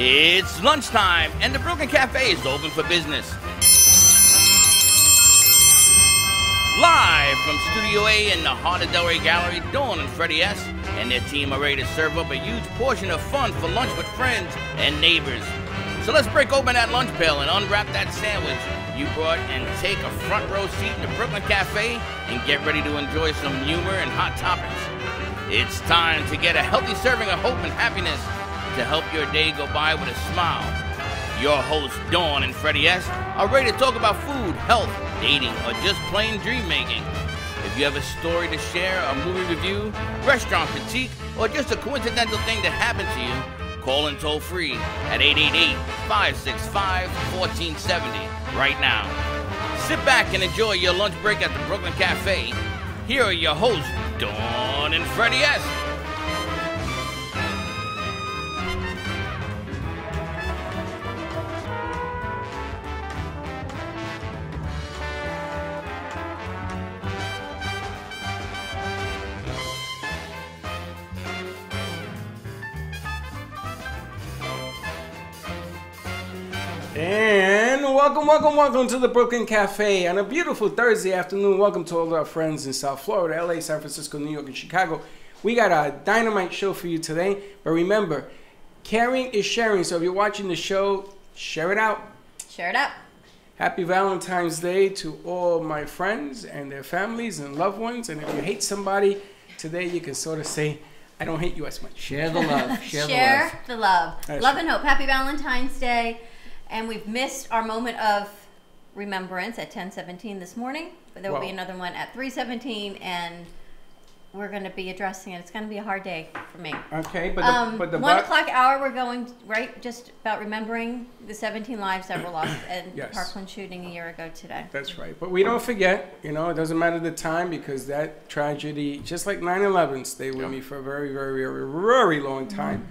It's lunchtime, and the Brooklyn Cafe is open for business. Live from Studio A in the heart of Delray Gallery, Dawn and Freddie S. and their team are ready to serve up a huge portion of fun for lunch with friends and neighbors. So let's break open that lunch pail and unwrap that sandwich you brought and take a front row seat in the Brooklyn Cafe and get ready to enjoy some humor and hot topics. It's time to get a healthy serving of hope and happiness to help your day go by with a smile. Your hosts, Dawn and Freddie S., are ready to talk about food, health, dating, or just plain dream making. If you have a story to share, a movie review, restaurant critique, or just a coincidental thing that happened to you, call in toll free at 888-565-1470 right now. Sit back and enjoy your lunch break at the Brooklyn Cafe. Here are your hosts, Dawn and Freddie S. And welcome to the Brooklyn Cafe on a beautiful Thursday afternoon. Welcome to all our friends in South Florida, LA, San Francisco, New York, and Chicago. We got a dynamite show for you today. But remember, caring is sharing. So if you're watching the show, share it out. Share it out. Happy Valentine's Day to all my friends and their families and loved ones. And if you hate somebody, today you can sort of say, I don't hate you as much. Share the love. Share the love. That's Love right. and hope. Happy Valentine's Day. And we've missed our moment of remembrance at 10:17 this morning, but there will be another one at 3:17, and we're going to be addressing it. It's going to be a hard day for me. Okay, but the 1 o'clock hour, we're going right just about remembering the 17 lives that were lost in the Yes. Parkland shooting a year ago today. That's right. But we don't forget, it doesn't matter the time, because that tragedy, just like 9/11, stayed with me for a very, very, very, very long time.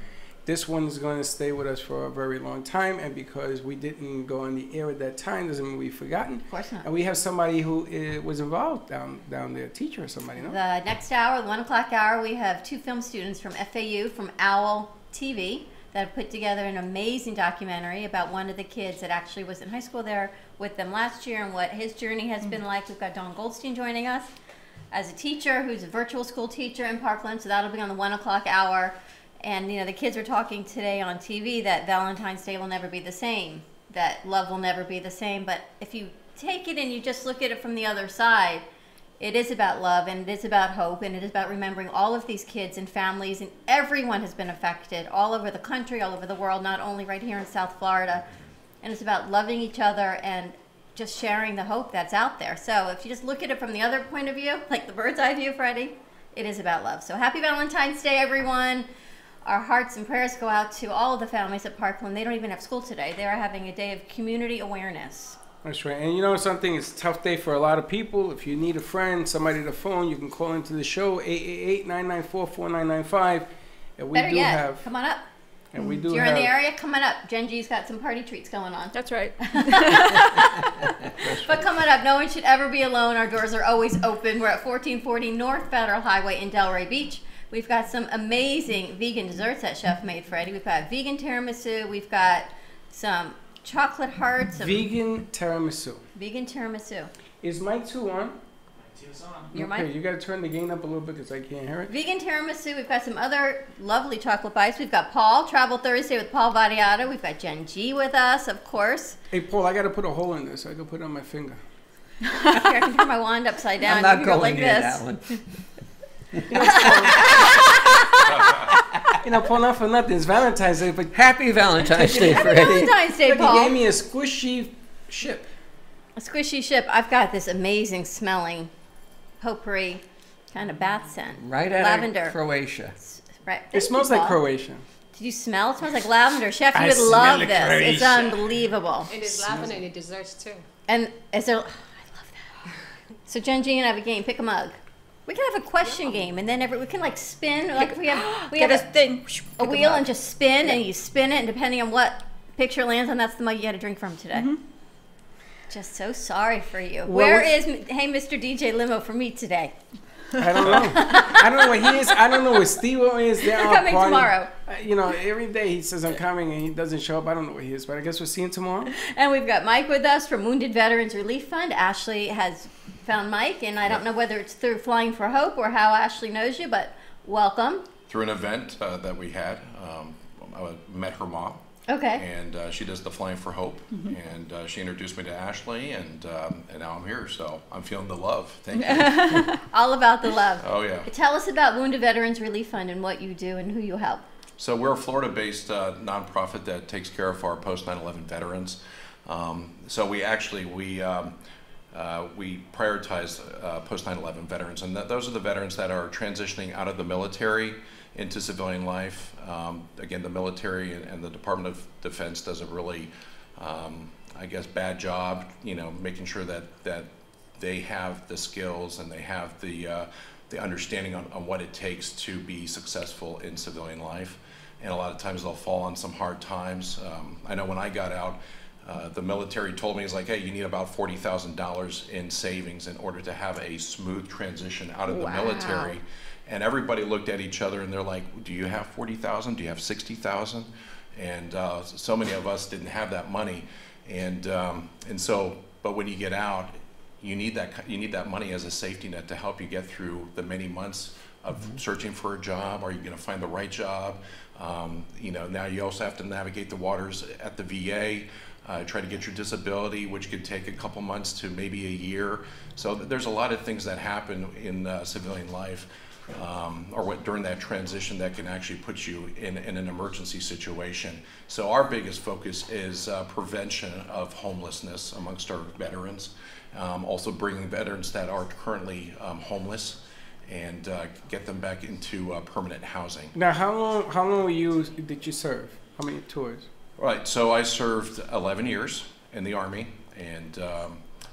This one is going to stay with us for a very long time, and because we didn't go on the air at that time doesn't mean we've forgotten. Of course not. And we have somebody who was involved down there, a teacher or somebody, no? The next hour, the 1 o'clock hour, we have two film students from FAU, from OWL TV, that have put together an amazing documentary about one of the kids that actually was in high school there with them last year and what his journey has been like. We've got Don Goldstein joining us as a teacher who's a virtual school teacher in Parkland, so that'll be on the 1 o'clock hour. And, the kids were talking today on TV that Valentine's Day will never be the same, that love will never be the same. But if you take it and you just look at it from the other side, it is about love, and it is about hope, and it is about remembering all of these kids and families, and everyone has been affected all over the country, all over the world, not only right here in South Florida. And it's about loving each other and just sharing the hope that's out there. So if you just look at it from the other point of view, like the bird's eye view, Freddie, it is about love. So happy Valentine's Day, everyone. Our hearts and prayers go out to all of the families at Parkland. They don't even have school today. They are having a day of community awareness. That's right. And something, it's a tough day for a lot of people. If you need a friend, somebody to phone, you can call into the show, 888-994-4995. And we Better do yet, have, come on up. and we do If you're have, in the area, come on up. Gen G's got some party treats going on. That's right. But come on up. No one should ever be alone. Our doors are always open. We're at 1440 North Federal Highway in Delray Beach. We've got some amazing vegan desserts that Chef made, Freddie. We've got vegan tiramisu. We've got some chocolate hearts. vegan tiramisu. Vegan tiramisu. Is mic 2 on? Your Okay, mic? you got to turn the gain up a little bit because I can't hear it. Vegan tiramisu. We've got some other lovely chocolate bites. We've got Paul, Travel Thursday with Paul Vadiato. We've got Gen G with us, of course. Hey, Paul, I got to put a hole in this. I can put it on my finger. Here, I can turn my wand upside down. I'm not You can go going like near this. that one. Paul, not for nothing. It's Valentine's Day, but Happy Valentine's Day, Happy Freddie. Valentine's Day, look, he Paul. gave me a squishy ship. A squishy ship. I've got this amazing smelling potpourri kind of bath scent. Right out Lavender. of Croatia. Right. It smells like Croatian. Did you smell? It smells like lavender. Chef, you I would smell love the this. It's Croatia. unbelievable. It is lavender in the desserts too. And is there? Oh, I love that. So Gen G and I have a game. Pick a mug. We can have a question game, and then we can like spin. Like we have Get a thing. a wheel and just spin, and you spin it, and depending on what picture lands on, that's the mug you got to drink from today. Just so sorry for you. Well, Where is hey Mr. DJ Limo for me today? I don't know. I don't know where he is. I don't know where Steve is. They're all coming partying. tomorrow. You know, every day he says I'm coming and he doesn't show up. I don't know where he is, but I guess we'll see him tomorrow. And we've got Mike with us from Wounded Veterans Relief Fund. Ashley has found Mike, and I don't know whether it's through Flying for Hope or how Ashley knows you, but welcome. Through an event that we had. I met her mom. Okay. And she does the Flying for Hope, and she introduced me to Ashley, and now I'm here, so I'm feeling the love. Thank you. All about the love. Oh, yeah. Tell us about Wounded Veterans Relief Fund and what you do and who you help. So we're a Florida-based nonprofit that takes care of our post-9/11 veterans. So we prioritize post-9/11 veterans, and those are the veterans that are transitioning out of the military into civilian life. Again, the military and the Department of Defense does a really, I guess, bad job, you know, making sure that they have the skills and they have the understanding on what it takes to be successful in civilian life. And a lot of times they'll fall on some hard times. I know when I got out, the military told me, it's like, hey, you need about $40,000 in savings in order to have a smooth transition out of the military. And everybody looked at each other and they're like, do you have 40,000? Do you have 60,000? And so many of us didn't have that money. And so, but when you get out, you need that money as a safety net to help you get through the many months of searching for a job. Are you going to find the right job? You know, now you also have to navigate the waters at the VA, try to get your disability, which could take a couple months to maybe a year. So there's a lot of things that happen in civilian life. Or during that transition that can actually put you in an emergency situation. So our biggest focus is prevention of homelessness amongst our veterans. Also bringing veterans that are currently homeless and get them back into permanent housing. Now, how long did you serve? How many tours? Right, so I served 11 years in the Army, and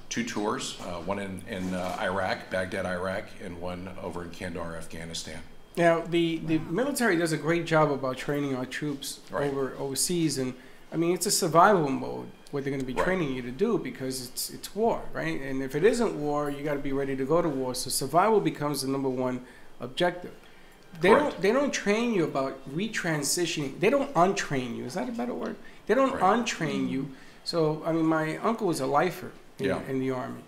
2 tours, one in Iraq, Baghdad, Iraq, and one over in Kandahar, Afghanistan. Now, the military does a great job about training our troops overseas, and I mean, it's a survival mode what they're going to be training you to do, because it's war, right? And if it isn't war, you got to be ready to go to war. So survival becomes the #1 objective. They don't train you about retransitioning. They don't untrain you. Is that a better word? They don't untrain you. So I mean, my uncle was a lifer in the Army.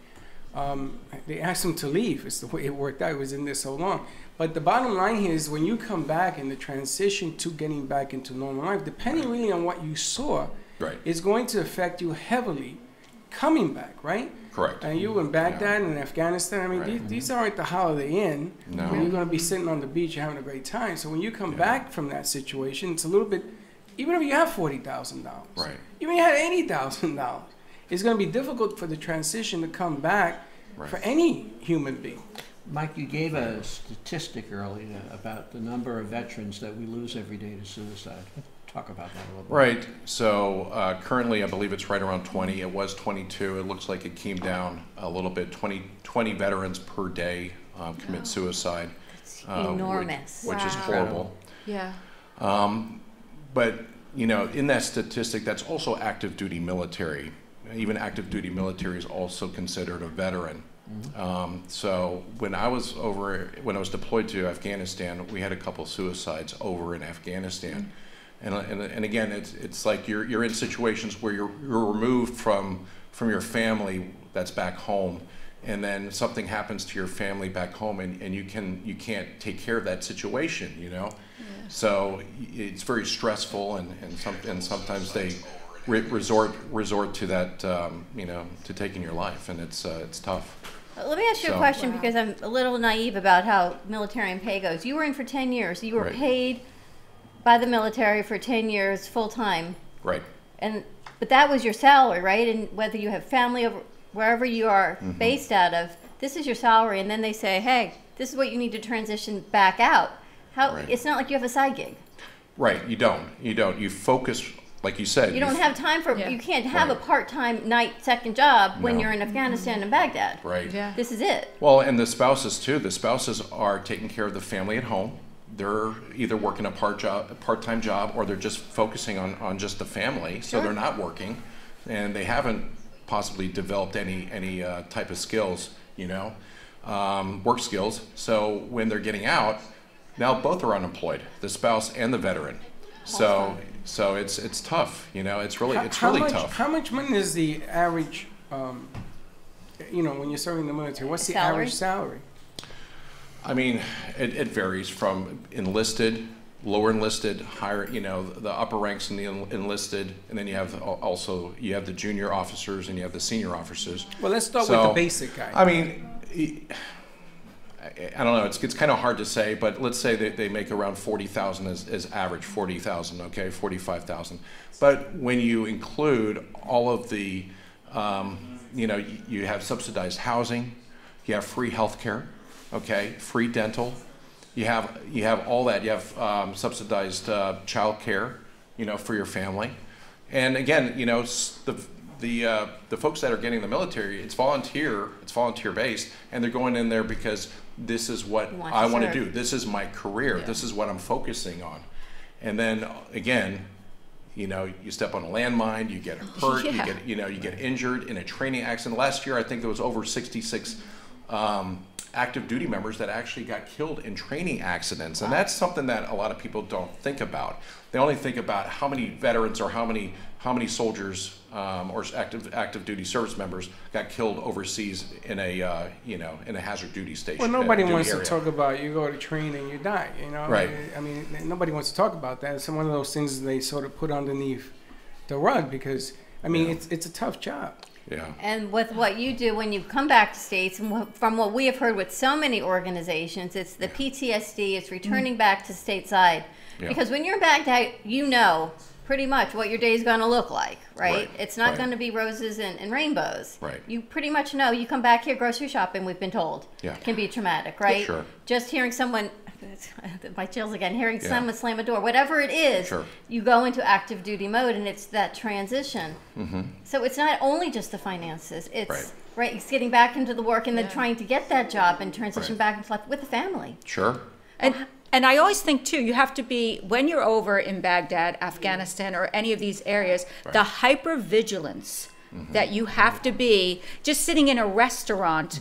They asked him to leave. It's the way it worked out. He was in there so long. But the bottom line here is, when you come back in the transition to getting back into normal life, depending really on what you saw, is going to affect you heavily coming back, right? Correct. And you in Baghdad and Afghanistan, I mean, these aren't the Holiday Inn. No. Where you're going to be sitting on the beach having a great time. So when you come back from that situation, it's a little bit, even if you have $40,000, even if you had $80,000, it's going to be difficult for the transition to come back for any human being. Mike, you gave a statistic earlier about the number of veterans that we lose every day to suicide. Talk about that a little bit. Right. So currently, I believe it's right around 20. It was 22. It looks like it came down a little bit. 20 veterans per day commit suicide. It's enormous. Which is horrible. Yeah. But, you know, in that statistic, that's also active duty military. Even active duty military is also considered a veteran. So when I was deployed to Afghanistan, we had a couple suicides over in Afghanistan. And again, it's like you're in situations where you're removed from your family that's back home, and then something happens to your family back home, and you can't take care of that situation, you know. So it's very stressful, and sometimes they resort to that, you know, to taking your life, and it's tough. Let me ask you a question, because I'm a little naive about how military and pay goes. You were in for 10 years. You were paid by the military for 10 years full time. Right. But that was your salary, right? And whether you have family or wherever you are based out of, this is your salary. And then they say, hey, this is what you need to transition back out. It's not like you have a side gig. Right. You don't. You focus, like you said. You don't have time for, you can't have a part-time night second job when you're in Afghanistan and Baghdad. Right. Yeah. This is it. Well, and the spouses too. The spouses are taking care of the family at home. They're either working a part-time job, or they're just focusing on just the family. So they're not working, and they haven't possibly developed any type of skills, you know. work skills. So when they're getting out, now both are unemployed, the spouse and the veteran. So it's tough. You know, it's really tough. How much money is the average? You know, when you're serving the military, what's the Salary? average salary? I mean, it varies from enlisted, lower enlisted, higher, you know, the upper ranks in the enlisted, and then you have the junior officers and you have the senior officers. Well, let's start with the basic guy. I mean, I don't know, it's kind of hard to say, but let's say they make around 40,000 as average, 40,000, okay, 45,000. But when you include all of the, you know, you have subsidized housing, you have free health care, okay, free dental, you have all that. You have subsidized child care, you know, for your family. And again, you know, the folks that are getting the military, it's volunteer based, and they're going in there because this is what I want to do. This is my career. Yeah. This is what I'm focusing on. And then again, you know, you step on a landmine, you get hurt, yeah. you get injured in a training accident. Last year, I think there was over 66 active duty members that actually got killed in training accidents. And that's something that a lot of people don't think about. They only think about how many veterans or how many soldiers or active duty service members got killed overseas in a in a hazard duty station. Well, nobody wants to talk about you go to train and you die. You know, right? I mean, nobody wants to talk about that. It's one of those things they sort of put underneath the rug because I mean it's a tough job. Yeah. And with what you do when you come back to states, and from what we have heard with so many organizations, it's the PTSD, it's returning back to stateside. Yeah. Because when you're in Baghdad, you know pretty much what your day is going to look like, right? It's not going to be roses and rainbows. Right. You pretty much know. You come back here grocery shopping, we've been told. Yeah. Can be traumatic, right? Sure. Just hearing someone, my chills again, hearing someone slam a door, whatever it is, sure. you go into active duty mode and it's that transition. Mm-hmm. So it's not only just the finances, it's it's getting back into the work and then trying to get that job and transition back into life with the family. Sure. And I always think, too, you have to be, when you're over in Baghdad, Afghanistan, or any of these areas, the hypervigilance that you have to be, just sitting in a restaurant,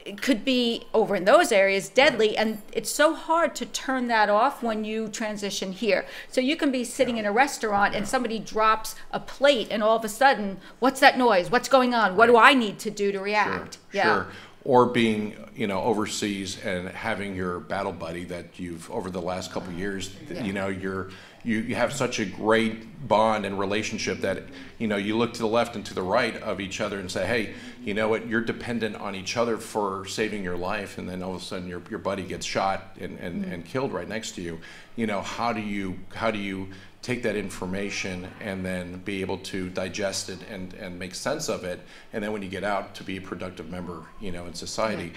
it could be, over in those areas, deadly. And it's so hard to turn that off when you transition here. So you can be sitting in a restaurant and somebody drops a plate and all of a sudden, what's that noise? What's going on? What do I need to do to react? Sure. Or being, you know, overseas and having your battle buddy that you've, over the last couple of years, you know, you have such a great bond and relationship that, you know, you look to the left and to the right of each other and say, hey, you know what, you're dependent on each other for saving your life, and then all of a sudden your buddy gets shot and killed right next to you. You know, how do you take that information and then be able to digest it and make sense of it, and then when you get out, to be a productive member, you know, in society.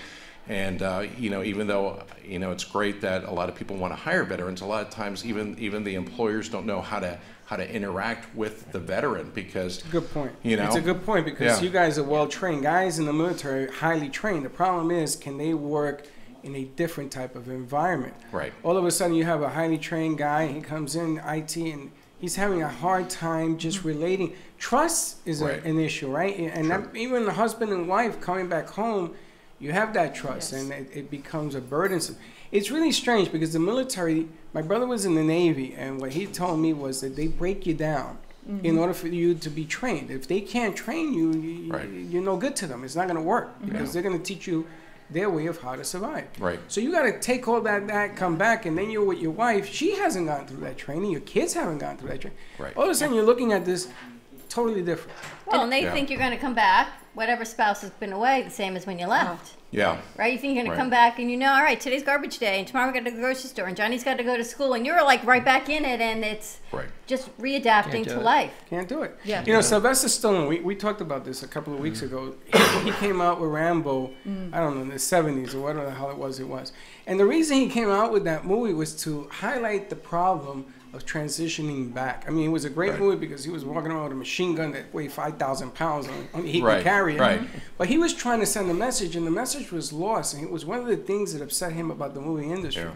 And you know, even though, you know, it's great that a lot of people want to hire veterans, a lot of times even the employers don't know how to interact with the veteran, because it's a good point. You know, it's a good point because you guys are well trained. Guys in the military are highly trained. The problem is, can they work in a different type of environment? Right. All of a sudden you have a highly trained guy, he comes in IT and he's having a hard time just relating. Trust is an issue, right? And that, even the husband and wife coming back home, you have that trust and it becomes a burdensome. It's really strange because the military, my brother was in the Navy, and what he told me was that they break you down in order for you to be trained. If they can't train you, you're no good to them. It's not going to work because they're going to teach you their way of how to survive. Right. So you got to take all that, come back, and then you're with your wife. She hasn't gone through that training. Your kids haven't gone through that training. Right. All of a sudden, you're looking at this totally different. Well, and they think you're going to come back, whatever spouse has been away, the same as when you left. Yeah. Right? You think you're going to come back and you know, all right, today's garbage day, and tomorrow we got to go to the grocery store, and Johnny's got to go to school, and you're like right back in it, and it's just readapting to life. Can't do it. Yeah. You know, Sylvester Stallone, we talked about this a couple of weeks ago. He came out with Rambo, I don't know, in the 70s or whatever the hell it was. And the reason he came out with that movie was to highlight the problem of transitioning back. I mean, it was a great movie because he was walking around with a machine gun that weighed 5,000 pounds. He could carry it. But he was trying to send a message, and the message was lost. And it was one of the things that upset him about the movie industry.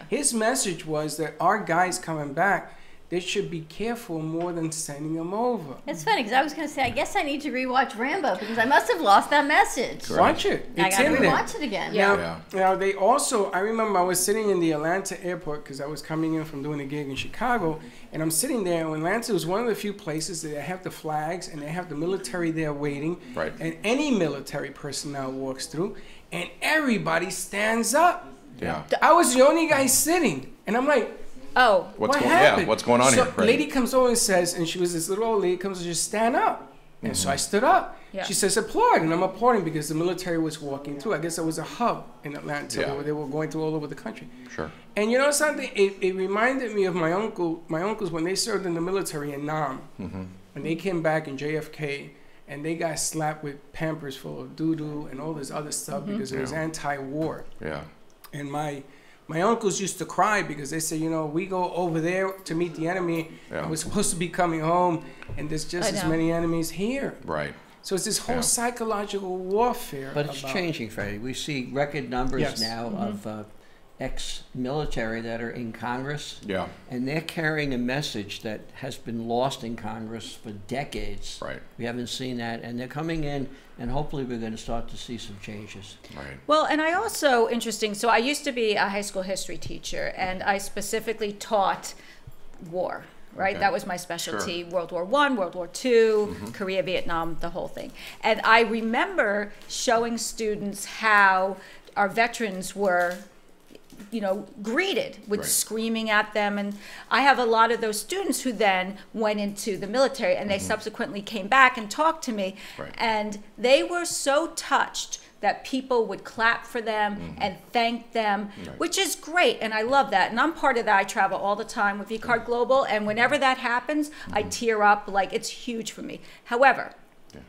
His message was that our guys coming back, they should be careful more than sending them over. It's funny because I was going to say, I guess I need to rewatch Rambo because I must have lost that message. Watch it. I It's got to in there. rewatch it again. Now they also, I remember I was sitting in the Atlanta airport because I was coming in from doing a gig in Chicago, and I'm sitting there, and Atlanta was one of the few places that they have the flags and they have the military there waiting. Right. And any military personnel walks through, and everybody stands up. Yeah. I was the only guy sitting, and I'm like, Oh, What's what going? happened? Yeah. What's going on so here? Right. lady comes over and says, and she was this little old lady, comes and just stand up. And so I stood up. Yeah. She says applaud, and I'm applauding because the military was walking through. I guess it was a hub in Atlanta Yeah. where they were going through all over the country. Sure. And you know something? It reminded me of my uncle. My uncles when they served in the military in Nam, when they came back in JFK, and they got slapped with Pampers full of doo-doo and all this other stuff because it was anti-war. Yeah. And my uncles used to cry because they say, you know, we go over there to meet the enemy, Yeah. and we're supposed to be coming home, and there's just I as know. many enemies here. Right. So it's this whole Yeah. psychological warfare. But it's about- changing, Freddie. We see record numbers Yes. now of ex-military that are in Congress, Yeah. and they're carrying a message that has been lost in Congress for decades. Right. We haven't seen that, and they're coming in, and hopefully we're going to start to see some changes. Right. well, and I also, interesting, so I used to be a high school history teacher, and I specifically taught war, right? Okay. That was my specialty, Sure. World War I, World War II, Korea, Vietnam, the whole thing. And I remember showing students how our veterans were, you know, greeted with Right. screaming at them. And I have a lot of those students who then went into the military and they subsequently came back and talked to me. Right. And they were so touched that people would clap for them and thank them, Right. which is great. And I love that. And I'm part of that. I travel all the time with VCard Global. And whenever that happens, I tear up. Like, it's huge for me. However, Yeah.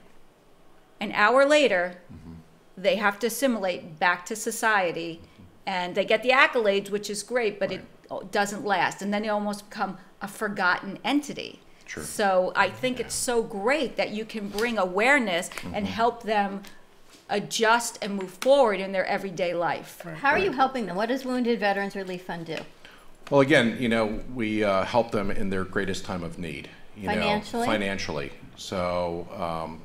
an hour later, they have to assimilate back to society, and they get the accolades, which is great, but it doesn't last, and then they almost become a forgotten entity. Sure. So I think it's so great that you can bring awareness and help them adjust and move forward in their everyday life. How are you helping them? What does Wounded Veterans Relief Fund do? Well, again, you know, we help them in their greatest time of need. You Financially? know, financially. So,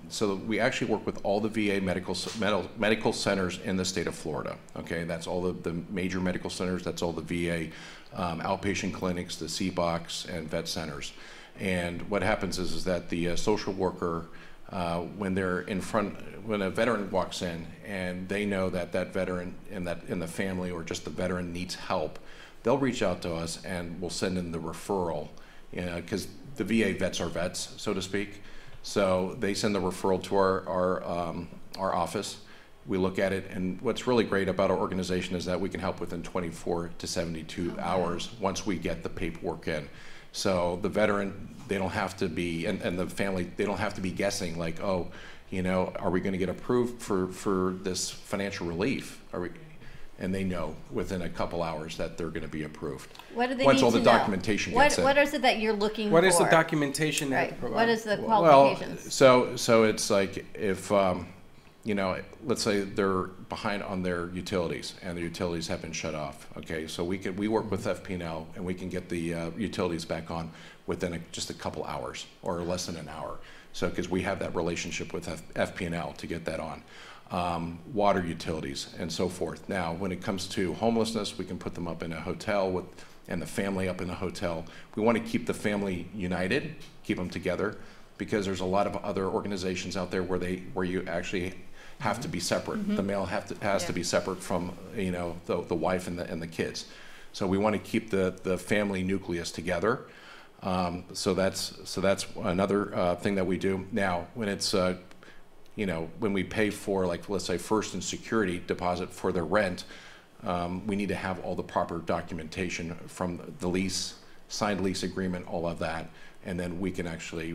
so we actually work with all the VA medical centers in the state of Florida. Okay, that's all the major medical centers. That's all the VA outpatient clinics, the CBOCs, and vet centers. And what happens is that the social worker, when they're when a veteran walks in and they know that that veteran in the family or just the veteran needs help, they'll reach out to us and we'll send in the referral, because the VA vets are vets, so to speak. So they send the referral to our office. We look at it, and what's really great about our organization is that we can help within 24 to 72 hours once we get the paperwork in. So the veteran, they don't have to be, and the family, they don't have to be guessing like, oh, you know, are we going to get approved for this financial relief? Are we? And they know within a couple hours that they're going to be approved. What do they Once need all to the know? documentation gets in. What is it that you're looking for? What is the documentation that Right. you provide? What is the Well, qualifications? so it's like if you know, let's say they're behind on their utilities and the utilities have been shut off. Okay, so we work with FP&L and we can get the utilities back on within just a couple hours or less than an hour. So because we have that relationship with FP&L to get that on. Water utilities and so forth. Now, when it comes to homelessness, we can put them up in a hotel and the family up in a hotel. We want to keep the family united, keep them together, because there's a lot of other organizations out there where you actually have to be separate. The male has to be separate from, you know, the wife and the kids. So we want to keep the family nucleus together. So that's another thing that we do. Now, when it's you know, when we pay for, like, let's say, first and security deposit for their rent, we need to have all the proper documentation from the lease, signed lease agreement, all of that, and then we can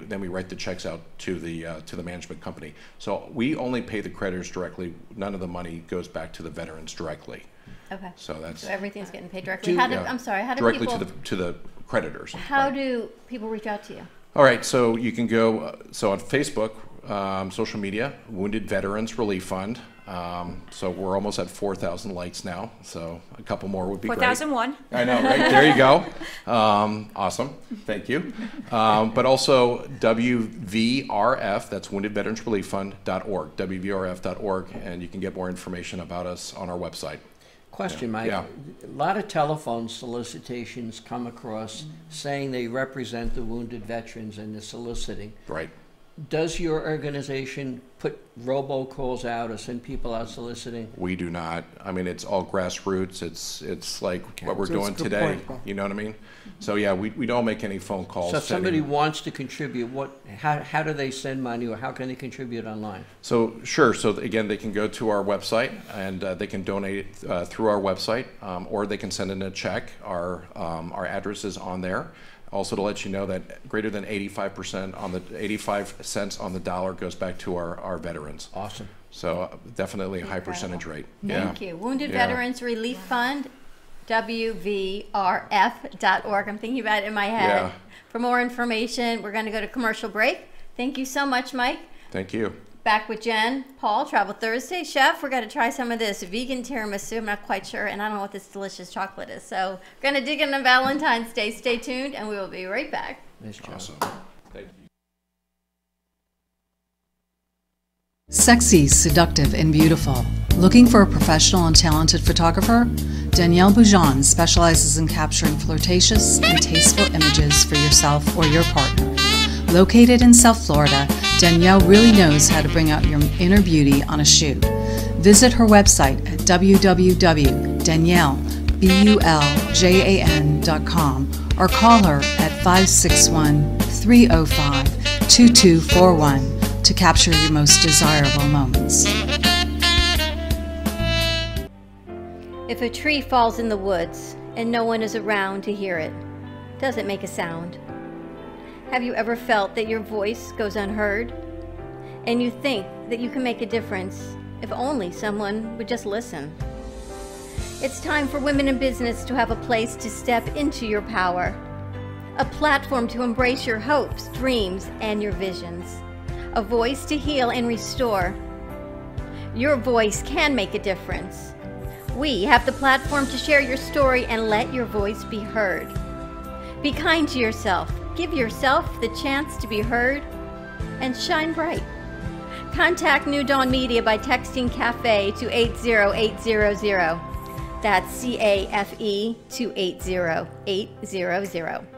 then we write the checks out to the management company. So we only pay the creditors directly. None of the money goes back to the veterans directly. Okay. So that's So everything's getting paid directly. How do directly people? to the creditors. How Right. do people reach out to you? All right, so you can go, so on Facebook, social media, Wounded Veterans Relief Fund. So we're almost at 4,000 likes now. So a couple more would be great. 4001. I know, right? There you go. Awesome. Thank you. But also WVRF, that's WoundedVeteransReliefFund.org, WVRF.org, and you can get more information about us on our website. Question, Mike. Yeah. A lot of telephone solicitations come across saying they represent the wounded veterans and the soliciting. Right. Does your organization put robocalls out or send people out soliciting? We do not. I mean, it's all grassroots. It's like what we're So it's a doing good today. point, Paul. You know what I mean? So yeah, we don't make any phone calls. So if somebody sending- wants to contribute, how do they send money, or how can they contribute online? So sure. So again, they can go to our website and they can donate through our website, or they can send in a check. Our address is on there. Also, to let you know that greater than 85% on the 85 cents on the dollar goes back to our veterans. Awesome. So definitely a high percentage rate. Thank you. Wounded Yeah. Veterans Relief Fund, WVRF.org. I'm thinking about it in my head. Yeah. For more information, we're going to go to commercial break. Thank you so much, Mike. Thank you. Back with Jen, Paul, Travel Thursday. Chef, we're going to try some of this vegan tiramisu. I'm not quite sure, and I don't know what this delicious chocolate is. So we're going to dig into Valentine's Day. Stay tuned, and we will be right back. Nice job. Awesome. Thank you. Sexy, seductive, and beautiful. Looking for a professional and talented photographer? Danielle Boujon specializes in capturing flirtatious and tasteful images for yourself or your partner. Located in South Florida, Danielle really knows how to bring out your inner beauty on a shoot. Visit her website at www.daniellebuljan.com or call her at 561-305-2241 to capture your most desirable moments. If a tree falls in the woods and no one is around to hear it, does it make a sound? Have you ever felt that your voice goes unheard? And you think that you can make a difference if only someone would just listen? It's time for women in business to have a place to step into your power, a platform to embrace your hopes, dreams, and your visions, a voice to heal and restore. Your voice can make a difference. We have the platform to share your story and let your voice be heard. Be kind to yourself. Give yourself the chance to be heard and shine bright. Contact New Dawn Media by texting CAFE to 80800. That's CAFE to 80800.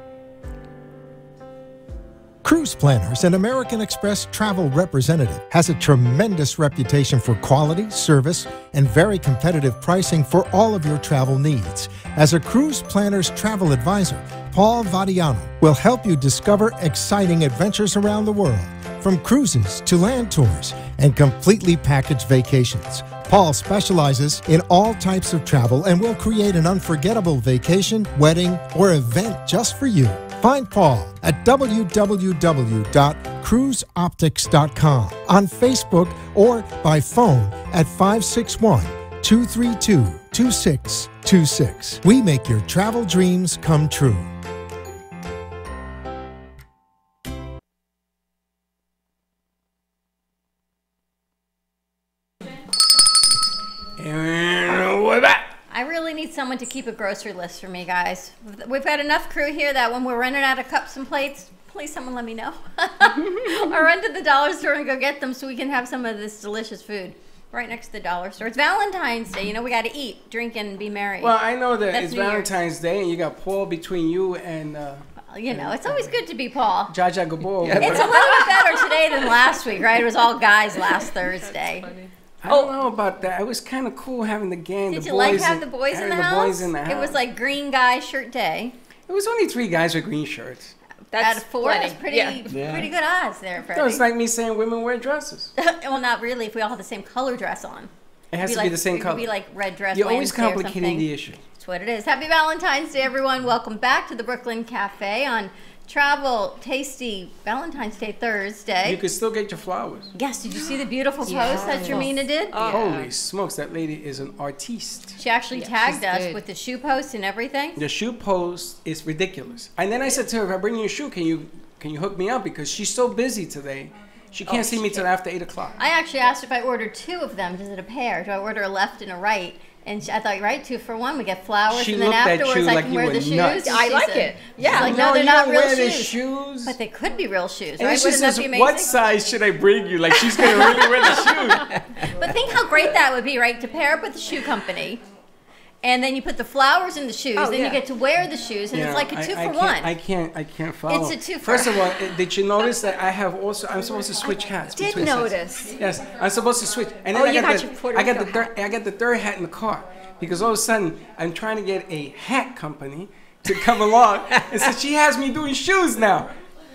Cruise Planners, an American Express travel representative, has a tremendous reputation for quality, service, and very competitive pricing for all of your travel needs. As a Cruise Planners travel advisor, Paul Vadiano will help you discover exciting adventures around the world, from cruises to land tours and completely packaged vacations. Paul specializes in all types of travel and will create an unforgettable vacation, wedding, or event just for you. Find Paul at www.cruiseoptics.com, on Facebook, or by phone at 561-232-2626. We make your travel dreams come true. And we're back. I really need someone to keep a grocery list for me, guys. We've got enough crew here that when we're running out of cups and plates, please someone let me know. Or run to the dollar store and go get them so we can have some of this delicious food right next to the dollar store. It's Valentine's Day. You know, we got to eat, drink, and be merry. Well, I know that That's it's New Year's. Valentine's Day, and you got Paul between you and You know, it's always good to be Paul. Jaja Gabor. It's a little bit better today than last week, right? It was all guys last Thursday. I don't know about that. It was kind of cool having the gang. Did the you like boys have the boys in having the house? boys in the house. It was like green guy shirt day. It was only 3 guys with green shirts. Out of 4, that's pretty pretty good odds there, Freddie. No, it's like me saying women wear dresses. Well, not really. If we all have the same color dress on, It has It'd to be the same it color. could be like red dress. You're always Wednesday or complicating something. the issue. That's what it is. Happy Valentine's Day, everyone. Welcome back to the Brooklyn Cafe on Travel Tasty Valentine's Day Thursday. You could still get your flowers. Yes, did you see the beautiful post that Jermina did? Holy smokes, that lady is an artiste. She actually tagged she's us good. with the shoe post and everything. The shoe post is ridiculous. And then I said to her, if I bring you a shoe, can you hook me up? Because she's so busy today. She can't see me till after 8 o'clock. I actually asked if I ordered 2 of them, is it a pair? Do I order a left and a right? And I thought, right, 2 for 1. We get flowers, She and then looked at afterwards you I like can you wear were the shoes. nuts. I She like said- it. she's Yeah. like, no, they're you not don't real wear the shoes. shoes. But they could be real shoes, And right? then she Wouldn't that says, be amazing? what size should I bring you? Like, she's going to really wear the shoes. But think how great that would be, right? To pair up with the shoe company, and then you put the flowers in the shoes, Oh, then yeah. you get to wear the shoes, and You it's know, like a 2 for 1. I can't follow. It's a 2 for- First of all, did you notice that I'm supposed to switch hats? Did between sets? notice. Yes, I'm supposed to switch. And then Oh, I you got got your Puerto I got Rico I got the third hat in the car because all of a sudden I'm trying to get a hat company to come along, and so she has me doing shoes now.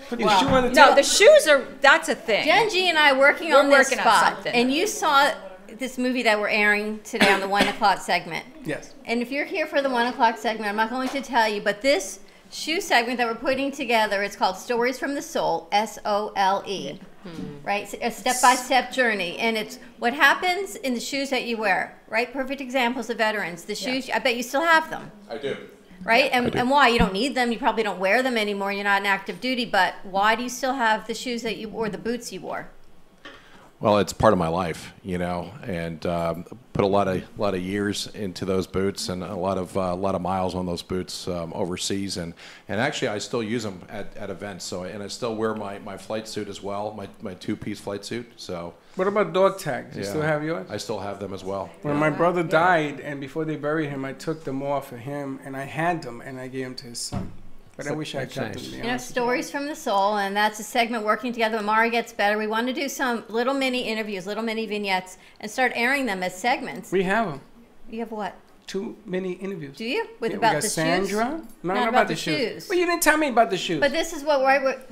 Putting shoe on the No, top. the shoes are, that's a thing. Jen G and I working We're on this working on spot, something. and you saw this movie that we're airing today on the 1 o'clock segment. Yes. And if you're here for the 1 o'clock segment, I'm not going to tell you, but this shoe segment that we're putting together, it's called Stories from the Soul, SOLE. Right? A step-by-step journey. And it's what happens in the shoes that you wear, right? Perfect examples of veterans. The shoes, I bet you still have them. I do. Right? And why? You don't need them. You probably don't wear them anymore. You're not in active duty. But why do you still have the shoes that you wore, the boots you wore? Well, it's part of my life, you know, and put a lot of years into those boots and a lot of miles on those boots overseas, and actually I still use them at events. So and I still wear my flight suit as well, my 2-piece flight suit. So What about dog tags? You yeah, still have yours? I still have them as well. When my brother died, and before they buried him, I took them off for him, and I had them, and I gave them to his son. But I wish I That's kept nice. them. To be You know, honest. Stories from the Soul, and that's a segment working together when Mari gets better. We want to do some little mini interviews, little mini vignettes, and start airing them as segments. We have them. You have what? 2 mini interviews. Do you? With Yeah, about we got the Sandra. shoes? No, Not not about the shoes. Well, you didn't tell me about the shoes. But this is what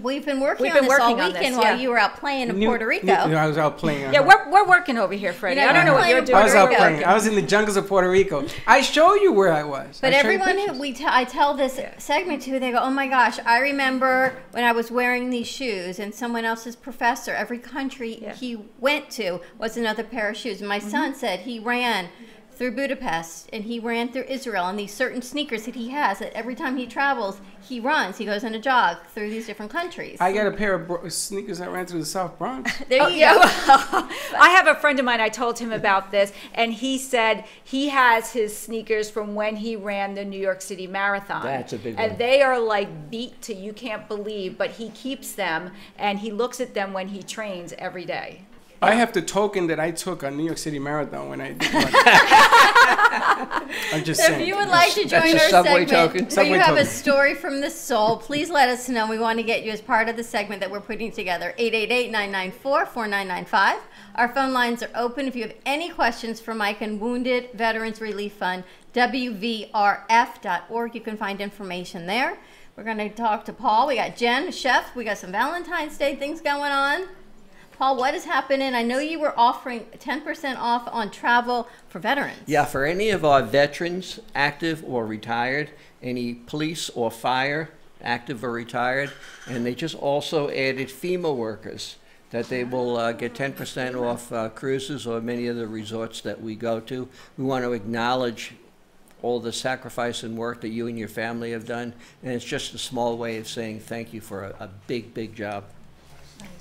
we've been working We've on been this all working on this, weekend yeah. while you were out playing in You- Puerto Rico. I was out playing. Yeah, we're working over here, Freddie. You know, I don't know you're what you're playing doing. I was out Rico. playing. I was in the jungles of Puerto Rico. I show you where I was. But I show you everyone pictures. who I tell this segment to, they go, "Oh my gosh, I remember when I was wearing these shoes." And someone else's professor, every country he went to was another pair of shoes. And my son said he ran through Budapest and he ran through Israel, and these certain sneakers that he has that every time he travels, he runs. He goes on a jog through these different countries. I got a pair of sneakers that ran through the South Bronx. There you Yeah, go. well, I have a friend of mine, I told him about this, and he said he has his sneakers from when he ran the New York City Marathon. That's a big And one. they are like beat to you can't believe, but he keeps them, and he looks at them when he trains every day. I have the token that I took on New York City Marathon when I did run. I'm just So if saying. you would like to join That's a our Subway segment, token? or Subway you have a token. story from the soul, please let us know. We want to get you as part of the segment that we're putting together. 888-994-4995. Our phone lines are open. If you have any questions for Mike and Wounded Veterans Relief Fund, WVRF.org. You can find information there. We're going to talk to Paul. We got Jen, the chef. We got some Valentine's Day things going on. Paul, what is happening? I know you were offering 10% off on travel for veterans. Yeah, for any of our veterans, active or retired, any police or fire, active or retired, and they just also added FEMA workers, that they will get 10% off cruises or many of the resorts that we go to. We want to acknowledge all the sacrifice and work that you and your family have done, and it's just a small way of saying thank you for a big, big job.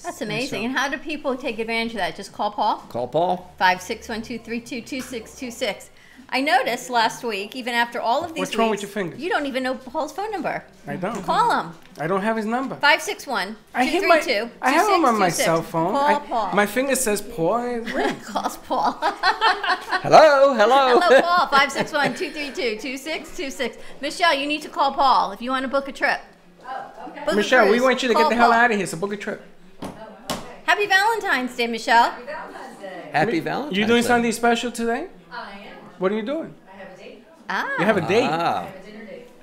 That's amazing. And how do people take advantage of that? Just call Paul? Call Paul. 561-232-2626. I noticed last week, even after all of these What's wrong with weeks, your fingers? you don't even know Paul's phone number. I don't. Call him. I don't have his number. 561-232-2626. I have him on my cell phone. Call Paul. My finger says Paul. And it rings. Calls Paul. Hello, hello. Hello, Paul. 561-232-2626. Michelle, you need to call Paul if you want to book a trip. Book a Michelle, we cruise. want you to Call get the hell Paul. out of here, so book a trip. Happy Valentine's Day, Michelle. Happy Valentine's You doing Day. something special today? I am. What are you doing? Ah. You have a date. Ah.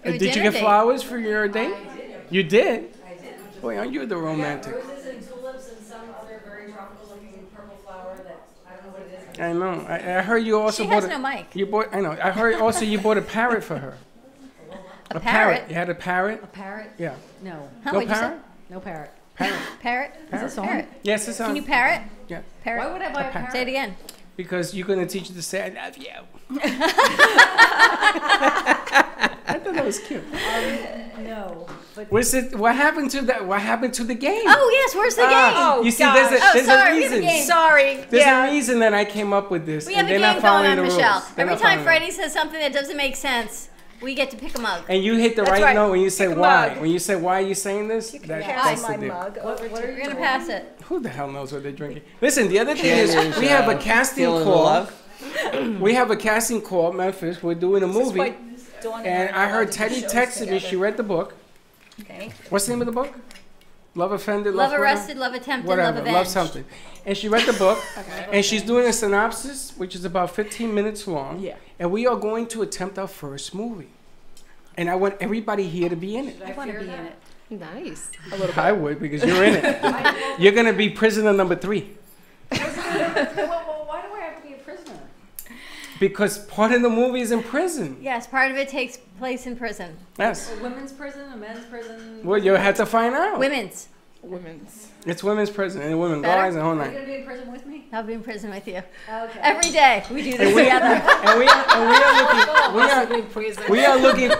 Your Did you dinner get date. flowers for your date? You did? Boy, aren't you the romantic? Roses and tulips and some other very tropical looking purple flower that I don't know what it is. I know. I heard you also She bought has a, no mic. You bought. I know. I heard also you bought a parrot for her. A parrot? You had a parrot. A parrot? Yeah. No. Huh, No what'd you say? parrot. No parrot. Parrot. Parrot? Is this parrot? Yes, it's on. Can you parrot? Yeah. Parrot. Why would I buy a parrot? Say it again. Because you're gonna teach her to say I love you. I thought that was cute. No. What's it? What happened to that? What happened to the game? Oh yes, where's the game? Oh, you see, gosh. there's Oh, a sorry, we have a reason. game. Sorry. There's yeah. a reason that I came up with this. We have and a they're game not following going on, the Michelle. rules. They're Every not time following Freddie says something that doesn't make sense, we get to pick a mug. and you hit the That's right right. note when you say Pick a why. mug. When you say why are you saying this, Pass my the mug over to We're gonna pass it. Who the hell knows what they're drinking? Listen, the other thing Jen is we have a uh, casting feeling the call. love. We have a casting call, Memphis. We're doing a movie, why Dawn and I I are heard allowed to do Teddy shows texted me. together. She read the book. Okay. What's the name of the book? Love Offended, Love What? arrested, love attempted, Whatever, love avenged. love something. And she read the book, and she's doing a synopsis, which is about 15 minutes long. Yeah. And we are going to attempt our first movie. And I want everybody here to be in it. I want to be in it. Nice. I would, because you're in it. You're going to be prisoner number 3. Well, why do I have to be a prisoner? Because part of the movie is in prison. Yes, part of it takes place in prison. Yes. A women's prison, a men's prison. Well, you'll have to find out. Women's. Women's. It's women's prison, and women Better? guys and whole Are you night. gonna be in prison with me? I'll be in prison with you. Okay. Every day we do this And we, together. and we are looking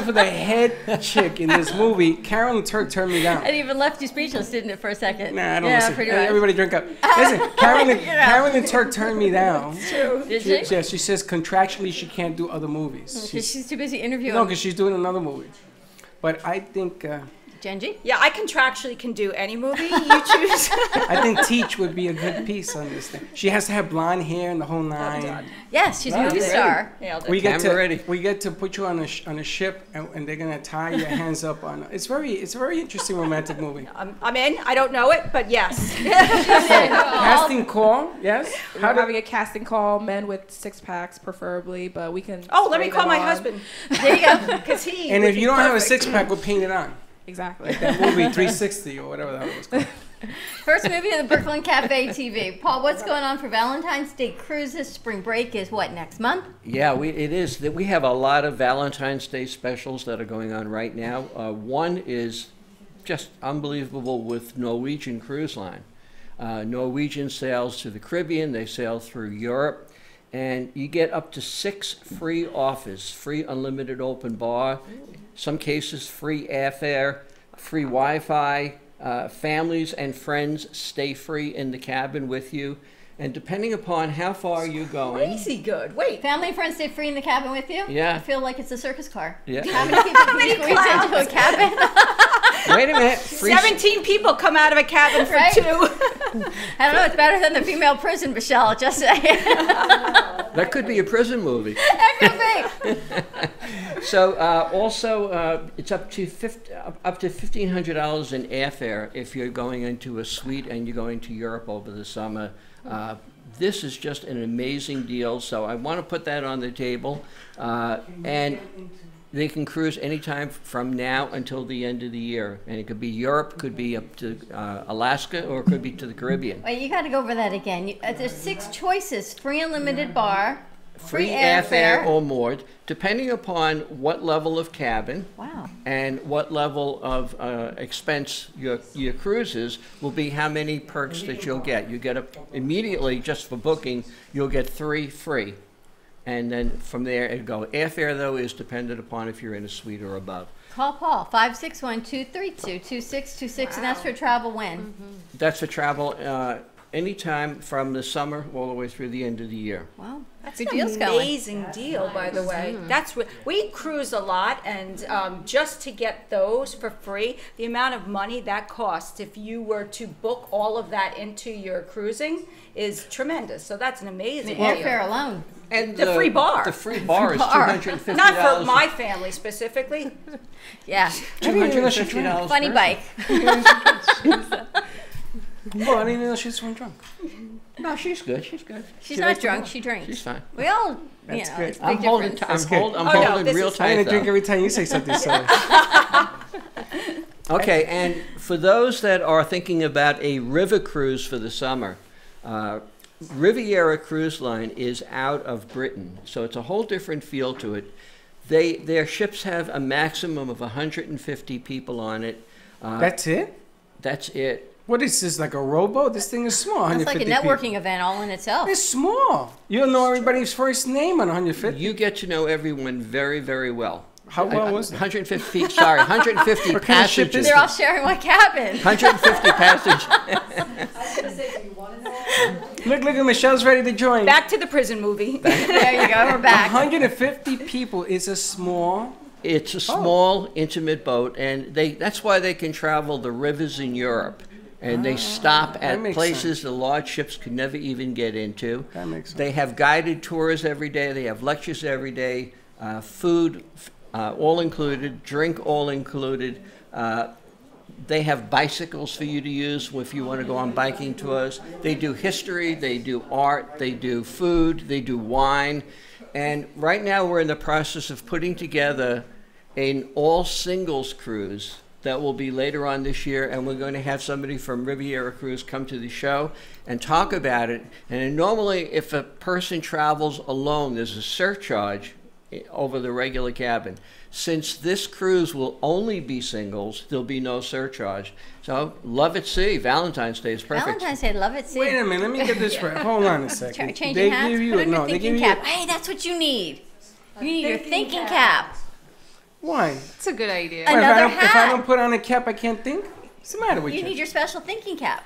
for the head chick in this movie. Carolyn Turk turned me down. It even left you speechless, didn't it, for a second? Nah, I don't yeah, listen. pretty Hey, much. everybody drink up. Listen, Carolyn, You know. Carolyn Turk turned me down. Did she? Yeah, she says contractually she can't do other movies. Because she's too busy interviewing. No, because she's doing another movie. But I think Genji? Yeah, I contractually can do any movie you choose. I think Teach would be a good piece on this thing. She has to have blonde hair and the whole nine. Yes, she's a movie Ready. star. Nailed it. We get Camera ready. we get to put you on a ship and they're gonna tie your hands up on. It's a very interesting romantic movie. I'm in. I don't know it, but yes. Casting call, yes. We're having a casting call, men with 6-packs preferably, but we can. Oh, let me spray call them my on. husband. There you go. Because he. And would if be you don't have a perfect. 6-pack, we'll paint it on. Exactly. That movie 360 or whatever that was called. First movie on the Brooklyn Cafe TV. Paul, what's going on for Valentine's Day cruises? Spring break is what, next month? Yeah, it is. We have a lot of Valentine's Day specials that are going on right now. One is just unbelievable with Norwegian Cruise Line. Norwegian sails to the Caribbean. They sail through Europe. And you get up to 6 free offers, free unlimited open bar, some cases free airfare, free Wi-Fi, families and friends stay free in the cabin with you. And depending upon how far you're going, Crazy good. Wait. Family and friends stay free in the cabin with you? Yeah. I feel like it's a circus car. Yeah. How many people can you squeeze into a cabin? wait a minute, free 17 people come out of a cabin for Right? 2. I don't know, it's better than the female prison, Michelle, just saying. that could be a prison movie. That could be. So also, it's up to $1,500 in airfare if you're going into a suite and you're going to Europe over the summer. This is just an amazing deal, so I want to put that on the table. And they can cruise anytime from now until the end of the year, and it could be Europe, could be up to Alaska, or it could be to the Caribbean. Wait, you got to go over that again. There's 6 choices: free unlimited bar, Free airfare or moored, depending upon what level of cabin. Wow. And what level of expense your cruise is will be how many perks that you'll get. You get immediately, just for booking, you'll get 3 free. And then from there it'll go. Airfare, though, is dependent upon if you're in a suite or above. Call Paul, 561-232-2626, and that's for travel when? That's for travel anytime from the summer all the way through the end of the year. Wow. That's Good an deals going. amazing deal, by the way. That's we cruise a lot, and just to get those for free, the amount of money that costs if you were to book all of that into your cruising is tremendous. So that's an amazing deal. Airfare alone. And The free bar. The free bar is Bar. $250. Not for my family specifically. Yeah. $250. Funny per- bike. Well, I didn't know she was so drunk. No, she's good. She's good. She's not drunk, she drinks. She's fine. We all, That's you know, great. it's a I'm big holding. difference. I'm no, holding this real is- I'm tight. gonna drink though. every time you say something silly. Okay, and for those that are thinking about a river cruise for the summer, Riviera Cruise Line is out of Britain, so it's a whole different feel to it. Their ships have a maximum of 150 people on it. That's it? That's it. What is this, like a rowboat? This thing is small. It's like a 150 networking people. event all in itself. It's small. You don't know everybody's first name on 150. You get to know everyone very, very well. How well was it? 150 feet, sorry, 150 What kind of ship is passages. They're all sharing one cabin. 150 passages. Look, at Michelle's ready to join. Back to the prison movie. There you go. We're back. 150 people is a small. It's a small, intimate boat, and that's why they can travel the rivers in Europe. And they stop at makes places sense. the large ships could never even get into. That makes sense. They have guided tours every day. They have lectures every day. Food, all included. Drink, all included. They have bicycles for you to use if you want to go on biking tours. They do history. They do art. They do food. They do wine. And right now we're in the process of putting together an all-singles cruise that will be later on this year, and we're going to have somebody from Riviera Cruise come to the show and talk about it. And normally, if a person travels alone, there's a surcharge over the regular cabin. Since this cruise will only be singles, there'll be no surcharge. So, Love at Sea, Valentine's Day is perfect. Valentine's Day, Love it. See. Wait a minute, let me get this right. Hold on a second. Changing hats. Put on your they give thinking you. cap. Hey, that's what you need. You need your thinking cap. Why? It's a good idea. Why, Another if I hat. don't put on a cap, I can't think. What's the matter with you? You need your special thinking cap.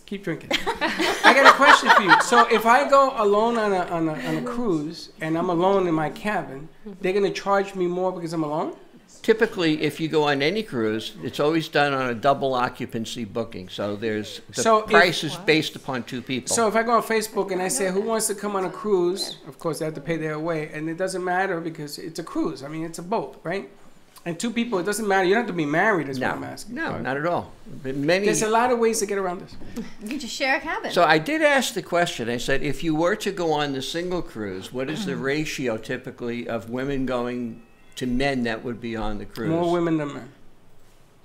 Keep drinking. I got a question for you. So if I go alone on a cruise and I'm alone in my cabin, they're gonna charge me more because I'm alone? Typically, if you go on any cruise, it's always done on a double occupancy booking. So the price is based upon two people. So if I go on Facebook and I say, who wants to come on a cruise? Of course, they have to pay their way. And it doesn't matter because it's a cruise. I mean, it's a boat, right? And two people, it doesn't matter. You don't have to be married is what I'm asking. No, not at all. But There's a lot of ways to get around this. You can just share a cabin. So I did ask the question. I said, if you were to go on the single cruise, what is the ratio typically of women going to men that would be on the cruise? More women than men.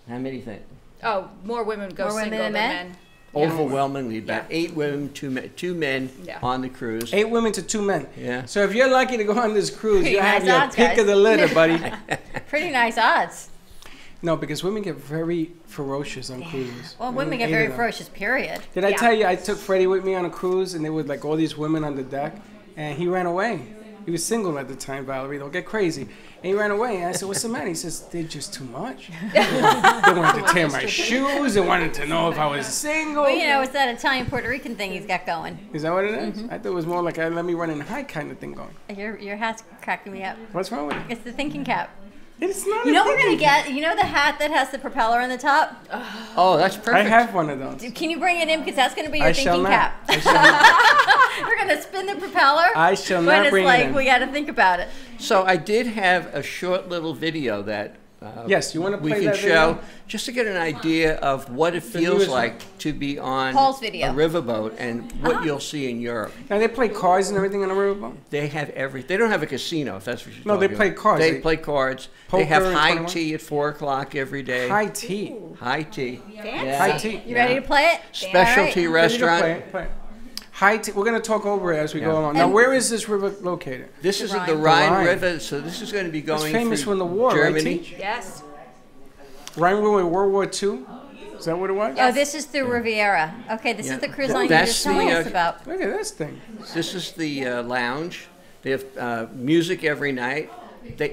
How many think? Oh, more women go More women single than than men? men. Overwhelmingly, about 8 women, two men Yeah. on the cruise. 8 women to 2 men. Yeah. So if you're lucky to go on this cruise, Pretty you have nice your odds, pick guys. of the litter, buddy. Pretty nice odds. No, because women get very ferocious on cruises. Well, women I get hate very them. ferocious, period. Did I tell you I took Freddie with me on a cruise and there were like all these women on the deck and he ran away. He was single at the time, Valerie. Don't get crazy. And he ran away. And I said, what's the matter? He says, they're just too much. They wanted to tear my shoes. They wanted to know if I was single. Well, you know, it's that Italian Puerto Rican thing he's got going. Is that what it is? I thought it was more like a let me run and hide kind of thing going. Your hat's cracking me up. What's wrong with it? It's the thinking cap. It's not. You a know what we're thinking gonna get? You know the hat that has the propeller on the top? Oh, that's perfect. I have one of those. Can you bring it in? Because that's gonna be your I shall thinking not. cap. I shall not. We're gonna spin the propeller. I shall But not it's bring it like in. we got to think about it. So I did have a short little video that Yes, you want to we play can that show video? just to get an idea of what it feels newest like to be on Paul's video. a riverboat and what you'll see in Europe. Now they play cards and everything on a riverboat. They have everything. They don't have a casino, if that's what you're No, they talking play about. cards. They They- play cards. Poker They have and high 21? tea at 4 o'clock every day. High tea. High tea. Yeah. High tea. You ready to play it? Specialty All right. Ready to restaurant. play it, play it. High tea. We're going to talk over it as we Yeah. go along. Now, And- where is this river located? This The is at the Rhine. Rhine The Rhine. River, so this is going to be It's going famous through from the war, right, Germany. Teach? Yes. Rhine River, World War II? Is that what it was? Oh, this is the Riviera. Okay, this Yeah. is the cruise line you were That's just telling the, us about. Look at this thing. This is the lounge. They have music every night.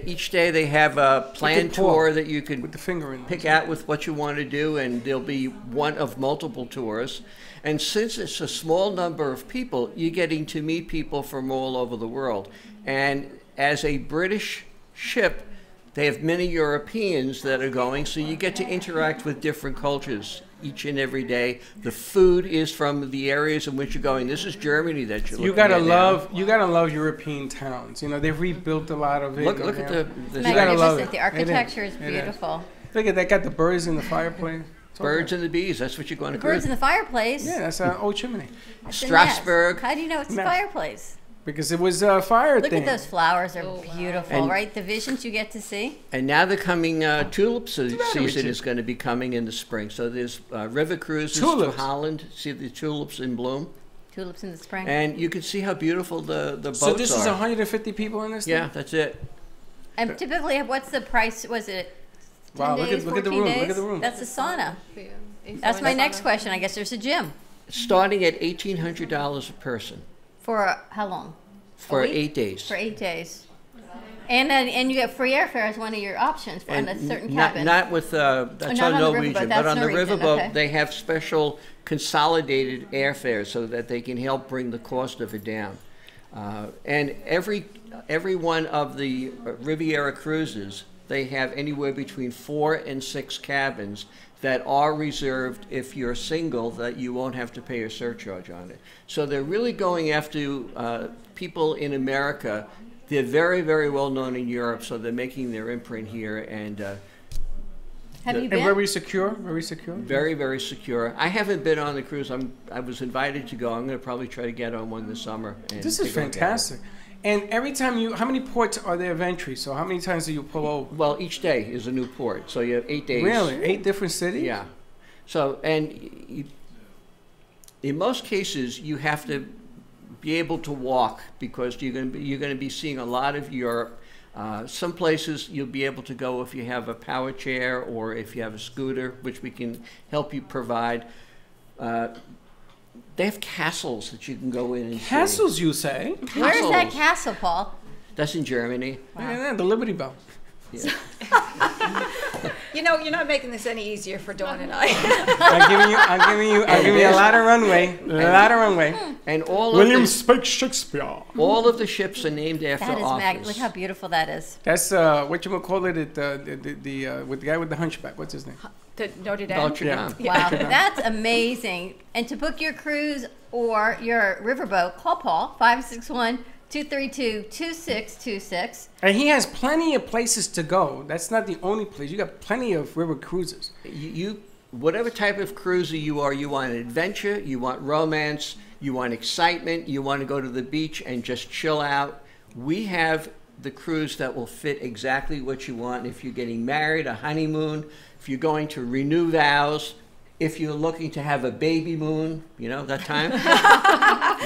Each day they have a planned Paul, tour that you can With the finger in pick out with what you want to do, and there'll be one of multiple tours. And since it's a small number of people, you're getting to meet people from all over the world. And as a British ship, they have many Europeans that are going, so you get to interact with different cultures each and every day. The food is from the areas in which you're going. This is Germany that you're You looking gotta at now. love European towns. You know, they've rebuilt a lot of it. Look you at know. the You gotta love Magnificent. it. The It architecture is It is. beautiful. Look at that. Got the birds in the fireplace. It's all birds good. and the bees. That's what you're going to The birds in cruise. the fireplace. Yeah, that's an old chimney. That's a nest. Strasbourg. How do you know it's a Nest. fireplace? Because it was a fire Look thing. at those flowers. They're beautiful, And- right? The visions you get to see. And now the coming tulip season Richard? is going to be coming in the spring. So there's river cruises Tulips. to Holland. See the tulips in bloom. Tulips in the spring. And you can see how beautiful the boats So this is are. 150 people in this thing? Yeah, that's it. And typically, what's the price? Was it 10 Wow, days, look at the 14 room, days? look at the room. That's a sauna. That's my next question. I guess there's a gym. Starting at $1,800 a person For how long? for week? 8 days. For 8 days. And you get free airfare as one of your options on a certain cabin. Not with, that's not on on the Norwegian, riverboat, but that's on the Norwegian, riverboat, okay. they have special consolidated airfares so that they can help bring the cost of it down. And every one of the Riviera cruises, they have anywhere between 4 and 6 cabins that are reserved if you're single, that you won't have to pay a surcharge on it. So they're really going after people in America. They're very, very well known in Europe, so they're making their imprint here, and Have you And been? very secure, very secure. very, very secure. I haven't been on the cruise. I was invited to go. I'm going to probably try to get on one this summer. And This is take a look at it. fantastic. And every time how many ports are there of entry? So how many times do you pull over? Well, each day is a new port, so you have 8 days. Really? 8 different cities? Yeah. So, and in most cases, you have to be able to walk because you're going to be seeing a lot of Europe. Some places you'll be able to go if you have a power chair or if you have a scooter, which we can help you provide. They have castles that you can go in and see. Castles, you say? Where is that Castles. castle, Paul? That's in Germany. Yeah, the Liberty Bell. Yeah. You know, you're not making this any easier for Dawn and I. I'm giving you a lot of runway. A lot of runway. And all William of Shakespeare. all of the ships are named after That is authors. Look how beautiful that is. That's what you call it. With the guy with the hunchback. What's his name? The Notre Dame. Notre Dame. Wow, that's amazing. And to book your cruise or your riverboat, call Paul, 561-232-2626. And he has plenty of places to go. That's not the only place. You got plenty of river cruises. You whatever type of cruiser you are, you want adventure, you want romance, you want excitement, you want to go to the beach and just chill out. We have the cruise that will fit exactly what you want. If you're getting married, a honeymoon, if you're going to renew vows, if you're looking to have a baby moon, you know, that time,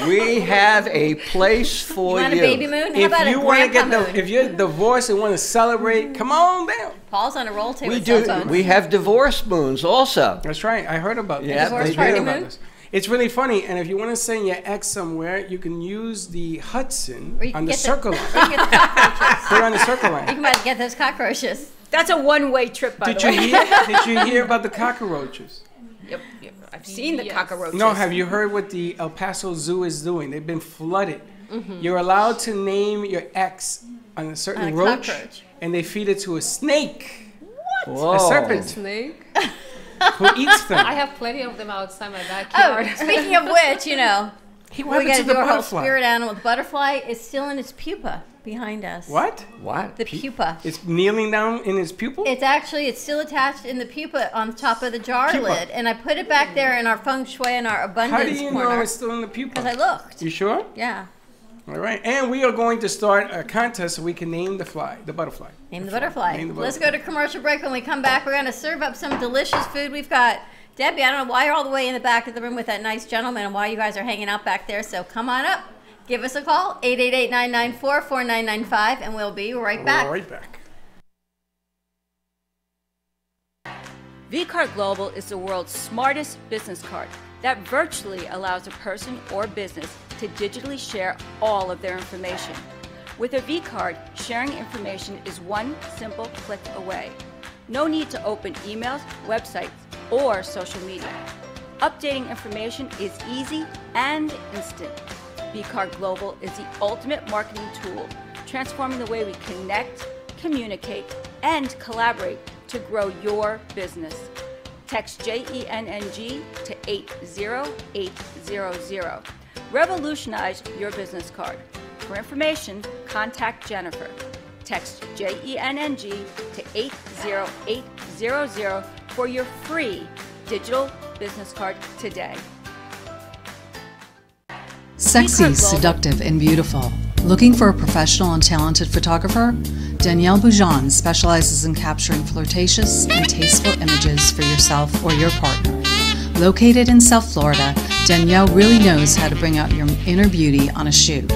we have a place for you. You want a baby moon? How If about you a want to grandpa get moon? if you're divorced and want to celebrate, come on down. Paul's on a roll too We with cell do. phones. We have divorce moons also. That's right. I heard about Yeah, this. Divorce I party heard about moon? this. It's really funny. And if you want to send your ex somewhere, you can use the Hudson Or you can on the get Circle Or Line. you can get the cockroaches. Put it on the Circle You Line. can about get those cockroaches. That's a one-way trip, by Did the you way. hear? Did you hear about the cockroaches? Yep. I've seen the cockroaches. No. Have you heard what the El Paso Zoo is doing? They've been flooded. Mm-hmm. You're allowed to name your ex on a certain On a roach, cockroach. and they feed it to a snake, Whoa. a serpent, Snake. who eats them. I have plenty of them outside my Oh, backyard. speaking of which, you know, What we happened got to to the do our whole butterfly? spirit animal. The butterfly is still in its pupa behind us. What? What? The pupa. It's kneeling down in his pupil? It's still attached in the pupa on top of the jar Pupa. lid, and I put it back there in our feng shui and our How abundance do you know corner it's still in the pupa? because I looked. You sure? Yeah, All right. And we are going to start a contest so we can name the butterfly. name the butterfly. Name the Let's butterfly. go to commercial break. When we come back, we're going to serve up some delicious food. We've got Debbie. I don't know why you're all the way in the back of the room with that nice gentleman and why you guys are hanging out back there. So come on up. Give us a call, 888-994-4995, and we'll be right back. Right back. vCard Global is the world's smartest business card that virtually allows a person or business to digitally share all of their information. With a vCard, sharing information is one simple click away. No need to open emails, websites, or social media. Updating information is easy and instant. vCard Global is the ultimate marketing tool, transforming the way we connect, communicate, and collaborate to grow your business. Text JENNG to 80800. Revolutionize your business card. For information, contact Jennifer. Text JENNG to 80800 for your free digital business card today. Sexy, seductive, and beautiful. Looking for a professional and talented photographer? Danielle Boujon specializes in capturing flirtatious and tasteful images for yourself or your partner. Located in South Florida, Danielle really knows how to bring out your inner beauty on a shoot.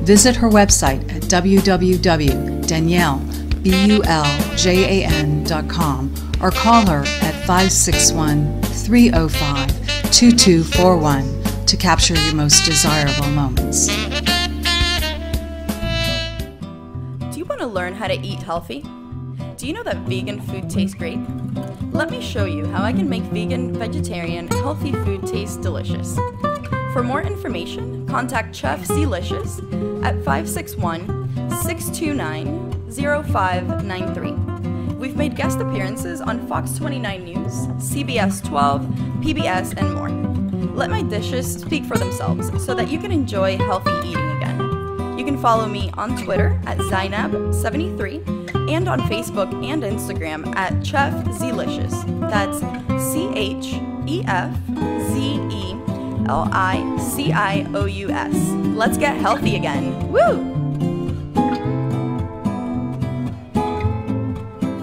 Visit her website at www.daniellebuljan.com or call her at 561-305-2241 to capture your most desirable moments. Do you want to learn how to eat healthy? Do you know that vegan food tastes great? Let me show you how I can make vegan, vegetarian, healthy food taste delicious. For more information, contact Chef Zelicious at 561-629-0593. We've made guest appearances on Fox 29 News, CBS 12, PBS, and more. Let my dishes speak for themselves so that you can enjoy healthy eating again. You can follow me on Twitter at Zainab73 and on Facebook and Instagram at Chef Zelicious. That's ChefZelicious. Let's get healthy again. Woo!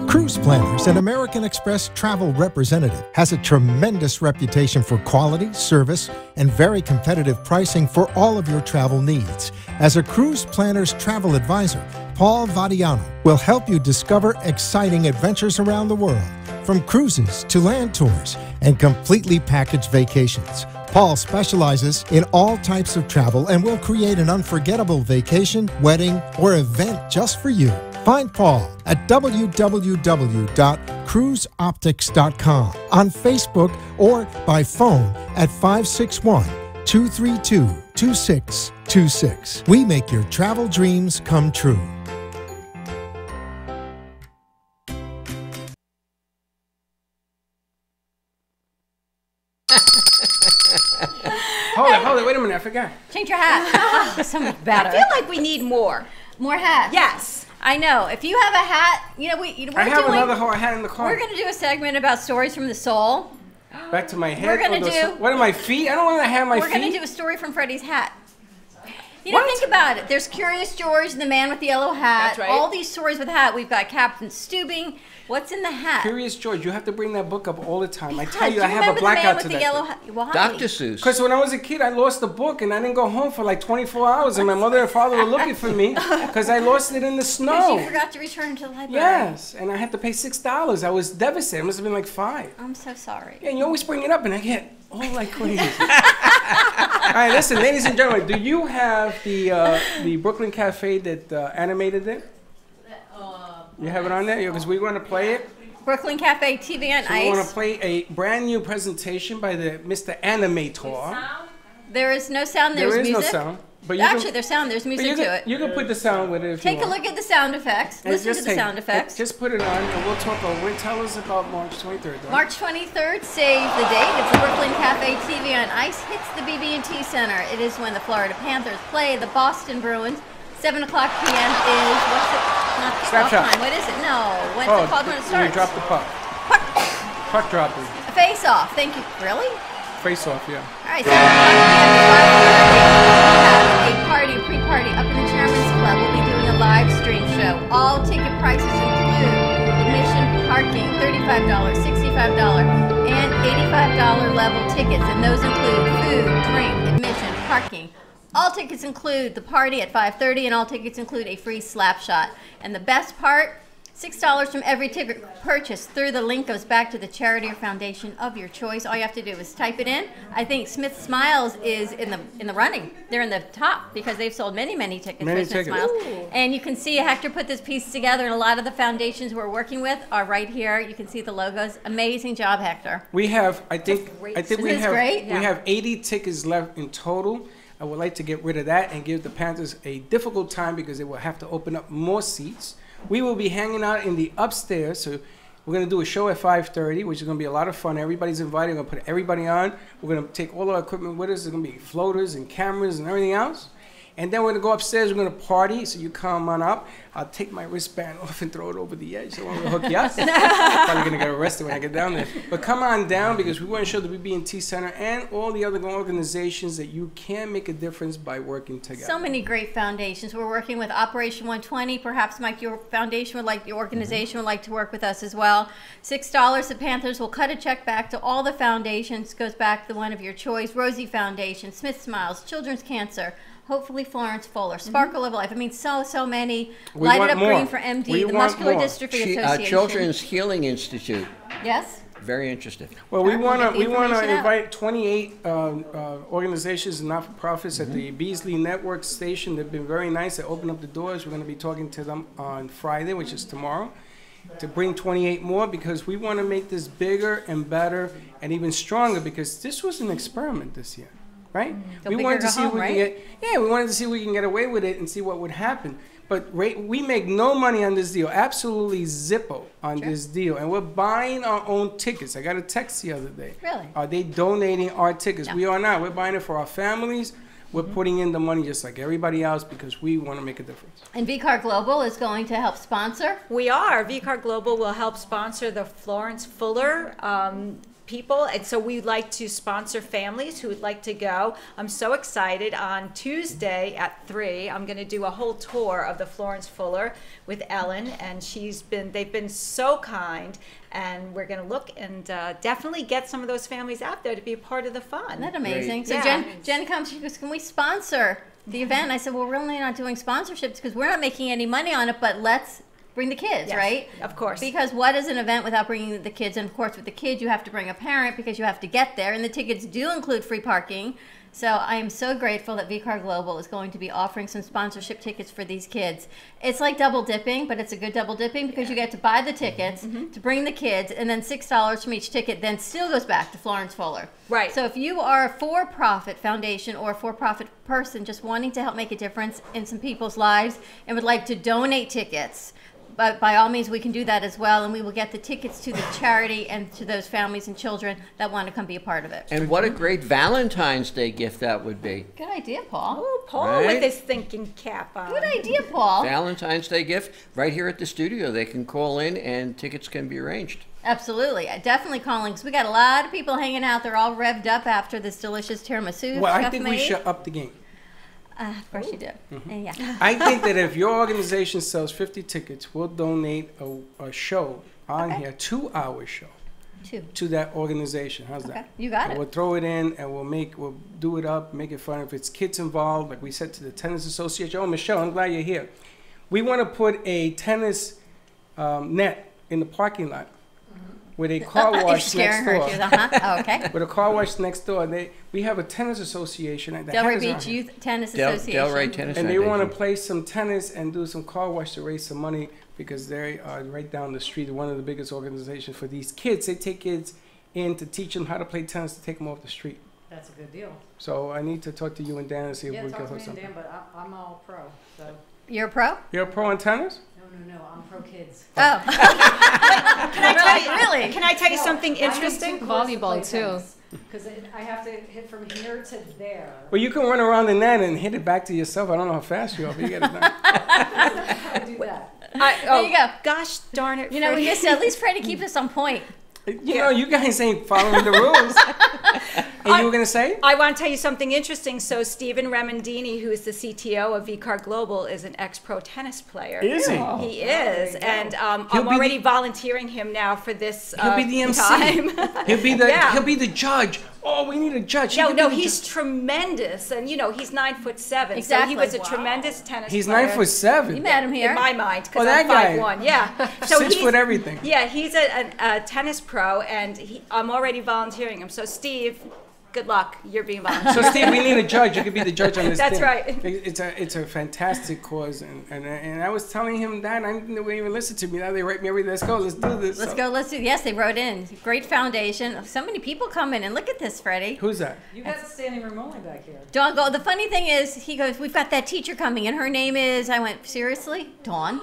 Cruise Planners, an American Express travel representative, has a tremendous reputation for quality, service, and very competitive pricing for all of your travel needs. As a Cruise Planners travel advisor, Paul Vadiano will help you discover exciting adventures around the world, from cruises to land tours and completely packaged vacations. Paul specializes in all types of travel and will create an unforgettable vacation, wedding, or event just for you. Find Paul at www.cruiseoptics.com, on Facebook, or by phone at 561-232-2626. We make your travel dreams come true. Hold it, wait a minute, I forgot. Change your hat. Oh, so much better. I feel like we need more. More hats. Yes. I know. If you have a hat, we're I have doing, another hat in the car. We're going to do a segment about stories from the soul. Back to my head. We're going to do. What are my feet? I don't want to have my feet. We're going to do a story from Freddie's hat. Think about it. There's Curious George, the man with the yellow hat. That's right. All these stories with hat. We've got Captain Stubing. What's in the hat? Curious George, you have to bring that book up all the time. Because I tell you, I have a blackout to that. Why? Dr. Seuss. Because when I was a kid, I lost the book and I didn't go home for like 24 hours, and my mother and father were looking for me because I lost it in the snow. Because you forgot to return to the library. Yes, and I had to pay $6. I was devastated. It must have been like $5. I'm so sorry. Yeah, and you always bring it up, and I get all like crazy. All right, listen, ladies and gentlemen, do you have the Brooklyn Cafe that animated it? You have it on there? Because we want to play it. Brooklyn Cafe TV on So Ice. we want to play a brand new presentation by the Mr. Animator. There is no sound. There's there is music. no sound. But Actually, there's sound. There's music to it. You can put the sound with it if Take you a want. look at the sound effects. And Listen to the sound effects. Just put it on, and we'll talk over it. Tell us about March 23rd. Right? March 23rd, save the date. It's the Brooklyn Cafe TV on Ice hits the BB&T Center. It is when the Florida Panthers play the Boston Bruins. 7 o'clock p.m. is, what's it? Not kickoff Snapshot. time. What is it? No. What's it called when it starts? You drop the puck. Puck dropping. Face off. Thank you. Really? Face off, yeah. All right, 7 o'clock p.m. to 5:30. We have a pre-party up in the Chairman's Club. We'll be doing a live stream show. All ticket prices include admission, parking, $35, $65, and $85 level tickets. And those include food, drink, admission, parking. All tickets include the party at 5:30, and all tickets include a free slap shot. And the best part, $6 from every ticket purchased through the link goes back to the charity or foundation of your choice. All you have to do is type it in. I think Smith Smiles is in the running. They're in the top because they've sold many tickets for Smith Smiles. Ooh. And you can see Hector put this piece together, and a lot of the foundations we're working with are right here. You can see the logos. Amazing job, Hector. We have, I think we have 80 tickets left in total. I would like to get rid of that and give the Panthers a difficult time because they will have to open up more seats. We will be hanging out in the upstairs, so we're going to do a show at 5:30, which is going to be a lot of fun. Everybody's invited. We're going to put everybody on. We're going to take all our equipment with us. There's going to be floaters and cameras and everything else. And then we're going to go upstairs. We're going to party, so you come on up. I'll take my wristband off and throw it over the edge. So I'm going to hook you up. I'm probably going to get arrested when I get down there. But come on down because we want to show the BB&T Center and all the other organizations that you can make a difference by working together. So many great foundations. We're working with Operation 120. Perhaps, Mike, your foundation would like, your organization would like to work with us as well. $6, the Panthers will cut a check back to all the foundations. Goes back to the one of your choice. Rosie Foundation, Smith Smiles, Children's Cancer, hopefully Florence Fuller, Sparkle of Life. I mean, so many. Light It Up Green for MD, the Muscular Dystrophy Association. Children's Healing Institute. Yes? very interested. Well, we We'll want get the to information out. invite 28 organizations and not-for-profits at the Beasley Network station. They've been very nice. They opened up the doors. We're going to be talking to them on Friday, which is tomorrow, to bring 28 more because we want to make this bigger and better and even stronger because this was an experiment this year, right? Go We big or wanted to go see if home, we right? can get, we wanted to see if we can get away with it and see what would happen. But we make no money on this deal, absolutely zippo on this deal. And we're buying our own tickets. I got a text the other day. Really? Are they donating our tickets? No. We are not. We're buying it for our families. We're putting in the money just like everybody else because we want to make a difference. And VCAR Global is going to help sponsor. We are. VCAR Global will help sponsor the Florence Fuller people, and so we'd like to sponsor families who would like to go. I'm so excited. On Tuesday at 3, I'm going to do a whole tour of the Florence Fuller with Ellen, and they've been so kind, and we're going to look and definitely get some of those families out there to be a part of the fun. Isn't that amazing? Great. So Yeah. Jen comes, she goes, can we sponsor the event? I said, well, we're really not doing sponsorships because we're not making any money on it, but let's bring the kids, Yes, right? of course. Because what is an event without bringing the kids? And of course, with the kids, you have to bring a parent because you have to get there. And the tickets do include free parking. So I am so grateful that VCAR Global is going to be offering some sponsorship tickets for these kids. It's like double dipping, but it's a good double dipping because you get to buy the tickets, to bring the kids, and then $6 from each ticket then still goes back to Florence Fuller. Right. So if you are a for-profit foundation or a for-profit person just wanting to help make a difference in some people's lives and would like to donate tickets, but by all means, we can do that as well, and we will get the tickets to the charity and to those families and children that want to come be a part of it. And what a great Valentine's Day gift that would be. Good idea, Paul. Oh, Paul Right? with his thinking cap on. Good idea, Paul. Valentine's Day gift right here at the studio. They can call in and tickets can be arranged. Absolutely. Definitely calling, because we got a lot of people hanging out. They're all revved up after this delicious tiramisu. Well, I Chef think we made. should up the game. Of course you do. Yeah. I think that if your organization sells 50 tickets, we'll donate a show on here, 2-hour show, 2. to that organization. How's Okay, that? you got And it. we'll throw it in and we'll do it up, make it fun. If it's kids involved, like we said to the Tennis Association, oh, Michelle, I'm glad you're here. We want to put a tennis net in the parking lot with a car You're wash scaring next her. door. She goes, oh, okay. With a car wash next door. We have a tennis association. that Delray has our- Beach Youth Tennis Association. Delray Tennis And they want to Foundation. play some tennis and do some car wash to raise some money because they are right down the street. One of the biggest organizations for these kids. They take kids in to teach them how to play tennis to take them off the street. That's a good deal. So I need to talk to you and Dan and see if Yeah, we can talk to hook me and something. Dan, but I'm all pro, so. You're a pro? You're a pro in tennis? No, I'm pro kids. Oh. Can I tell you, Really? Can I tell you something interesting? Volleyball too. Because I have to hit from here to there. Well, you can run around the net and hit it back to yourself. I don't know how fast you are, but you get it done. I do that. There you go. Gosh darn it. You know, we Freddie. just at least try to keep us on point. You know, you guys ain't following the rules. And you were going to say? I want to tell you something interesting. So Stephen Remendini, who is the CTO of VCAR Global, is an ex-pro tennis player. Is he? He is, and I'm He'll be already the- volunteering him now for this He'll be the MC. time. He'll be the Yeah. he'll be the judge. Oh, we need a judge. He No, could be no, the he's judge. tremendous, and you know he's 9'7". Exactly. So he was a Wow. tremendous tennis He's player. 9'7". You met him here. In my mind, Oh, because that I'm guy. 5'1". Yeah. So 6 he's foot everything. Yeah, he's a tennis pro, and I'm already volunteering him. So Steve, good luck. You're being volunteered. So Steve, we need a judge. You could be the judge on this. That's thing. right. It's a fantastic cause, and I was telling him that I didn't even listen to me. Now they write me every. Let's go. Let's do this. Let's So- go. Let's do. Yes, they wrote in. Great foundation. So many people come in and look at this, Freddie. Who's that? You got standing room only back here. Dawn, go. The funny thing is, he goes, "We've got that teacher coming, and her name is." I went, "Seriously, Dawn?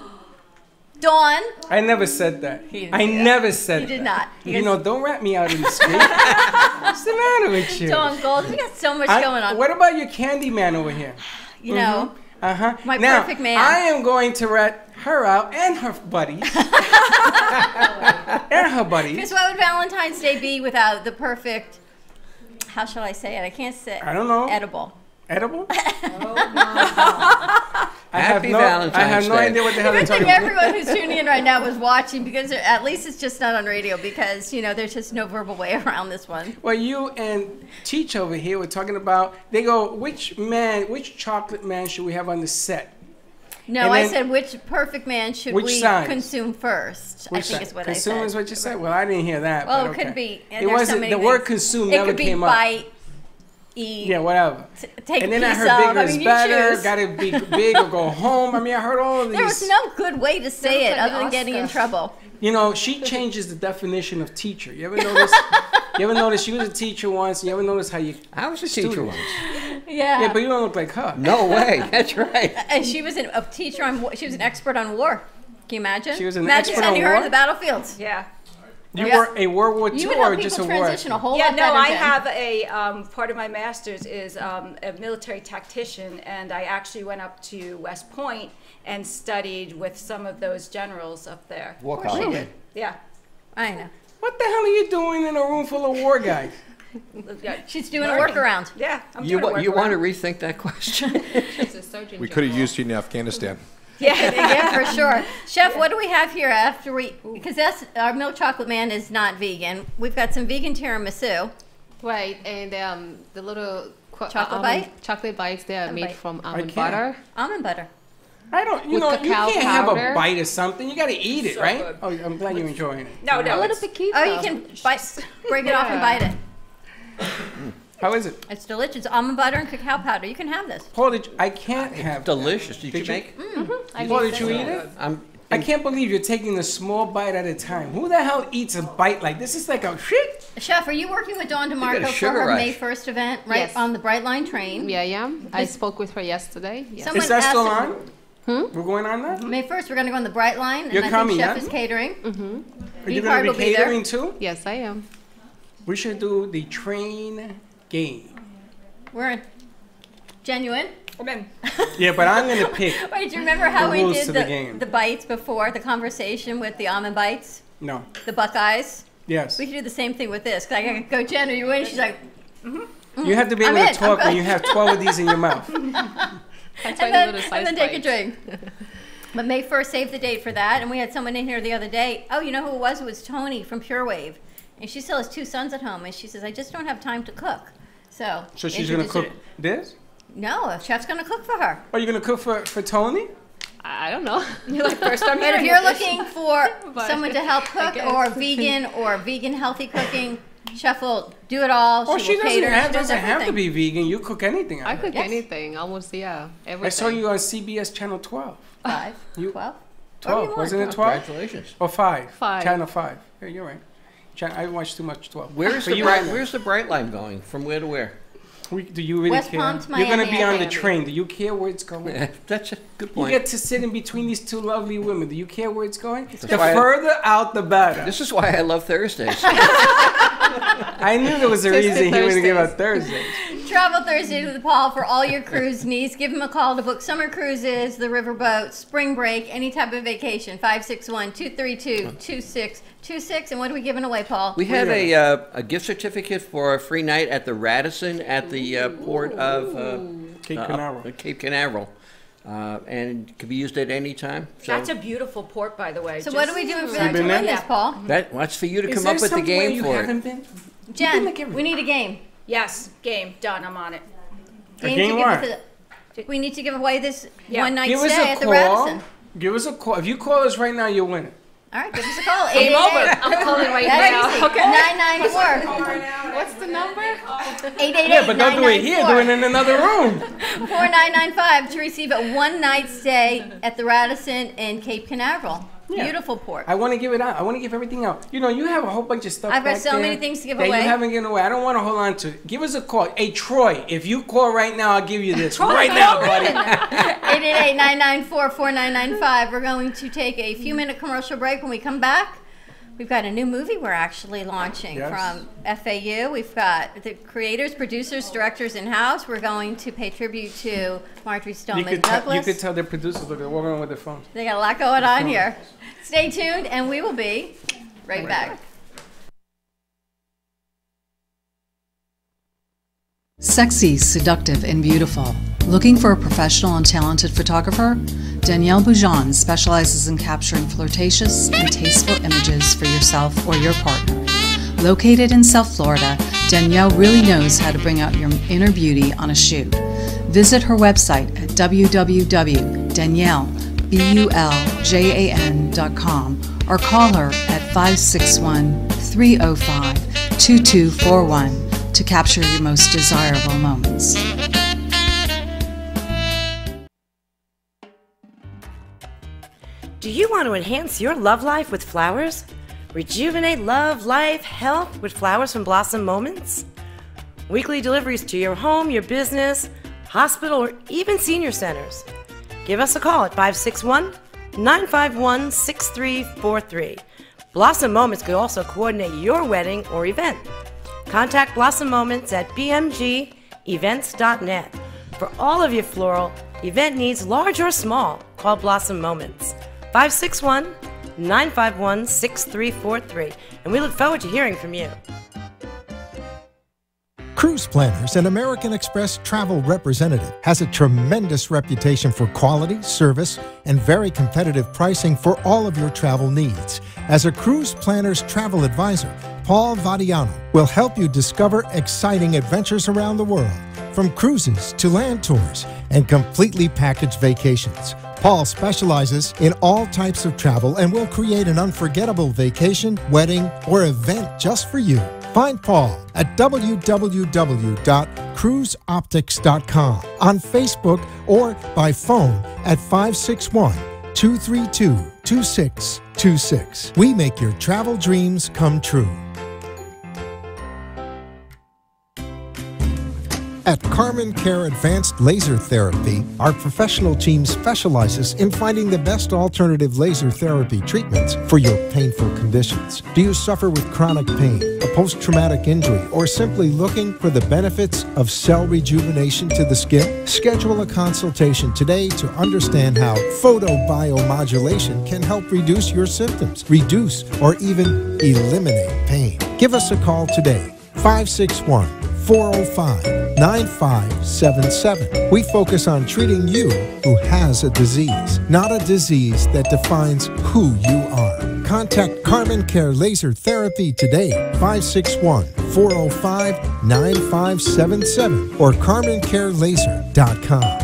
Dawn?" I never said that. He didn't I say that. never said He that. did not. He You goes- know, don't rat me out in the street. What's the matter with you? Dawn Gold. We got so much going on. What about your candy man over here? You know, Uh-huh. My now, perfect man. I am going to rat her out and her buddies. and her buddies. because what would Valentine's Day be without the perfect? How shall I say it? I can't say. I don't know. Edible. Edible? Happy I have Valentine's no Day. idea what the hell they're Good thing talking about. everyone who's tuning in right now was watching because at least it's just not on radio because you know there's just no verbal way around this one. Well, you and Teach over here were talking about, they go, which chocolate man should we have on the set? No, And I then- said which perfect man should Which we size? consume first? I Which think side? is what Consume I said. is what you said. Well, I didn't hear that. Well, but it could okay. be. It There's so wasn't. many The word things. consume It never could be came up. bite, eat. Yeah, whatever. Take And a then I piece heard of. bigger I is mean, you better. choose. Got to be big or go home. I mean, I heard all of these. There was no good way to say it Never played other than getting in Oscar. trouble. You know, she changes the definition of teacher. You ever notice? You ever notice she was a teacher once? You ever notice how you? I was a teacher Students. once. Yeah. Yeah, but you don't look like her. No way. That's right. And she was a teacher on. She was an expert on war. Can you imagine? She was an imagine expert sending on her war? to the battlefields. Yeah. You Yeah. were a World War II You would or help just a people war? transition a whole Yeah, lot no, better. I Jen. have a part of my master's is a military tactician, and I actually went up to West Point and studied with some of those generals up there. War Of course she college. did. Yeah. I know. What the hell are you doing in a room full of war guys? Yeah. She's doing a Learning. workaround. Yeah, I'm You, doing a you want to workaround. rethink that question? She's a surgeon. We could have general. used you in Afghanistan. Yeah, for sure. Chef, what do we have here after we? Because that's our milk chocolate man is not vegan. We've got some vegan tiramisu. Right, and the little Chocolate bite? chocolate bites, they are A made bite. from I almond can't. butter. Almond butter. I don't. You With know, you cacao can't have a powder. bite of something. You got to eat it, So right? good. Oh, I'm glad you're enjoying it. No, A no. little It's, bit cute. Oh, you can bite, break it off and bite it. How is it? It's delicious. Almond butter and cacao powder. You can have this. Paul, I can't have. Delicious. Did you Did you- make? Paul, did you eat it? I can't believe you're taking a small bite at a time. Who the hell eats a bite like this? Is like a shit. Chef, are you working with Dawn got a DeMarco for sugar her rush. May 1st event, right Yes. on the Brightline train? Yeah, yeah. I spoke with her yesterday. Yes. Someone Is that still asked- on? We're going on that? May 1st, we're going to go on the Brightline, and You're I coming, think Chef yeah? is catering. Are you Beefheart going to will be be there. catering too? Yes, I am. We should do the train game. We're in. Genuine. I'm in. Yeah, but I'm going to pick. Wait, do you remember how The we rules did to the game. the bites before, the conversation with the almond bites, No. the Buckeyes? Yes. We could do the same thing with this. 'Cause I gotta go, Jen, are you in? She's like, You have to be I'm able to in. talk I'm when good. you have 12 of these in your mouth. That's and why then, the little and size then take a bites. drink. But May 1st, save the date for that. And we had someone in here the other day. Oh, you know who it was? It was Tony from Pure Wave. And she still has 2 sons at home. And she says, I just don't have time to cook. So So she's going to introduce cook her- this? No, a chef's going to cook for her. Are you going to cook for Tony? I don't know. You're like, first I'm But hearing if you're of this. looking for But someone to help I cook guess. or vegan healthy cooking, Chef will do it all. Oh, she will doesn't cater. have, She does doesn't have to everything. be vegan. You cook anything. I bet. cook Yes. anything, almost, yeah. Everything. I saw you on CBS Channel 12. 5, You- 12. 12, wasn't it 12? Congratulations. Or 5? 5. Channel 5. Yeah, you're right. I watch too much 12. Where's But the you're right. Where's the bright line going? From where to where? Do you really West care? Palm to You're going to Miami, be on the Miami. train. Do you care where it's going? That's a good You point. get to sit in between these 2 lovely women. Do you care where it's going? The why I- further out, the better. This is why I love Thursdays. I knew there was a Twisted reason he would give Thursdays. us Thursdays. Travel Thursday with Paul for all your cruise needs. Give him a call to book summer cruises, the riverboat, spring break, any type of vacation. 561-232-2626. And what are we giving away, Paul? We have a gift certificate for a free night at the Radisson at the port of Cape Canaveral. Cape Canaveral. And it can be used at any time. So That's a beautiful port, by the way. So what are we doing for You them to been win there? this, Paul? that's for you to Is come there up with the somewhere game you for haven't it. been? Jen, like everywhere. we need a game. Yes, game. Done. I'm on it. game to what? give us we need to give away this Yeah. one night Give us stay a at the call. Radisson. Give us a call. If you call us right now, you'll win it. All right, give us a call. Game 888. over. I'm calling right That's now. easy. Okay. 994. What's the number? 888. Yeah, but don't do it here. Do it in another room. 4995 to receive a one night stay at the Radisson in Cape Canaveral. Yeah. Beautiful port. I want to give it out. I want to give everything out. You know, you have a whole bunch of stuff. I've got back so there many things to give that away. you haven't given away. I don't want to hold on to it. Give us a call. Hey, Troy, if you call right now, I'll give you this right now, buddy. 888-994-4995. We're going to take a few minute commercial break. When we come back, we've got a new movie we're actually launching Yes. from FAU. We've got the creators, producers, directors in-house. We're going to pay tribute to Marjorie You Stoneman could, Douglas. you could tell the producers, look, they're walking around with their phones. They got a lot going on here. Stay tuned, and we will be right back. Sexy, seductive, and beautiful. Looking for a professional and talented photographer? Danielle Boujon specializes in capturing flirtatious and tasteful images for yourself or your partner. Located in South Florida, Danielle really knows how to bring out your inner beauty on a shoot. Visit her website at www.danielleboujon.com Danielle, BULJAN.com, or call her at 561-305-2241 to capture your most desirable moments. Do you want to enhance your love life with flowers? Rejuvenate love, life, health with flowers from Blossom Moments? Weekly deliveries to your home, your business, hospital, or even senior centers. Give us a call at 561-951-6343. Blossom Moments could also coordinate your wedding or event. Contact Blossom Moments at bmgevents.net. For all of your floral event needs, large or small, call Blossom Moments. 561-951-6343. And we look forward to hearing from you. Cruise Planners, an American Express travel representative, has a tremendous reputation for quality, service, and very competitive pricing for all of your travel needs. As a Cruise Planners travel advisor, Paul Vadiano will help you discover exciting adventures around the world, from cruises to land tours and completely packaged vacations. Paul specializes in all types of travel and will create an unforgettable vacation, wedding, or event just for you. Find Paul at www.cruiseoptics.com, on Facebook, or by phone at 561-232-2626. We make your travel dreams come true. At Carmen Care Advanced Laser Therapy, our professional team specializes in finding the best alternative laser therapy treatments for your painful conditions. Do you suffer with chronic pain, a post-traumatic injury, or simply looking for the benefits of cell rejuvenation to the skin? Schedule a consultation today to understand how photobiomodulation can help reduce your symptoms, reduce or even eliminate pain. Give us a call today, 561-405-9577. We focus on treating you who has a disease, not a disease that defines who you are. Contact Carmen Care Laser Therapy today, 561-405-9577 or carmencarelaser.com.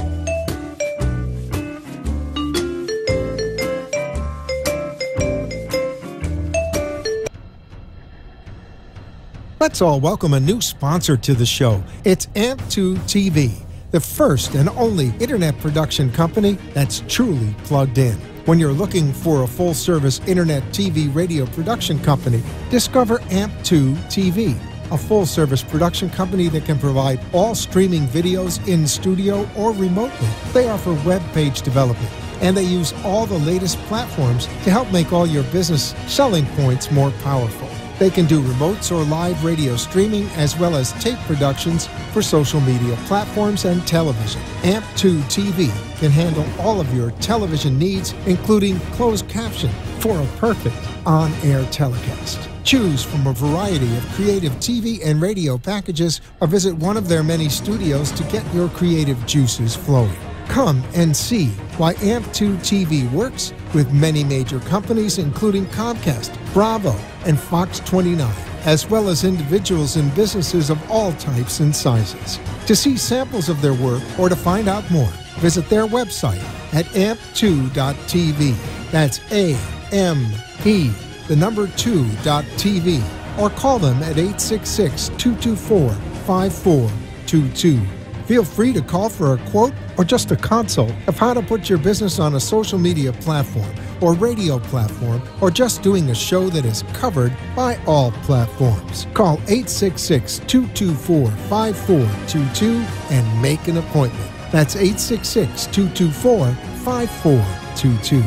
Let's all welcome a new sponsor to the show. It's AMP2 TV, the first and only internet production company that's truly plugged in. When you're looking for a full-service internet TV radio production company, discover AMP2 TV, a full-service production company that can provide all streaming videos in studio or remotely. They offer web page development, and they use all the latest platforms to help make all your business selling points more powerful. They can do remotes or live radio streaming, as well as tape productions for social media platforms and television. AMP2 TV can handle all of your television needs, including closed caption for a perfect on-air telecast. Choose from a variety of creative TV and radio packages, or visit one of their many studios to get your creative juices flowing. Come and see why AMP2 TV works with many major companies, including Comcast, Bravo, and Fox 29, as well as individuals and businesses of all types and sizes. To see samples of their work or to find out more, visit their website at amp2.tv. That's A-M-P, the number 2.tv, or call them at 866-224-5422. Feel free to call for a quote or just a consult of how to put your business on a social media platform or radio platform, or just doing a show that is covered by all platforms. Call 866-224-5422 and make an appointment. That's 866-224-5422.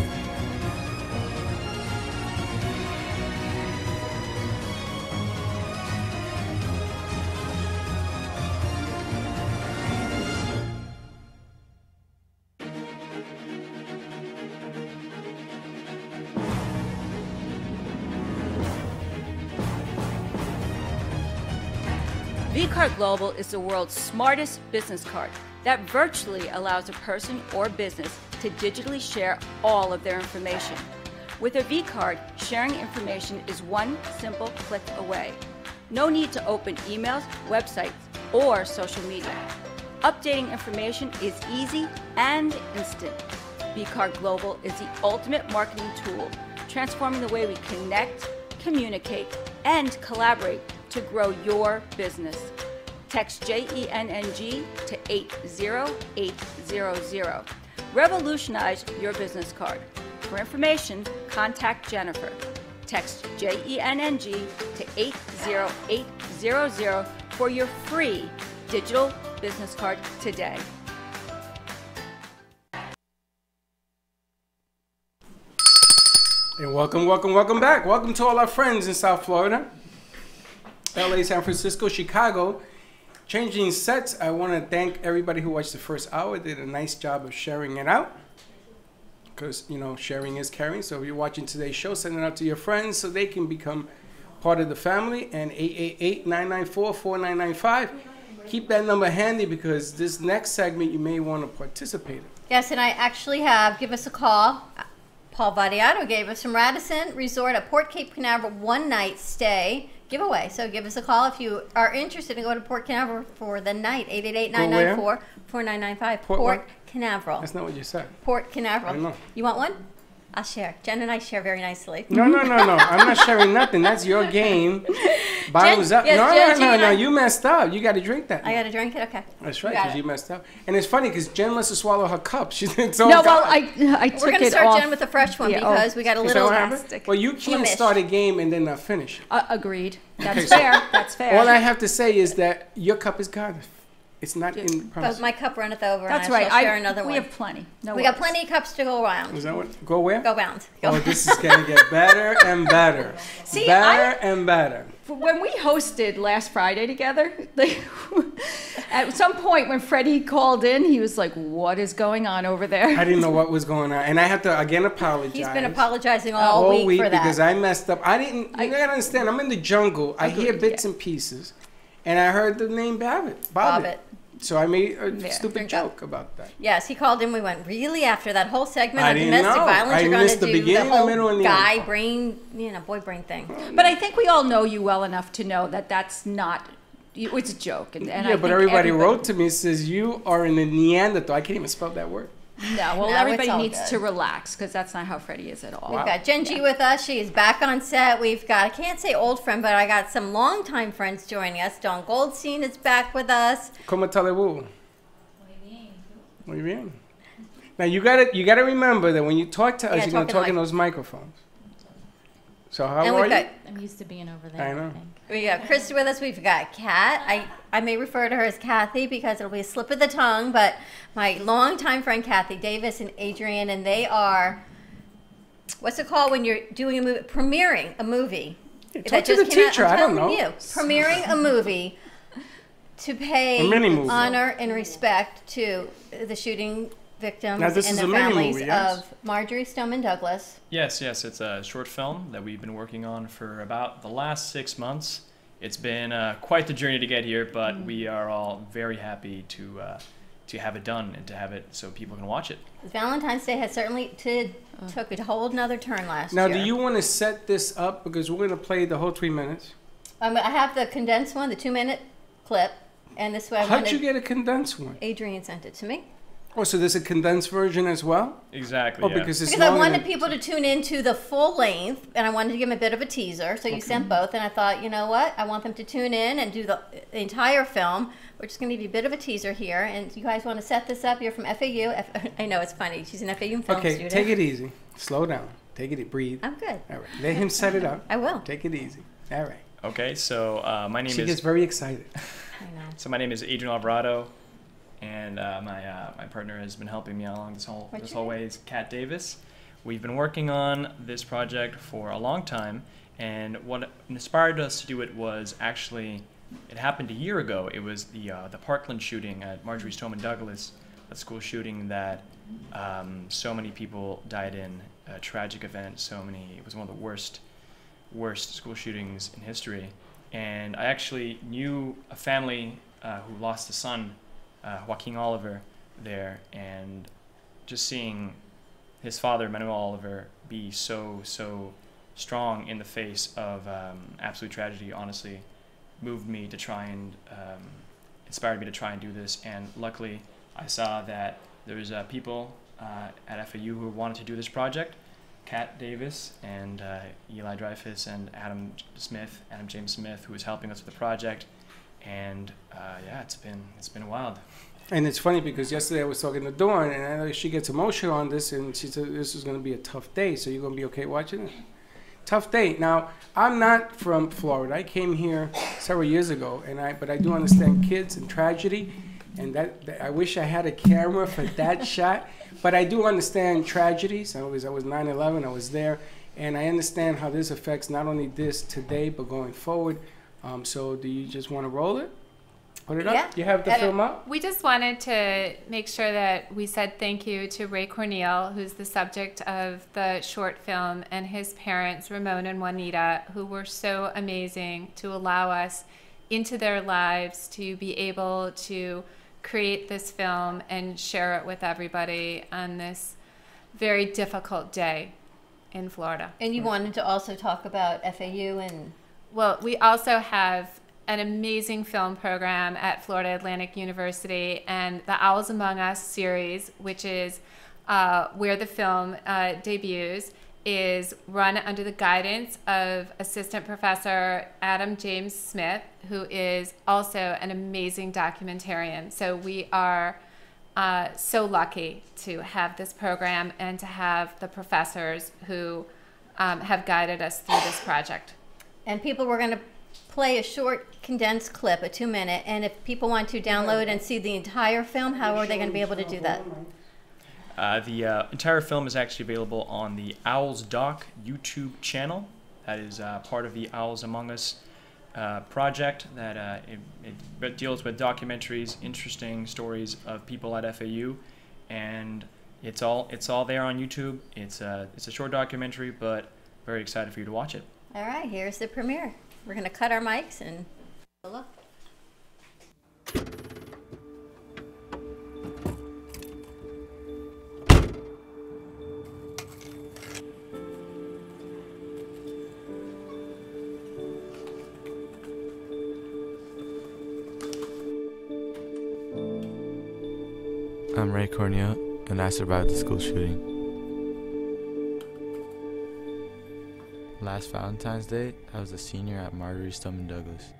vCard Global is the world's smartest business card that virtually allows a person or business to digitally share all of their information. With a vCard, sharing information is one simple click away. No need to open emails, websites, or social media. Updating information is easy and instant. VCard Global is the ultimate marketing tool, transforming the way we connect, communicate, and collaborate to grow your business. Text JENNG to 80800. Revolutionize your business card. For information, contact Jennifer. Text JENNG to 80800 for your free digital business card today. And welcome back. Welcome to all our friends in South Florida, LA, San Francisco, Chicago. Changing sets. I want to thank everybody who watched the first hour. Did a nice job of sharing it out. Because, you know, sharing is caring. So if you're watching today's show, send it out to your friends so they can become part of the family. And 888-994-4995. Keep that number handy because this next segment you may want to participate in. Yes, and I actually have, give us a call. Paul Vadiato gave us from Radisson Resort at Port Cape Canaveral one-night stay giveaway. So give us a call if you are interested in going to Port Canaveral for the night. 888-994-4995. Port Canaveral. That's not what you said. Port Canaveral. I know. You want one? I'll share. Jen and I share very nicely. No. I'm not sharing nothing. That's your game. Bottles up. Yes, No. You messed up. You got to drink that. I got to drink it? Okay. That's right, because you messed up. And it's funny because Jen must have swallowed her cup. It's all No, well, gone. I took it off. We're going to start Jen with a fresh one because we got a Is that little what happened? Well, you can't start a game and then not finish. Agreed. That's Okay, fair. That's fair. All I have to say is that your cup is gone. It's not in premise. But my cup runneth over. That's and right. I shall share another we one. have plenty. No we got plenty of cups to go around. Is that what? Go where? Go round. Oh, this is going to get better and better. See, better and better. When we hosted last Friday together, at some point when Freddie called in, he was like, "What is going on over there?" I didn't know what was going on, and I have to again apologize. He's been apologizing all week for that because I messed up. I didn't. You gotta understand. I'm in the jungle. I hear bits and pieces, and I heard the name Bobbit. So I made a stupid joke about that. Yes, he called in. We went really after that whole segment I of didn't domestic know. violence. I You're going missed to the do beginning, the the middle, whole and the guy end. brain, boy brain thing. But I think we all know you well enough to know that that's not. It's a joke, and Yeah, but everybody wrote to me and says you are in a Neanderthal. I can't even spell that word. No, well, No, everybody it's all needs good. to relax because that's not how Freddie is at all. We've got Jen G with us. She is back on set. We've got, I can't say old friend, but I got some longtime friends joining us. Dawn Goldstein is back with us. Como te levo? Muy bien. Now you gotta remember that when you talk to us, you're gonna talk in those microphones. So how And are we've you? got, I'm used to being over there. I know. we got Krista with us. We've got Kat. I may refer to her as Kathy because it'll be a slip of the tongue, but my longtime friend Kathy Davis and Adrian, and they are, what's it called when you're doing a movie, premiering a movie. Talk to the teacher. I don't know. Premiering a movie to pay A mini movie. honor and respect to the shooting victims Now, this and is the a mini families movie, yes? of Marjorie Stoneman Douglas. Yes, it's a short film that we've been working on for about the last 6 months. It's been quite the journey to get here, but we are all very happy to have it done and to have it so people can watch it. Valentine's Day has certainly took a whole nother turn last Now, year. do you want to set this up because we're gonna play the whole 3 minutes? I have the condensed one, the 2-minute clip, and this way I How'd you get a condensed one? Adrian sent it to me. Oh, so there's a condensed version as well? Exactly. Oh, because it's Because I longer wanted than- people to tune into the full length, and I wanted to give them a bit of a teaser. So you sent both, and I thought, you know what? I want them to tune in and do the entire film. We're just going to give you a bit of a teaser here, and you guys want to set this up? You're from FAU. I know it's funny. She's an FAU film Okay, student. take it easy. Slow down. Take it. Breathe. I'm good. All right. Let him set it up. I will. Take it easy. All right. Okay, so my name is... She gets very excited. I know. So my name is Adrian Alvarado, and my partner has been helping me along this whole way is Kat Davis. We've been working on this project for a long time, and what inspired us to do it was actually, it happened a year ago. It was the Parkland shooting at Marjorie Stoneman Douglas, a school shooting that so many people died in, a tragic event. It was one of the worst school shootings in history. And I actually knew a family who lost a son, Joaquin Oliver, there, and just seeing his father, Manuel Oliver, be so strong in the face of absolute tragedy, honestly, moved me to try and inspired me to try and do this. And luckily, I saw that there's people at FAU who wanted to do this project. Kat Davis and Eli Dreyfus and Adam James Smith, who is helping us with the project. And yeah, it's been wild. And it's funny because yesterday I was talking to Dawn, and I know she gets emotional on this, and she said this is going to be a tough day. So you're going to be okay watching it? Tough day. Now, I'm not from Florida. I came here several years ago, but I do understand kids and tragedy, and that I wish I had a camera for that shot. But I do understand tragedies. I was 9/11. I was there, and I understand how this affects not only this today but going forward. So do you just want to roll it? Put it up? Yeah. You have the film up? We just wanted to make sure that we said thank you to Ray Corneal, who's the subject of the short film, and his parents, Ramon and Juanita, who were so amazing to allow us into their lives to be able to create this film and share it with everybody on this very difficult day in Florida. And you wanted to also talk about FAU and... Well, we also have an amazing film program at Florida Atlantic University, and the Owls Among Us series, which is where the film debuts, is run under the guidance of Assistant Professor Adam James Smith, who is also an amazing documentarian. So we are so lucky to have this program and to have the professors who have guided us through this project. And people, we're going to play a short condensed clip, a 2-minute, and if people want to download and see the entire film, how are they going to be able to do that? The entire film is actually available on the Owls Doc YouTube channel. That is part of the Owls Among Us project that it deals with documentaries, interesting stories of people at FAU, and it's all there on YouTube. It's a short documentary, but very excited for you to watch it. All right, here's the premiere. We're going to cut our mics and look. I'm Ray Corneal, and I survived the school shooting. Last Valentine's Day, I was a senior at Marjory Stoneman Douglas.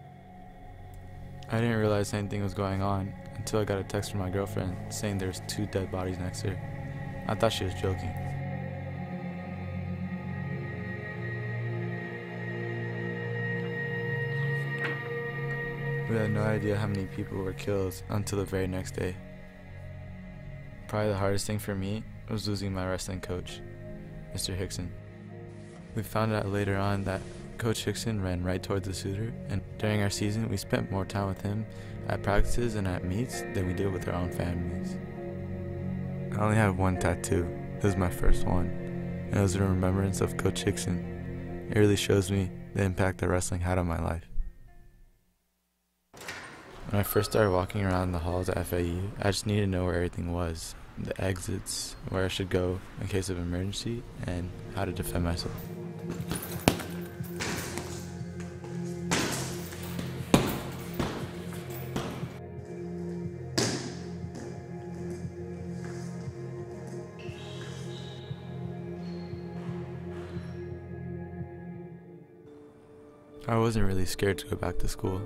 I didn't realize anything was going on until I got a text from my girlfriend saying there's 2 dead bodies next to her. I thought she was joking. We had no idea how many people were killed until the very next day. Probably the hardest thing for me was losing my wrestling coach, Mr. Hickson. We found out later on that Coach Hickson ran right towards the shooter, and during our season we spent more time with him at practices and at meets than we did with our own families. I only have one tattoo. It was my first one, and it was a remembrance of Coach Hickson. It really shows me the impact that wrestling had on my life. When I first started walking around the halls at FAU, I just needed to know where everything was, the exits, where I should go in case of emergency, and how to defend myself. I wasn't really scared to go back to school.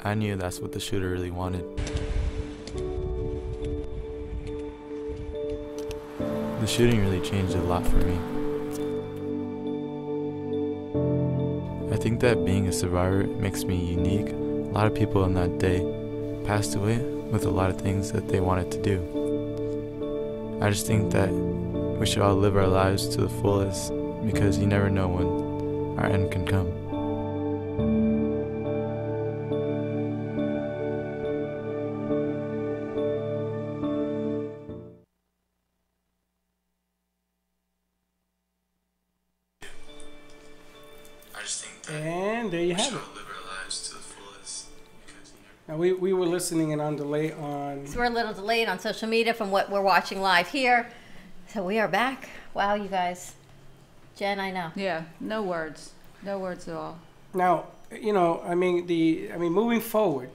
I knew that's what the shooter really wanted. The shooting really changed a lot for me. I think that being a survivor makes me unique. A lot of people on that day passed away with a lot of things that they wanted to do. I just think that we should all live our lives to the fullest because you never know when our end can come. And there you have it. Now we were listening and on delay on... So we're a little delayed on social media from what we're watching live here. So we are back. Wow, you guys. Jen, I know. Yeah, no words. No words at all. Now, you know, moving forward,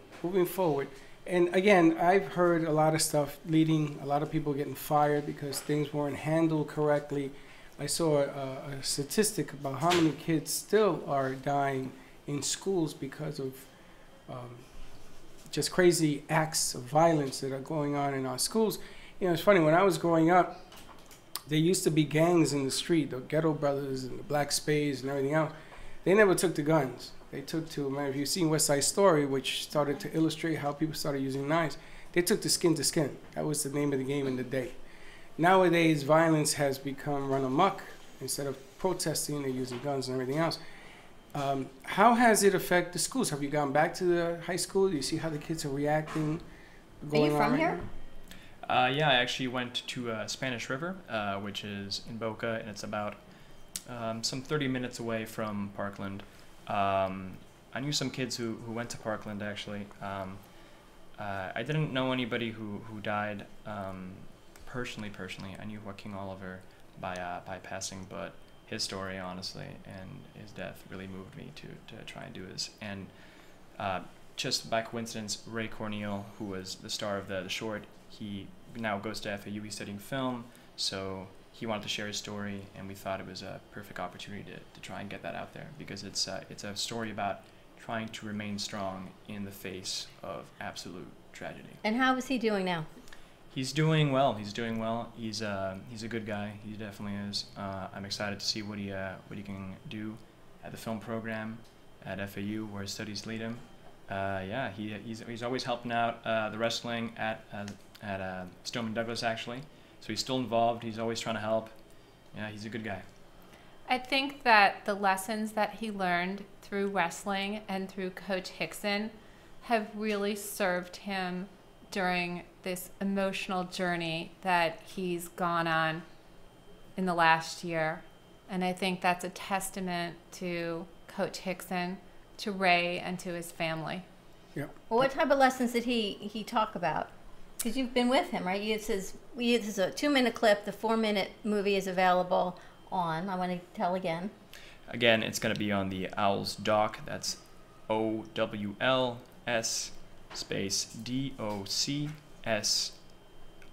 And again, I've heard a lot of stuff leading, a lot of people getting fired because things weren't handled correctly. I saw a statistic about how many kids still are dying in schools because of just crazy acts of violence that are going on in our schools. You know, it's funny, when I was growing up, there used to be gangs in the street, the Ghetto Brothers and the Black Spades and everything else. They never took to guns. They took to, man, if you've seen West Side Story, which started to illustrate how people started using knives, they took to skin. That was the name of the game in the day. Nowadays, violence has become run amok. Instead of protesting, they're using guns and everything else. How has it affected the schools? Have you gone back to the high school? Do you see how the kids are reacting? Are you from here? Yeah, I actually went to Spanish River, which is in Boca, and it's about some 30 minutes away from Parkland. I knew some kids who went to Parkland, actually. I didn't know anybody who died personally. I knew Joaquin Oliver by passing, but his story, honestly, and his death really moved me to try and do this. And just by coincidence, Ray Corneal, who was the star of the short, he now goes to FAU, he's studying film, so he wanted to share his story, and we thought it was a perfect opportunity to try and get that out there, because it's a story about trying to remain strong in the face of absolute tragedy. And how is he doing now? He's doing well. He's a good guy. He definitely is. I'm excited to see what he can do at the film program at FAU, where his studies lead him. Yeah, he's always helping out the wrestling at Stoneman Douglas, actually. So he's still involved. He's always trying to help. Yeah, he's a good guy. I think that the lessons that he learned through wrestling and through Coach Hickson have really served him during this emotional journey that he's gone on in the last year. And I think that's a testament to Coach Hickson, to Ray, and to his family. Yeah. Well, what type of lessons did he talk about? Because you've been with him, right? This is a 2-minute clip. The 4-minute movie is available on, I want to tell again. Again, it's going to be on the Owls Doc. That's OWLS space DOCS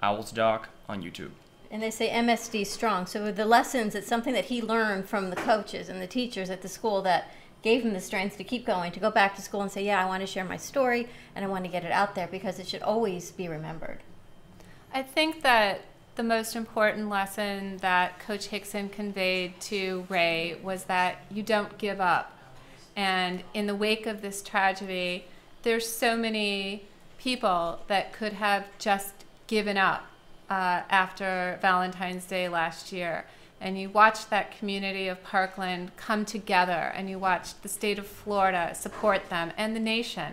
Owls Doc on YouTube. And they say MSD strong. So the lessons, it's something that he learned from the coaches and the teachers at the school that gave him the strength to keep going, to go back to school and say, yeah, I want to share my story and I want to get it out there because it should always be remembered. I think that the most important lesson that Coach Hickson conveyed to Ray was that you don't give up. And in the wake of this tragedy, there's so many people that could have just given up after Valentine's Day last year. And you watched that community of Parkland come together, and you watched the state of Florida support them and the nation.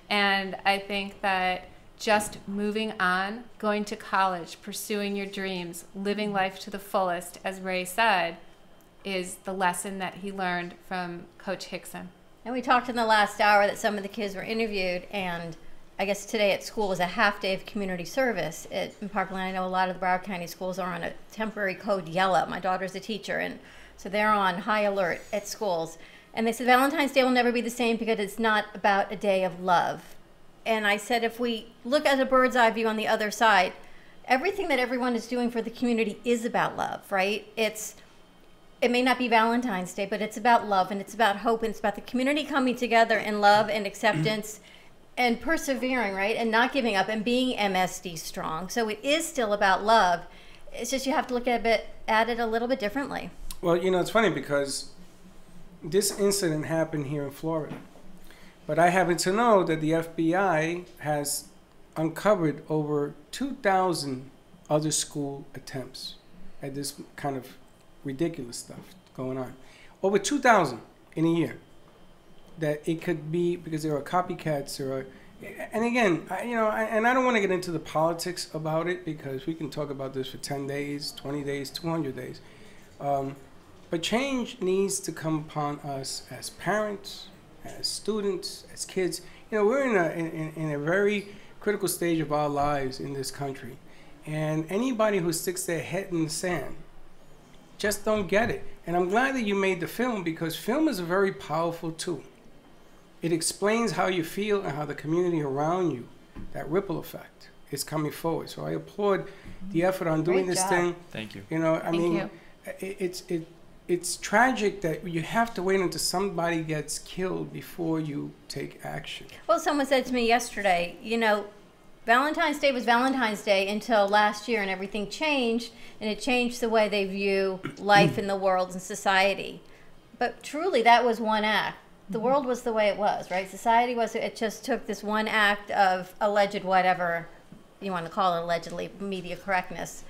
And I think that just moving on, going to college, pursuing your dreams, living life to the fullest, as Ray said, is the lesson that he learned from Coach Hickson. And we talked in the last hour that some of the kids were interviewed, and I guess today at school was a half day of community service in Parkland. I know a lot of the Broward County schools are on a temporary code yellow. My daughter's a teacher, and so they're on high alert at schools. And they said Valentine's Day will never be the same because it's not about a day of love. And I said, if we look at a bird's eye view on the other side, everything that everyone is doing for the community is about love, right? It may not be Valentine's Day, but it's about love, and it's about hope, and it's about the community coming together in love and acceptance and persevering, right? And not giving up and being MSD strong. So it is still about love. It's just you have to look at it a little bit differently. Well, you know, it's funny because this incident happened here in Florida. But I happen to know that the FBI has uncovered over 2,000 other school attempts at this kind of ridiculous stuff going on. Over 2,000 in a year. That it could be because there are copycats, and again, I don't want to get into the politics about it because we can talk about this for 10 days, 20 days, 200 days. But change needs to come upon us as parents, as students, as kids. You know, we're in a very critical stage of our lives in this country, and anybody who sticks their head in the sand just don't get it. And I'm glad that you made the film because film is a very powerful tool. It explains how you feel and how the community around you that ripple effect is coming forward. So I applaud the effort on doing Great this job. thing. Thank you. You know, I Thank mean, you. it's tragic that you have to wait until somebody gets killed before you take action. Well, someone said to me yesterday, you know, Valentine's Day was Valentine's Day until last year, and everything changed, and it changed the way they view life in the world and society. But truly, that was one act. The world was the way it was, right? Society was, it just took this one act of alleged whatever you want to call it, allegedly media correctness.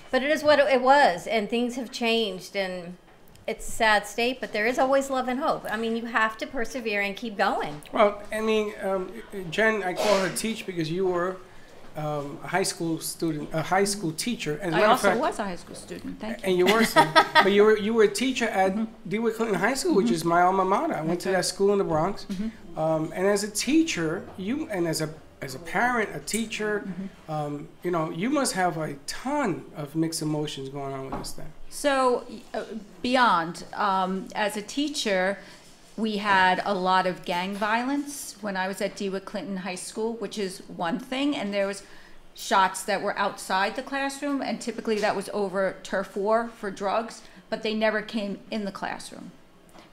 But it is what it was, and things have changed, and it's a sad state, but there is always love and hope. I mean, you have to persevere and keep going. Well, I mean, Jen, I call her Teach because you were a high school student, a high school teacher. As a I matter of also fact, was a high school student. Thank you. and you were, but you were a teacher at DeWitt Clinton High School, which is my alma mater. I went to that school in the Bronx, and as a teacher, as a parent, a teacher, you know, you must have a ton of mixed emotions going on with this thing. So beyond, as a teacher, we had a lot of gang violence when I was at DeWitt Clinton High School, which is one thing, and there was shots that were outside the classroom, and typically that was over turf war for drugs, but they never came in the classroom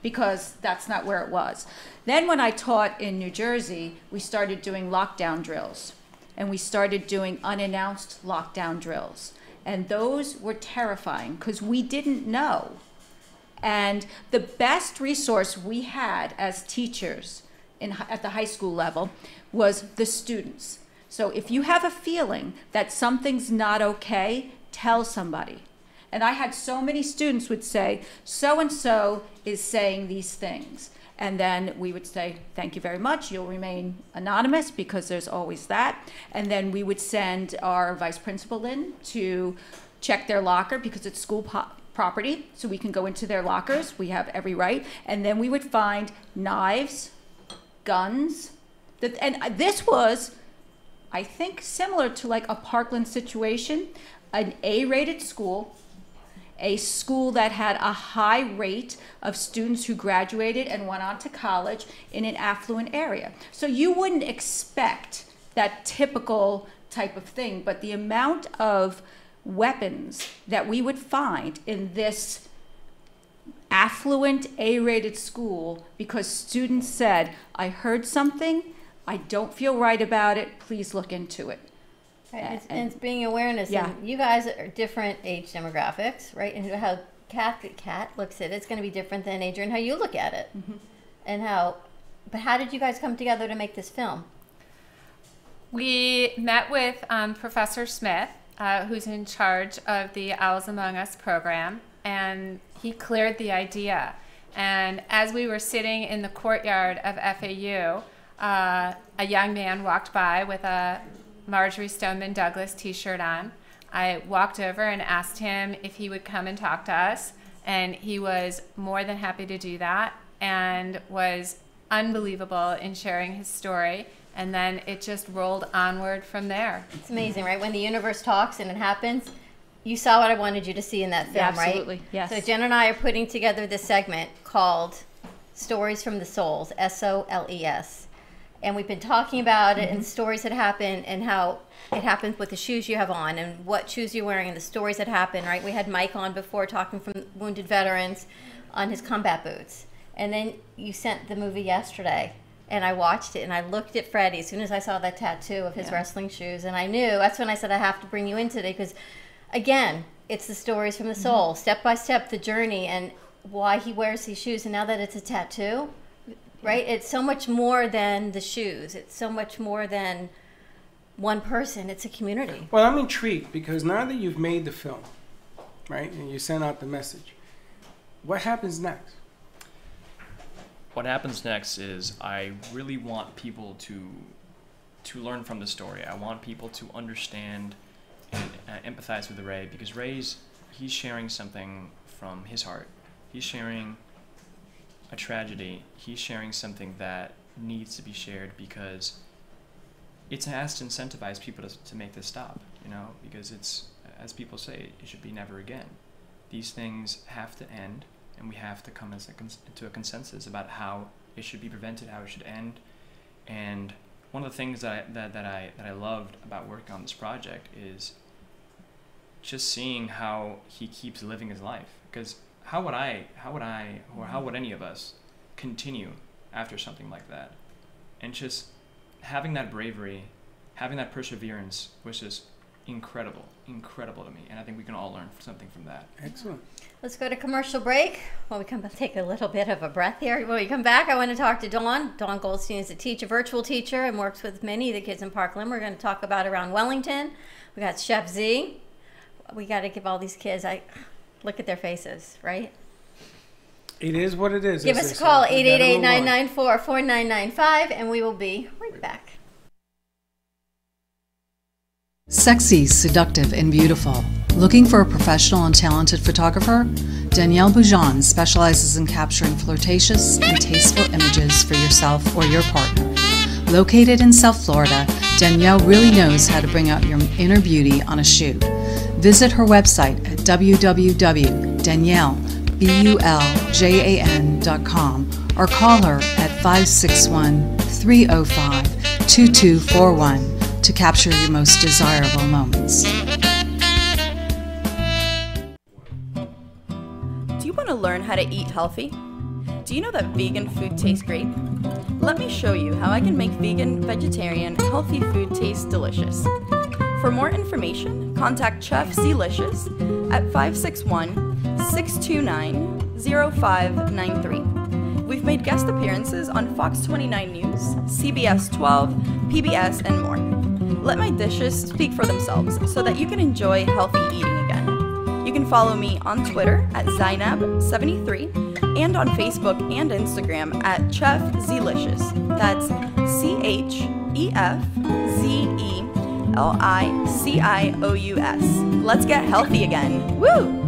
because that's not where it was. Then when I taught in New Jersey, we started doing lockdown drills, and we started doing unannounced lockdown drills. And those were terrifying because we didn't know. And the best resource we had as teachers at the high school level was the students. So if you have a feeling that something's not okay, tell somebody. And I had so many students would say, so-and-so is saying these things. And then we would say, thank you very much, you'll remain anonymous, because there's always that. And then we would send our vice principal in to check their locker, because it's school property, so we can go into their lockers, we have every right. And then we would find knives, guns, and this was, I think, similar to like a Parkland situation, an A-rated school, a school that had a high rate of students who graduated and went on to college in an affluent area. So you wouldn't expect that typical type of thing, but the amount of weapons that we would find in this affluent A-rated school because students said, I heard something, I don't feel right about it, please look into it. Right, and it's being awareness. Yeah. And you guys are different age demographics, right? And how Kat looks at it, it's going to be different than Adrian, how you look at it. And but how did you guys come together to make this film? We met with Professor Smith, who's in charge of the Owls Among Us program, and he cleared the idea. And as we were sitting in the courtyard of FAU, a young man walked by with a Marjorie Stoneman Douglas t-shirt on. I walked over and asked him if he would come and talk to us, and he was more than happy to do that and was unbelievable in sharing his story. And then it just rolled onward from there. It's amazing, right? When the universe talks and it happens, you saw what I wanted you to see in that film, right? Absolutely, yes. So Jen and I are putting together this segment called Stories from the Souls, S-O-L-E-S. And we've been talking about it and stories that happen and how it happens with the shoes you have on and what shoes you're wearing and the stories that happen, right? We had Mike on before talking from Wounded Veterans on his combat boots. And then you sent the movie yesterday. And I watched it, and I looked at Freddie as soon as I saw that tattoo of his wrestling shoes, and I knew, that's when I said I have to bring you in today, because, again, it's the stories from the soul, step by step, the journey, and why he wears these shoes, and now that it's a tattoo, right, it's so much more than the shoes. It's so much more than one person. It's a community. Well, I'm intrigued, because now that you've made the film, right, and you sent out the message, what happens next? What happens next is I really want people to learn from the story. I want people to understand and empathize with Ray, because he's sharing something from his heart. He's sharing a tragedy. He's sharing something that needs to be shared, because it has to incentivize people to make this stop, because it's, as people say, it should be never again. These things have to end. And we have to come to a consensus about how it should be prevented, how it should end. And one of the things that I loved about working on this project is just seeing how he keeps living his life. Because how would any of us continue after something like that? And just having that bravery, having that perseverance was just incredible to me. And I think we can all learn something from that. Excellent. Let's go to commercial break. While we come back, take a little bit of a breath here. When we come back, I want to talk to Dawn. Dawn Goldstein is a virtual teacher, and works with many of the kids in Parkland. We're going to talk about around Wellington. We got Chef Z. We got to give all these kids, look at their faces, right? It is what it is. Give us a call, 888-994-4995, and we will be right back. Sexy, seductive, and beautiful. Looking for a professional and talented photographer? Danielle Boujon specializes in capturing flirtatious and tasteful images for yourself or your partner. Located in South Florida, Danielle really knows how to bring out your inner beauty on a shoot. Visit her website at www.daniellebuljan.com or call her at 561-305-2241 to capture your most desirable moments. Do you want to learn how to eat healthy? Do you know that vegan food tastes great? Let me show you how I can make vegan, vegetarian, healthy food taste delicious. For more information, contact Chef Z-licious at 561-629-0593. We've made guest appearances on Fox 29 News, CBS 12, PBS, and more. Let my dishes speak for themselves so that you can enjoy healthy eating again. You can follow me on Twitter at Zainab73 and on Facebook and Instagram at Chef Z-licious. That's ChefZelicious. Let's get healthy again. Woo!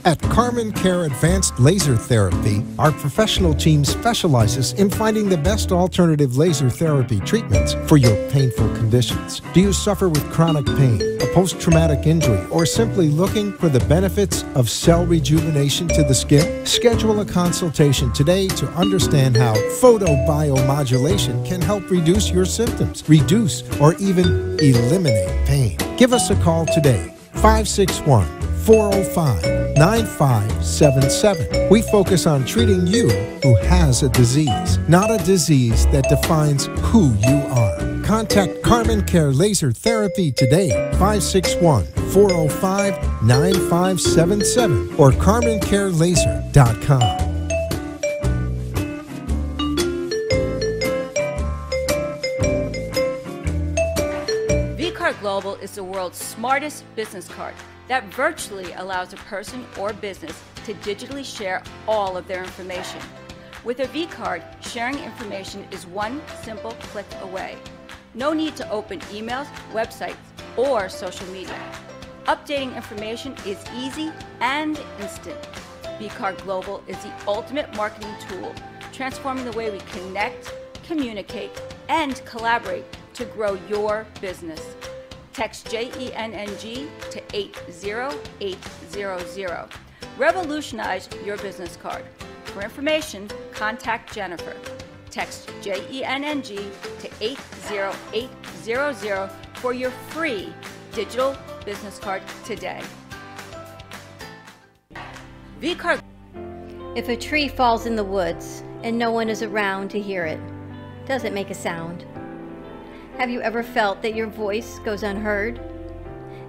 At Carmen Care Advanced Laser Therapy, our professional team specializes in finding the best alternative laser therapy treatments for your painful conditions. Do you suffer with chronic pain, a post-traumatic injury, or simply looking for the benefits of cell rejuvenation to the skin? Schedule a consultation today to understand how photobiomodulation can help reduce your symptoms, reduce or even eliminate pain. Give us a call today, 561-405-9577. We focus on treating you who has a disease, not a disease that defines who you are. Contact Carmen Care Laser Therapy today, 561-405-9577 or carmencarelaser.com. vCard Global is the world's smartest business card that virtually allows a person or business to digitally share all of their information. With a vCard, sharing information is one simple click away. No need to open emails, websites, or social media. Updating information is easy and instant. vCard Global is the ultimate marketing tool, transforming the way we connect, communicate, and collaborate to grow your business. Text JENNG to 80800. Revolutionize your business card. For information, contact Jennifer. Text JENNG to 80800 for your free digital business card today. vCard. If a tree falls in the woods and no one is around to hear it, does it make a sound? Have you ever felt that your voice goes unheard?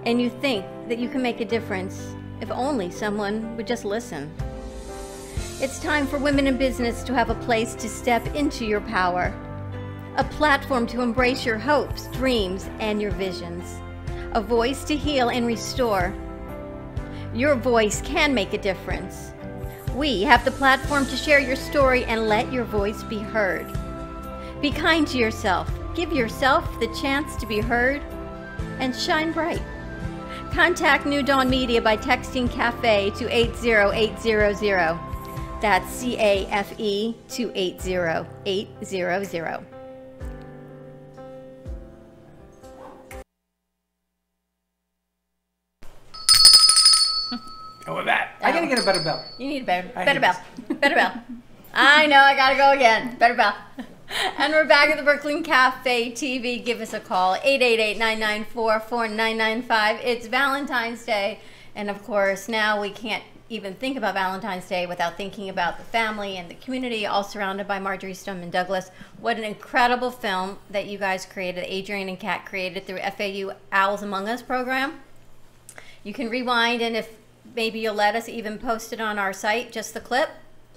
And you think that you can make a difference if only someone would just listen? It's time for women in business to have a place to step into your power, a platform to embrace your hopes, dreams, and your visions, a voice to heal and restore. Your voice can make a difference. We have the platform to share your story and let your voice be heard. Be kind to yourself. Give yourself the chance to be heard and shine bright. Contact New Dawn Media by texting CAFE to 80800. That's CAFE to 80800. And with that, I gotta get a better bell. You need a better bell. Better bell. I know, I gotta go again. Better bell. And we're back at the Brooklyn Cafe TV. Give us a call, 888-994-4995. It's Valentine's Day. And of course, now we can't even think about Valentine's Day without thinking about the family and the community, all surrounded by Marjorie Stoneman Douglas. What an incredible film that you guys created, Adrian and Kat created through FAU Owls Among Us program. You can rewind, and if maybe you'll let us even post it on our site, just the clip.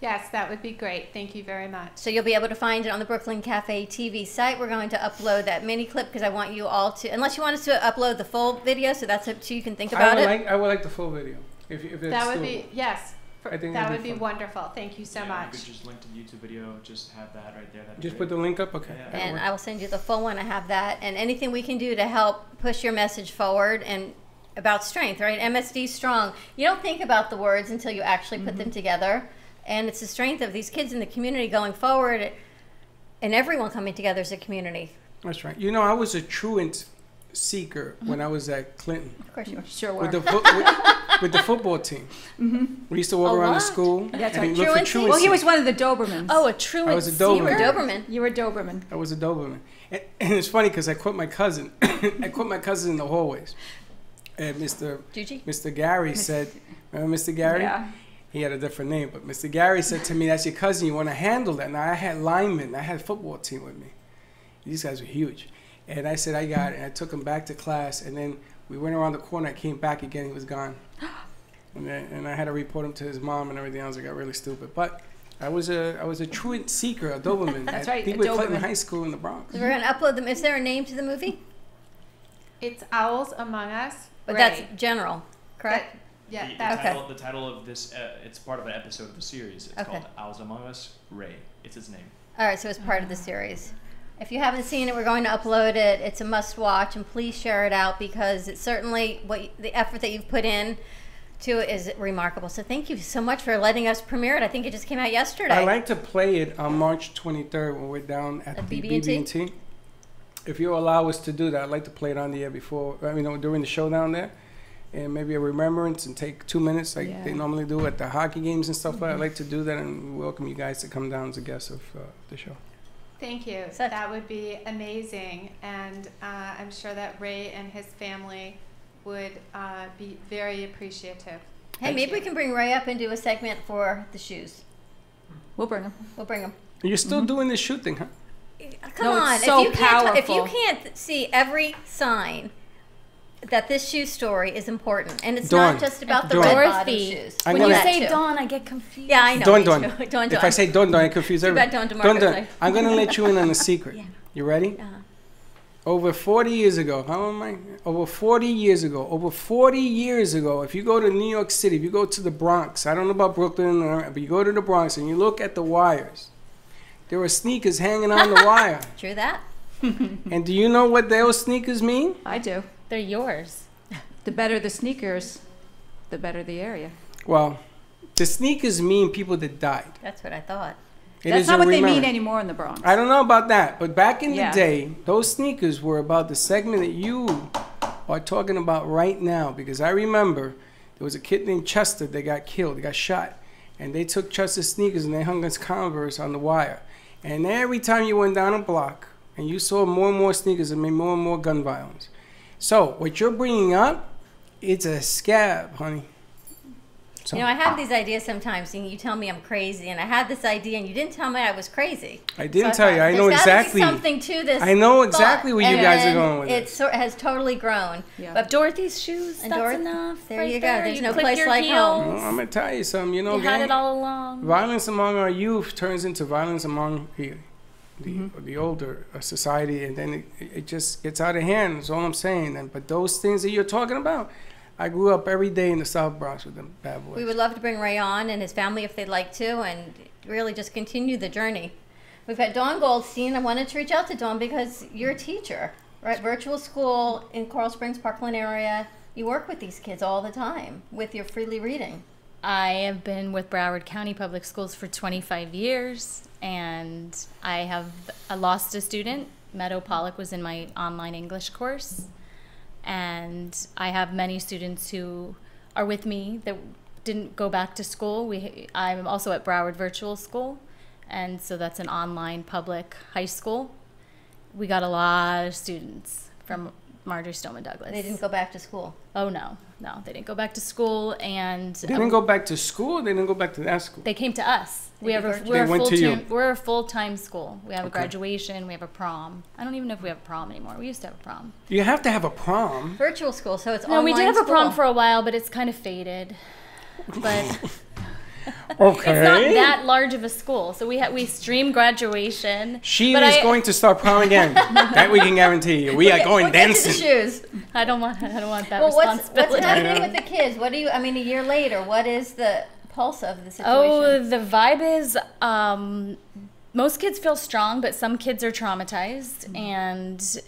Yes, that would be great. Thank you very much. So you'll be able to find it on the Brooklyn Cafe TV site. We're going to upload that mini clip because I want you all to, unless you want us to upload the full video, so that's up to you, can think about it. I would like the full video. If that would be, yes. I think that would be wonderful. Thank you so much. You could just link to the YouTube video, just have that right there. Just put the link up? Okay. Yeah. And I will send you the full one. I have that. And anything we can do to help push your message forward and about strength, right? MSD Strong. You don't think about the words until you actually put them together. And it's the strength of these kids in the community going forward and everyone coming together as a community. That's right. You know, I was a truant seeker when I was at Clinton. Of course you were. Sure were. With the, with the football team. We used to walk A around the what? school That's and right. look for Truancy? truancy. Well, he was one of the Dobermans. Oh, a truant. I was a You were a Doberman. Doberman. You were a Doberman. I was a Doberman. And it's funny because I caught my cousin. I caught my cousin in the hallways. And Mr. Gary said, remember Mr. Gary? Yeah. He had a different name, but Mr. Gary said to me, that's your cousin, you want to handle that? Now, I had linemen. I had a football team with me. These guys were huge. And I said, I got it. And I took him back to class. And then we went around the corner. I came back again. He was gone. And I had to report him to his mom and everything else. I got really stupid. But I was a truant seeker, a Doberman. That's I right, think a we were Clinton Doberman. High School in the Bronx. So we're going to upload them. Is there a name to the movie? It's Owls Among Us. But Ray. that's general, correct? Yeah, The that's title of this, it's part of an episode of the series. It's called Owls Among Us, Ray. It's his name. All right, so it's part of the series. If you haven't seen it, we're going to upload it. It's a must-watch, and please share it out because it's certainly the effort that you've put in to it is remarkable. So thank you so much for letting us premiere it. I think it just came out yesterday. I like to play it on March 23rd when we're down at the BB&T. If you allow us to do that, I'd like to play it on the air during the show down there. And maybe a remembrance and take 2 minutes like they normally do at the hockey games and stuff like that. I'd like to do that and welcome you guys to come down as a guest of the show. Thank you. That would be amazing. And I'm sure that Ray and his family would be very appreciative. Hey, maybe we can bring Ray up and do a segment for the shoes. We'll bring him. We'll bring him. You're still doing this shoe thing, huh? Come No, on. it's so if you powerful. can't see every sign that this shoe story is important, and it's Dawn. not just about the Dawn. red bottom Dorothy. shoes. I'm When gonna- you say That too. Dawn, I get confused. Yeah, I know. Don. me too. Don. If I say Don, I confuse Too bad everybody. Don DeMarco's like- I'm going to let you in on a secret. You ready? Uh-huh. Over 40 years ago, how am I? Over 40 years ago, if you go to New York City, if you go to the Bronx, I don't know about Brooklyn, but you go to the Bronx and you look at the wires, there are sneakers hanging on the wire. True that. And do you know what those sneakers mean? I do. They're yours. The better the sneakers, the better the area. Well, the sneakers mean people that died. That's what I thought. That's not what they mean anymore in the Bronx. I don't know about that, but back in Yeah. the day, those sneakers were about the segment that you are talking about right now. Because I remember there was a kid named Chester that got killed, he got shot, and they took Chester's sneakers and they hung his Converse on the wire. And every time you went down a block and you saw more and more sneakers, it made more and more gun violence. So what you're bringing up, it's a scab, honey. So, You know, I have these ideas sometimes, and you tell me I'm crazy, and I had this idea, and you didn't tell me I was crazy. I didn't So tell you. I know there's gotta be exactly. something to this. I know exactly thought. where you And guys are then going with it. Has totally grown. Yeah. But Dorothy's shoes, And that's Dorothy- enough. there right you go. there. There's You no click place your like home. heels. I'm going to tell you something. You know, You had gang, it all along. violence among our youth turns into violence among the older society, and then it just gets out of hand. That's all I'm saying. But those things that you're talking about, I grew up every day in the South Bronx with them bad boys. We would love to bring Ray on and his family if they'd like to, and really just continue the journey. We've got Dawn Goldstein. I wanted to reach out to Dawn because you're a teacher, right? Virtual school in Coral Springs, Parkland area. You work with these kids all the time with your Freely Reading. I have been with Broward County Public Schools for 25 years, and I lost a student. Meadow Pollock was in my online English course, and I have many students who are with me that didn't go back to school. I'm also at Broward Virtual School, And so that's an online public high school. We got a lot of students from Marjory Stoneman Douglas. They didn't go back to school. Oh, no, they didn't go back to school. And They didn't go back to school? They didn't go back to that school? they came to us. We're a full-time school. We have a graduation, we have a prom. I don't even know if we have a prom anymore. We used to have a prom. You have to have a prom. Virtual school, so it's No, online we did have a prom school. for a while, but it's kind of faded. But Okay. it's not that large of a school. So we stream graduation. She is going to start prom again. That we can guarantee you. We are going dancing. Shoes. I don't want that Well, responsibility. what's happening with the kids? What do you? I mean, a year later, what is the pulse of the situation? Oh, the vibe is most kids feel strong, but some kids are traumatized, and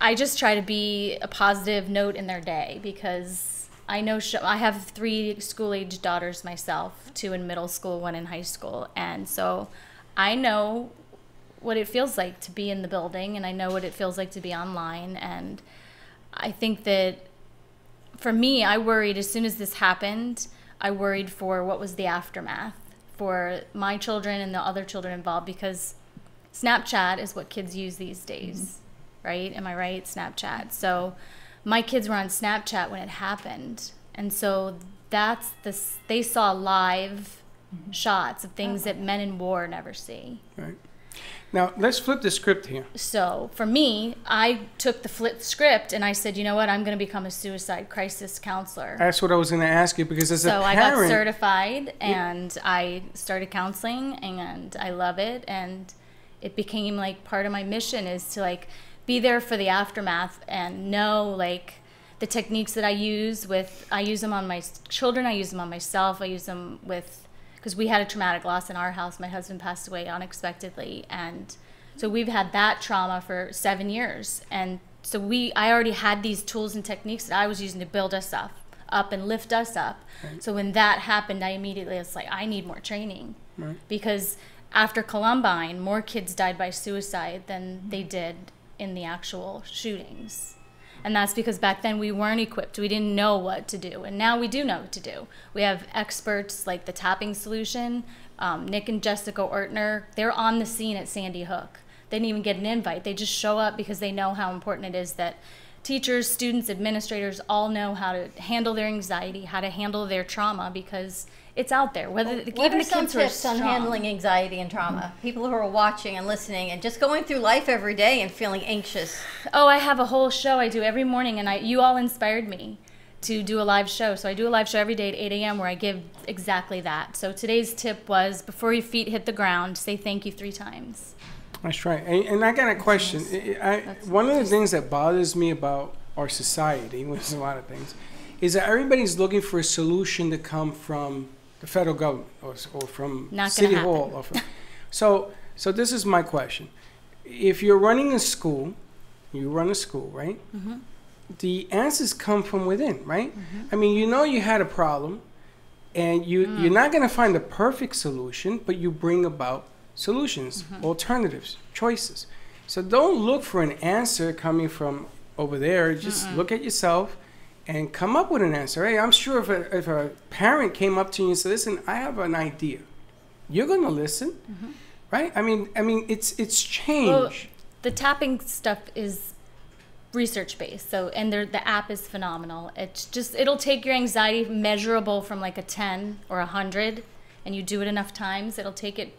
I just try to be a positive note in their day because I know I have 3 school-age daughters myself, 2 in middle school, 1 in high school, and so I know what it feels like to be in the building, and I know what it feels like to be online, and I think that for me, I worried as soon as this happened, I worried for what was the aftermath for my children and the other children involved, because Snapchat is what kids use these days, right? Am I right? Snapchat. So my kids were on Snapchat when it happened, and so they saw live shots of things that men in war never see. Right. Now, let's flip the script here. So for me, I took the flipped script and I said, you know what, I'm going to become a suicide crisis counselor. That's what I was going to ask you, because as a parent... So I got certified and I started counseling, and I love it, and it became like part of my mission is to like be there for the aftermath and know like the techniques that I use them on my children, I use them on myself, I use them with... because we had a traumatic loss in our house. My husband passed away unexpectedly, and so we've had that trauma for 7 years. And so I already had these tools and techniques that I was using to build us up and lift us up. Right. So when that happened, I immediately was like, I need more training. Right. Because after Columbine, more kids died by suicide than they did in the actual shootings. And that's because back then we weren't equipped. We didn't know what to do. And now we do know what to do. We have experts like the Tapping Solution, Nick and Jessica Ortner. They're on the scene at Sandy Hook. They didn't even get an invite. They just show up because they know how important it is that teachers, students, administrators all know how to handle their anxiety, how to handle their trauma, because it's out there. What even are the some kids who are tips on strong. handling anxiety and trauma? People who are watching and listening and just going through life every day and feeling anxious. Oh, I have a whole show I do every morning, and you all inspired me to do a live show. So I do a live show every day at 8 a.m. where I give exactly that. So today's tip was, before your feet hit the ground, say thank you 3 times. That's right. And I got a question. One of the things that bothers me about our society, which is a lot of things, is that everybody's looking for a solution to come from the federal government or from City Hall. Or from, so this is my question. If you're running a school, you run a school, right? Mm-hmm. The answers come from within, right? Mm-hmm. I mean, you know you had a problem, and you're not going to find the perfect solution, but you bring about solutions, alternatives, choices. So don't look for an answer coming from over there. Just look at yourself and come up with an answer. Hey, I'm sure if a parent came up to you and said, listen, I have an idea, you're going to listen, right? I mean, it's change. Well, the tapping stuff is research based. So, and the app is phenomenal. It'll take your anxiety measurable from like a 10 or 100, and you do it enough times, it'll take it,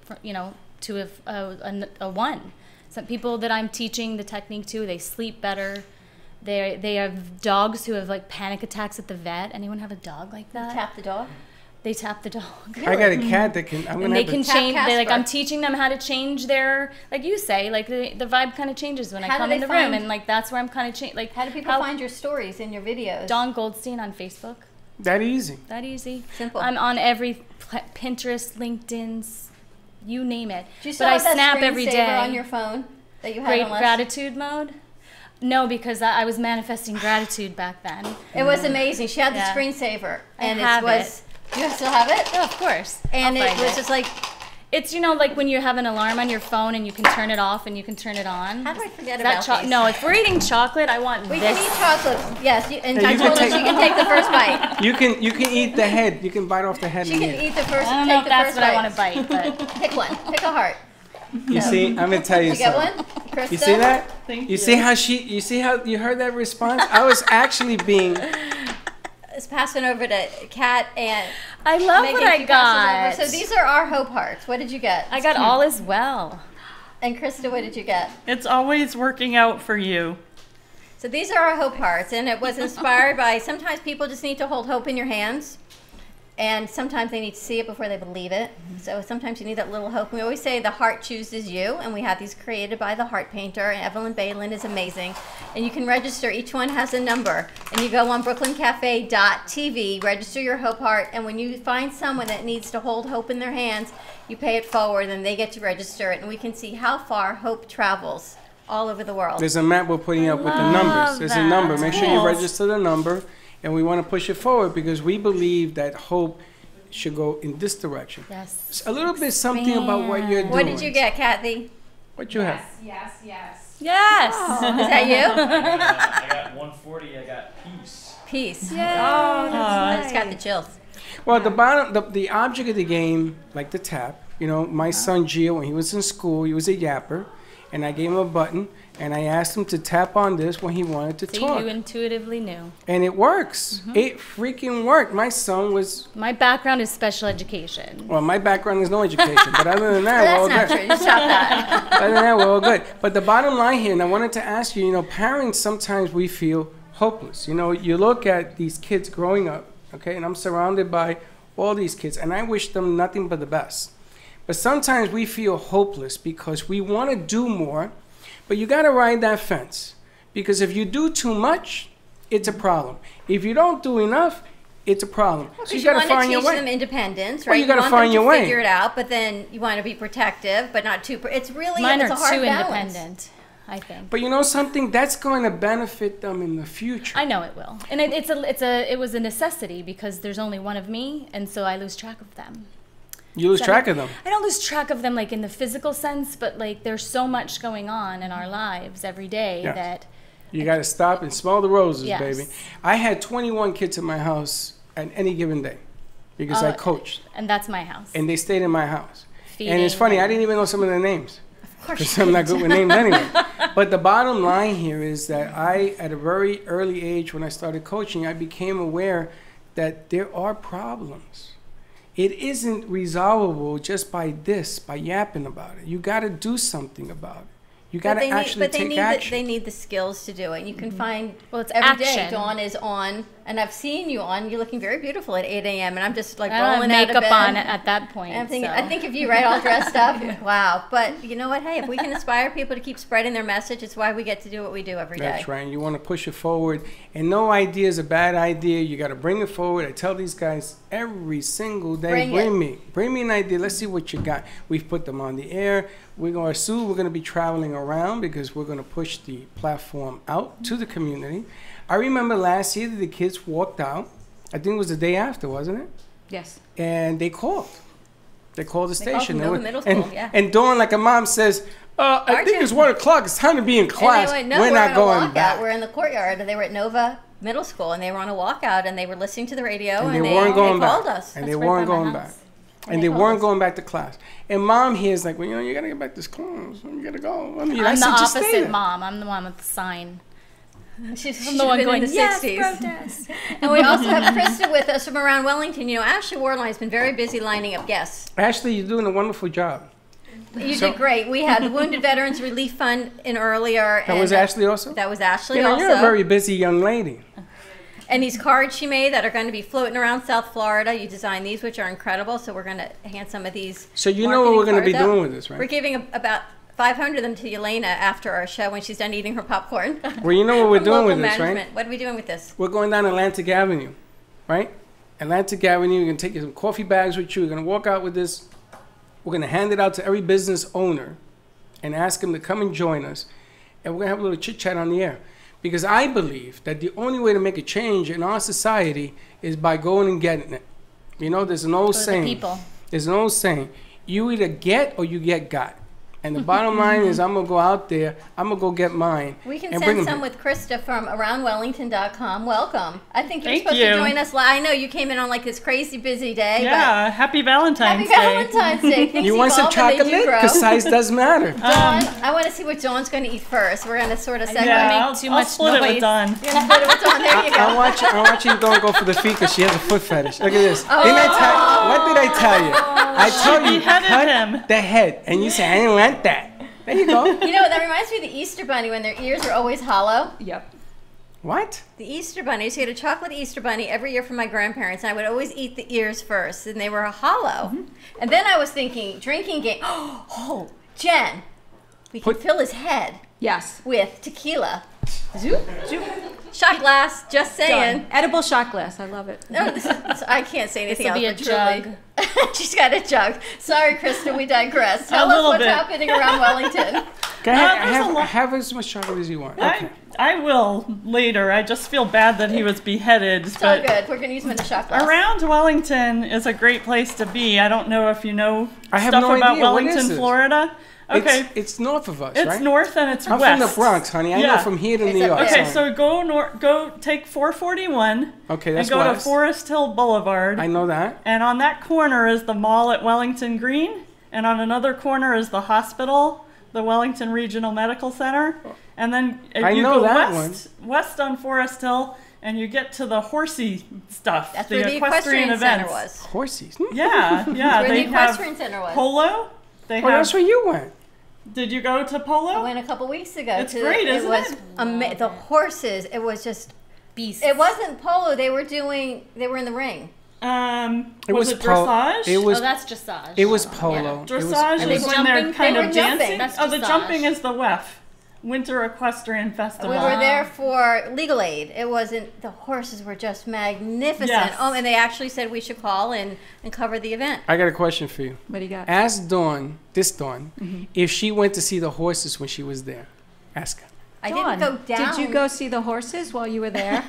to a 1. Some people that I'm teaching the technique to, they sleep better. They have dogs who have like panic attacks at the vet. Anyone have a dog like that? Tap the dog? They tap the dog. I got a cat that can. And they can change. I'm teaching them how to change their, like you say, like the vibe kind of changes when I come in the room, and like that's where I'm kind of changing. Like, how do people find your stories and your videos? Dawn Goldstein on Facebook. That easy. That easy. Simple. I'm on every Pinterest, LinkedIn, you name it. Do you still have that screensaver on your phone that you had on gratitude mode? No, because I was manifesting gratitude back then. It was amazing. She had the screensaver, and I have it was. You still have it? Oh, of course. And it was just like, It's, you know, like when you have an alarm on your phone and you can turn it off and you can turn it on. How do I forget Is that about these? No, if we're eating chocolate, I want We this. can eat chocolate. Yes, and Yeah, I you told her can she can take the first bite. You can eat the head. You can bite off the head. She and can eat it. eat the first. I don't know take if the that's first what I bite. want to bite, but Pick one. Pick a heart. You see, I'm gonna tell you You get something. one, Krista? You see that? Thank you see how you see how you heard that response? I was actually being. Let's pass it over to Kat and. I love Megan, what I if you pass this got. over. So these are our hope hearts. What did you get? I got all is well. And Krista, what did you get? It's always working out for you. So these are our hope hearts, and it was inspired by sometimes people just need to hold hope in your hands, and sometimes they need to see it before they believe it. So sometimes you need that little hope. We always say the heart chooses you, and we have these created by the heart painter, and Evelyn Balin is amazing. And you can register. Each one has a number, and you go on brooklyncafe.tv, register your hope heart, and when you find someone that needs to hold hope in their hands, you pay it forward, and they get to register it, and we can see how far hope travels all over the world. There's a map we're putting up with the numbers. There's a number. Make sure you register the number, and we want to push it forward because we believe that hope should go in this direction. Yes. It's a little bit something about what you're doing. What did you get, Kathy? What you have? Yes. Yes. Oh, is that you? I got 140. I got peace. Peace. Yeah. Oh, that's nice. It's got the chills. Well, the object of the game, like the tap, you know, my son Gio, when he was in school, he was a yapper, and I gave him a button, and I asked him to tap on this when he wanted to So talk. you intuitively knew. And it works. It freaking worked. My son was, My background is special education. well, my background is no education, but other than that, we're all That's not good. true. You stop that. Other than that, we're all good. But the bottom line here, and I wanted to ask you, you know, parents, sometimes we feel hopeless. You know, you look at these kids growing up, okay, and I'm surrounded by all these kids, and I wish them nothing but the best. But sometimes we feel hopeless because we want to do more, but you got to ride that fence. Because if you do too much, it's a problem. If you don't do enough, it's a problem. So you got to find your teach way. them independence, right? Well, you gotta want find them your to way. figure it out, but then you want to be protective, but not too. It's really Mine it's are a hard too balance. independent, I think. But you know something? That's going to benefit them in the future. I know it will, and it was a necessity because there's only one of me, and so I lose track of them. You lose track of them. I don't lose track of them like in the physical sense, but like there's so much going on in our lives every day Yes. that You got to stop and smell the roses, Yes. baby. I had 21 kids in my house at any given day because I coached, and that's my house. and they stayed in my house. And Feeding it's funny, I them. didn't even know some of their names course because you I'm not good with didn't. names anyway. But the bottom line here is that I, at a very early age when I started coaching, I became aware that there are problems. It isn't resolvable just by yapping about it. You got to do something about it. You got to actually take action. They need the skills to do it. You can find it's every day. action. Dawn is on, and I've seen you on. You're looking very beautiful at 8 a.m. And I'm just like I don't rolling have out of makeup bed. on at that point. And I'm thinking, so. I think of you, right, all dressed up. Wow. But you know what? Hey, if we can inspire people to keep spreading their message, it's why we get to do what we do every day. That's right. You want to push it forward. And no idea is a bad idea. You got to bring it forward. I tell these guys every single day, bring me an idea. Let's see what you got. We've put them on the air. We're going to be traveling around because we're going to push the platform out to the community. I remember last year that the kids walked out. I think it was the day after, wasn't it? Yes. And they called. They called the station. They called from Middle School, yeah. And Dawn, like a mom, says, I think it's 1 o'clock. It's time to be in class. And they went, no, we're not going back. We're in the courtyard. They were at Nova Middle School, and they were on a walkout, and they were listening to the radio, And they weren't going back. called us. And That's they right weren't by my going house. back. And they weren't going back to class. And mom here is like, well, you got to get back to class. You got to go. I mean, I I'm the said, just stay opposite there. mom. I'm the one with the sign. She's I'm the one going, in the yes, 60s. protest. And we also have Krista with us from around Wellington. You know, Ashley Warline has been very busy lining up guests. Ashley, you're doing a wonderful job. You did great. We had the Wounded Veterans Relief Fund in earlier. That was Ashley also? That was Ashley You know, also. you're a very busy young lady. And these cards she made that are going to be floating around South Florida. You designed these, which are incredible. So we're going to hand some of these. So you know what we're going to be marketing doing cards with this, right? We're giving about 500 of them to Elena after our show when she's done eating her popcorn. Well, you know what we're From doing local with this, right? management. What are we doing with this? We're going down Atlantic Avenue, right? Atlantic Avenue, you're going to take some coffee bags with you. You're going to walk out with this. We're going to hand it out to every business owner and ask them to come and join us. And we're going to have a little chit-chat on the air. Because I believe that the only way to make a change in our society is by going and getting it. You know, there's an old saying. People. There's an old saying. you either get or you get got. And the bottom line is I'm going to go out there, I'm going to go get mine. We can and bring send them some here. with Krista from AroundWellington.com. Welcome. I think you're Thank supposed you. to join us. I know you came in on like this crazy busy day. Yeah, happy Valentine's Happy Valentine's Day. Things You want some evolve and they do chocolate? grow. Because size does matter. Dawn, I want to see what Dawn's going to eat first. We're going to sort of segue. Yeah, I'll split it with Dawn. You're going to split it with Dawn. There you go. I want you to go for the feet because she has a foot fetish. Look at this. Oh. What did I tell you? I told you, beheaded cut him. the head. And you say, I didn't want that. There you go. You know, that reminds me of the Easter Bunny when their ears are always hollow. Yep. What? The Easter Bunny. I used to get a chocolate Easter Bunny every year from my grandparents, and I would always eat the ears first, and they were hollow. And then I was thinking, drinking game. Oh, Jen, we can fill his head. Yes. With tequila. Zoop, zoop. Shot glass, just saying. Done. Edible shot glass. I love it. No, I can't say anything This'll else. be a jug. She's got a jug. Sorry, Krista, we digress. Tell us little what's bit. happening around Wellington. Go ahead, have as much chocolate as you want. Okay. I will later. I just feel bad that he was beheaded. It's all but good. We're going to use them in the shot glass. around Wellington is a great place to be. I don't know if you know I have stuff no about idea. What is Wellington, this? Florida. Okay. It's north of us, It's right? north and it's I'm west. from the Bronx, honey. I know from here to New York. Okay, Sorry. so go take 441. Okay, that's and go to west. Forest Hill Boulevard. I know that. And on that corner is the mall at Wellington Green, and on another corner is the hospital, the Wellington Regional Medical Center. And then I you know go that west on Forest Hill, and you get to the horsey stuff. That's where the equestrian center was. Horses. Yeah, yeah. Where they the equestrian center was. Polo. They Oh, that's where you went. Did you go to Polo? I went a couple weeks ago. It's great, isn't it? The horses. It was just beasts. It wasn't polo. They were in the ring. Was it dressage? It was, oh, that's dressage. It was polo. Dressage is when they're kind of dancing. That's the dressage. jumping is the WEF, Winter Equestrian Festival. We were there for legal aid. It wasn't. The horses were just magnificent. Yes. Oh, and they actually said we should call and cover the event. I got a question for you. What do you got? Ask Dawn, if she went to see the horses when she was there. Ask her. I didn't go down. Did you go see the horses while you were there?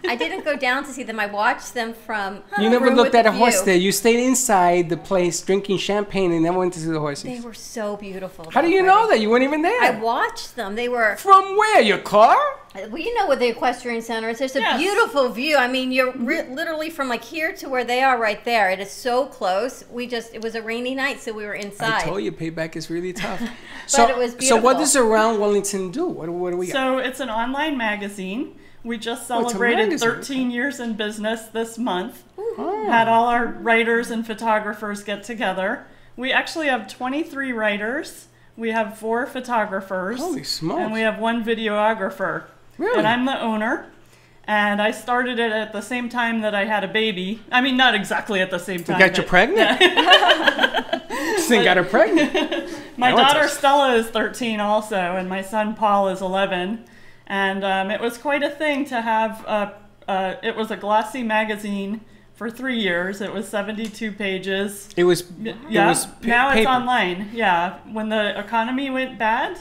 I didn't go down to see them. I watched them from. You the never room looked with at a the horse view. there. You stayed inside the place drinking champagne and never went to see the horses. They were so beautiful. How do you know that? You weren't even there. I watched them. They were. From where? Your car? Well, you know what the equestrian center is. There's a beautiful view. I mean, you're literally from like here to where they are right there. It is so close. It was a rainy night, so we were inside. I told you, payback is really tough. But it was beautiful. So what does Around Wellington do? What do we got? So it's an online magazine. We just Oh, it's a celebrated magazine. 13 years in business this month. Had all our writers and photographers get together. We actually have 23 writers. We have 4 photographers. Holy smokes. And we have 1 videographer. Really? And I'm the owner. And I started it at the same time that I had a baby. I mean, not exactly at the same time. got you pregnant? This thing got her pregnant. My I want daughter to- Stella is 13 also, and my son Paul is 11. And it was quite a thing to have, it was a glossy magazine for 3 years. It was 72 pages. It was. Yeah, It was now it's paper. online. Yeah, when the economy went bad,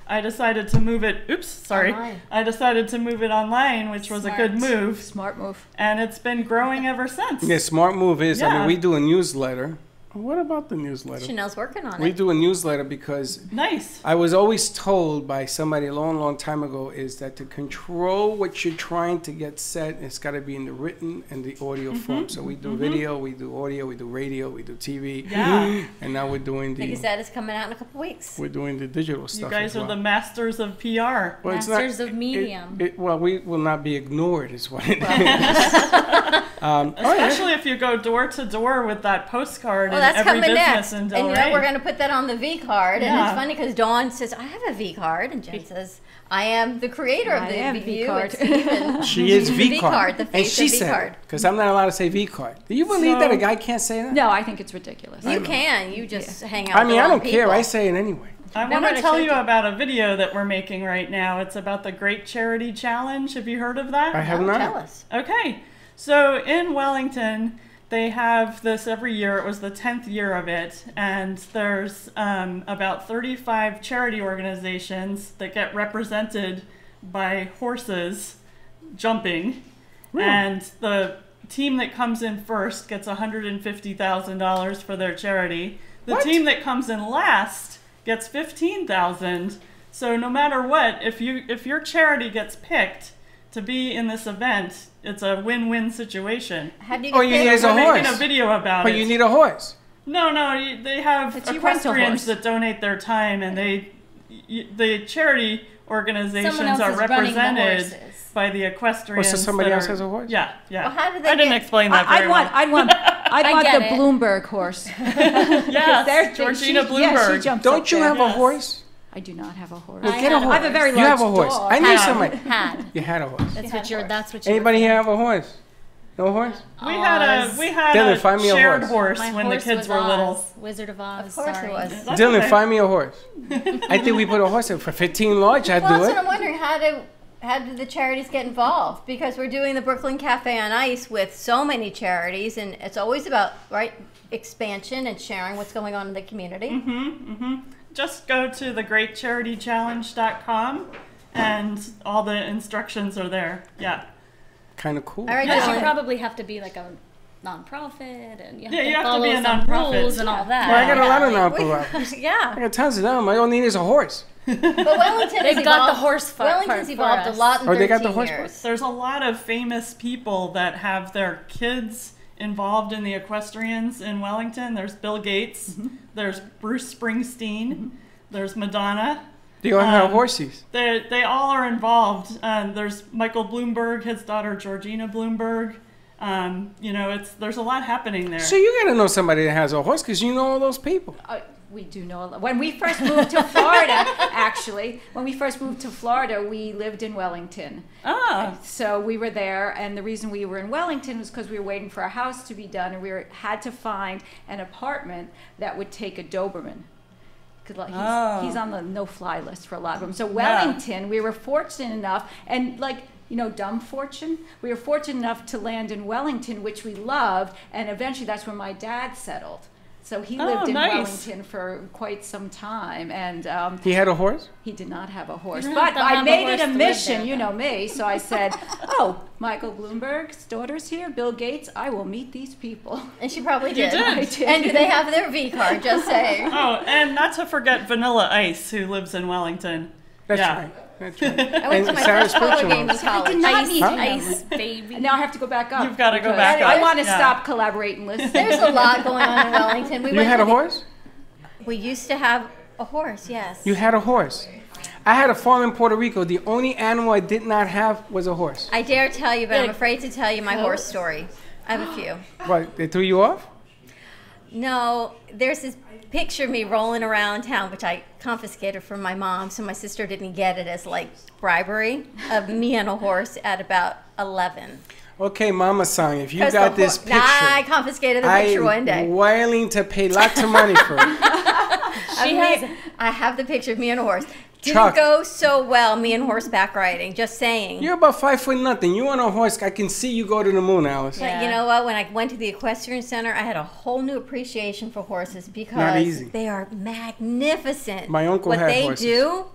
I decided to move it. Oops, sorry. Online. I decided to move it online, which was a good move. Smart move. And it's been growing ever since. Yeah, smart move is. I Yeah. mean, we do a newsletter. What about the newsletter? Chanel's working on We it. do a newsletter because Nice. I was always told by somebody a long, long time ago is that to control what you're trying to get set, it's got to be in the written and the audio form. So we do video, we do audio, we do radio, we do TV, Yeah. and now we're doing I think his the dad is coming out in a couple weeks. we're doing the digital You stuff. guys as are well. the masters of PR. Well, it's not- Masters of medium. well, we will not be ignored, is what it is. Especially if you go door to door with that postcard Well, in that's every coming business next. in And Delray. you know, we're going to put that on the V card. And Yeah. it's funny because Dawn says, I have a V card. And Jen says, I am the creator of I the am V V card. She is V card, the and face she of V said card. because I'm not allowed to say V card. Do you believe that a guy can't say that? No, I think it's ridiculous. You can. You just hang out I with mean, the I wrong don't care. people. I say it anyway. I Remember want to I tell showed you you? about a video that we're making right now. It's about the Great Charity Challenge. Have you heard of that? I have No, not. Tell us. Okay. So in Wellington, they have this every year. It was the 10th year of it. And there's about 35 charity organizations that get represented by horses jumping. Really? And the team that comes in first gets $150,000 for their charity. The team that comes in last gets $15,000. So no matter what, if your charity gets picked to be in this event, it's a win-win situation. How do you Or you need a horse. Making a video about But it. you need a horse. No, they have But you rent a equestrians horse. that donate their time, and the charity organizations Someone else are is running the represented horses. by the equestrians. Oh, so somebody that else are- has a horse? Yeah, yeah. Well, how do they I didn't get- explain that very I'd want I get the it. Bloomberg horse. Yes, Georgina Yeah, Bloomberg. she jumps Don't up you there. have a horse? I do not have a horse. Well, get a horse. I have a very You large have a horse. dog. I need Had. somebody. Had. You had a horse. That's what you're. Anybody here have a horse? No horse? We had Dylan, a find me a shared horse. horse My when horse the kids was were little. Oz. Wizard of Oz. Of course sorry. it was. That's Dylan, okay. find me a horse. I think we put a horse in for 15 large. I'd Well, do that's what it. I'm wondering. How did the charities get involved? Because we're doing the Brooklyn Cafe on Ice with so many charities, and it's always about expansion and sharing what's going on in the community. Just go to thegreatcharitychallenge.com and all the instructions are there. Yeah. Kind of cool. All right, Plus, Dylan. you probably have to be like a nonprofit, and you have Yeah, to you have to follow be a some nonprofit. rules and all that. Well, I got a lot of We- non-profits. yeah. I got tons of them. All I need is a horse. But Wellington They've has got the evolved- horse part Wellington's for evolved a us. lot in Oh, they got 13 the horse years. There's a lot of famous people that have their kids involved in the equestrians in Wellington. There's Bill Gates. There's Bruce Springsteen. There's Madonna. They all have horses. They all are involved. There's Michael Bloomberg, his daughter Georgina Bloomberg. There's a lot happening there. So you got to know somebody that has a horse because you know all those people. We do know a lot. When we first moved to Florida, we lived in Wellington. So we were there, and the reason we were in Wellington was because we were waiting for a house to be done, and had to find an apartment that would take a Doberman. Because he's on the no-fly list for a lot of them. So Wellington, we were fortunate enough, and dumb fortune. We were fortunate enough to land in Wellington, which we loved, and eventually that's where my dad settled. So he lived in Wellington for quite some time, and He had a horse? he did not have a horse. You don't But have to I have a made horse it a to live mission, there, you know me. So I said, Michael Bloomberg's daughter's here, Bill Gates, I will meet these people. And she probably You did. did. I did. And do they have their V card? Just saying. Oh, and not to forget Vanilla Ice, who lives in Wellington. That's yeah. right. That's right. I went to my Sarah first polo Spurgeon game in was. college. I did not Ice, need ice, baby. Now I have to go back up. You've got to go because back up. I want to Yeah. stop collaborating, listen. There's a lot going on in Wellington. You had a horse? We used to have a horse, yes. You had a horse. I had a farm in Puerto Rico. The only animal I did not have was a horse. I dare tell you, but I'm afraid to tell you my horse story. I have a few. What, they threw you off? No, there's this picture of me rolling around town, which I confiscated from my mom, so my sister didn't get it as like bribery, of me on a horse at about 11. Okay, Mama Sang, if you 'Cause got the this hor- picture, Nah, I confiscated the picture one day. I'm willing to pay lots of money for it. I have the picture of me on a horse. Didn't Chuck. go so well, me and horseback riding, just saying. You're about 5'0" You on a horse, I can see you go to the moon, Alice. But you know what? When I went to the equestrian center, I had a whole new appreciation for horses because easy. they are magnificent. My uncle what had they horses. do,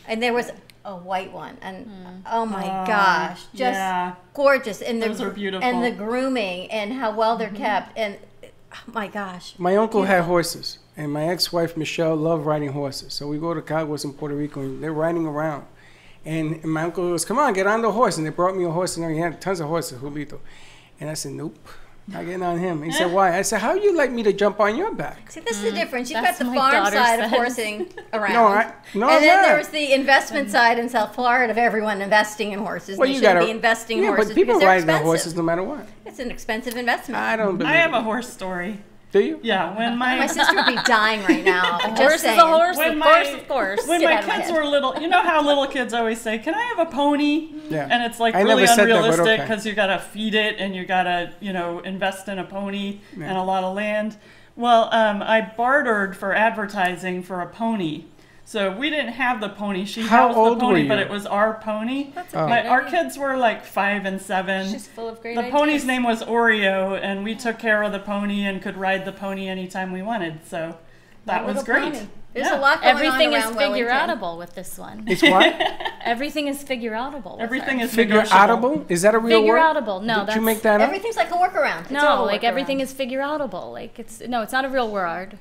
and there was a white one, and oh my gosh, just yeah. gorgeous. And Those are beautiful. And the grooming and how well they're kept, and oh my gosh. My uncle had horses, and my ex-wife Michelle loved riding horses. So we go to Caguas in Puerto Rico, and they're riding around. And my uncle goes, "Come on, get on the horse." And they brought me a horse, and he had tons of horses, Julito. And I said, "Nope, not getting on him." He said, "Why?" I said, "How you like me to jump on your back?" See, this is the difference. You've got That's the my farm daughter side of says. horsing around. No, and I'm then not. there's the investment side in South Florida of everyone investing in horses. Well, They you shouldn't gotta be investing in yeah, horses but people because they're ride their expensive. horses no matter what. It's an expensive investment. I don't believe I have it. a horse story. Do you? Yeah, when My sister would be dying right now. A Just horse saying. is a horse, When of my- course, of course. When Get my out of my kids head. were little, you know how little kids always say, "Can I have a pony?" Yeah. And it's like I really never said that, but unrealistic okay. because you gotta feed it and you gotta, invest in a pony Yeah. and a lot of land. Well, I bartered for advertising for a pony. So we didn't have the pony. She How housed old the pony, were but you? it was our pony. That's Oh. okay. Our kids were like 5 and 7. She's full of great The ideas. pony's name was Oreo, and we took care of the pony and could ride the pony anytime we wanted. So that was little great. pony. There's Yeah. a lot going Everything on is around Wellington. figure-outable with this one. It's what? Everything is figure-outable. with Everything her. is Figure negotiable. outable? Is that a real word? Figure-outable. No, Did that's you make that up? Everything's like a workaround. It's all no, a like workaround. everything is figure-outable. Like it's not a real word.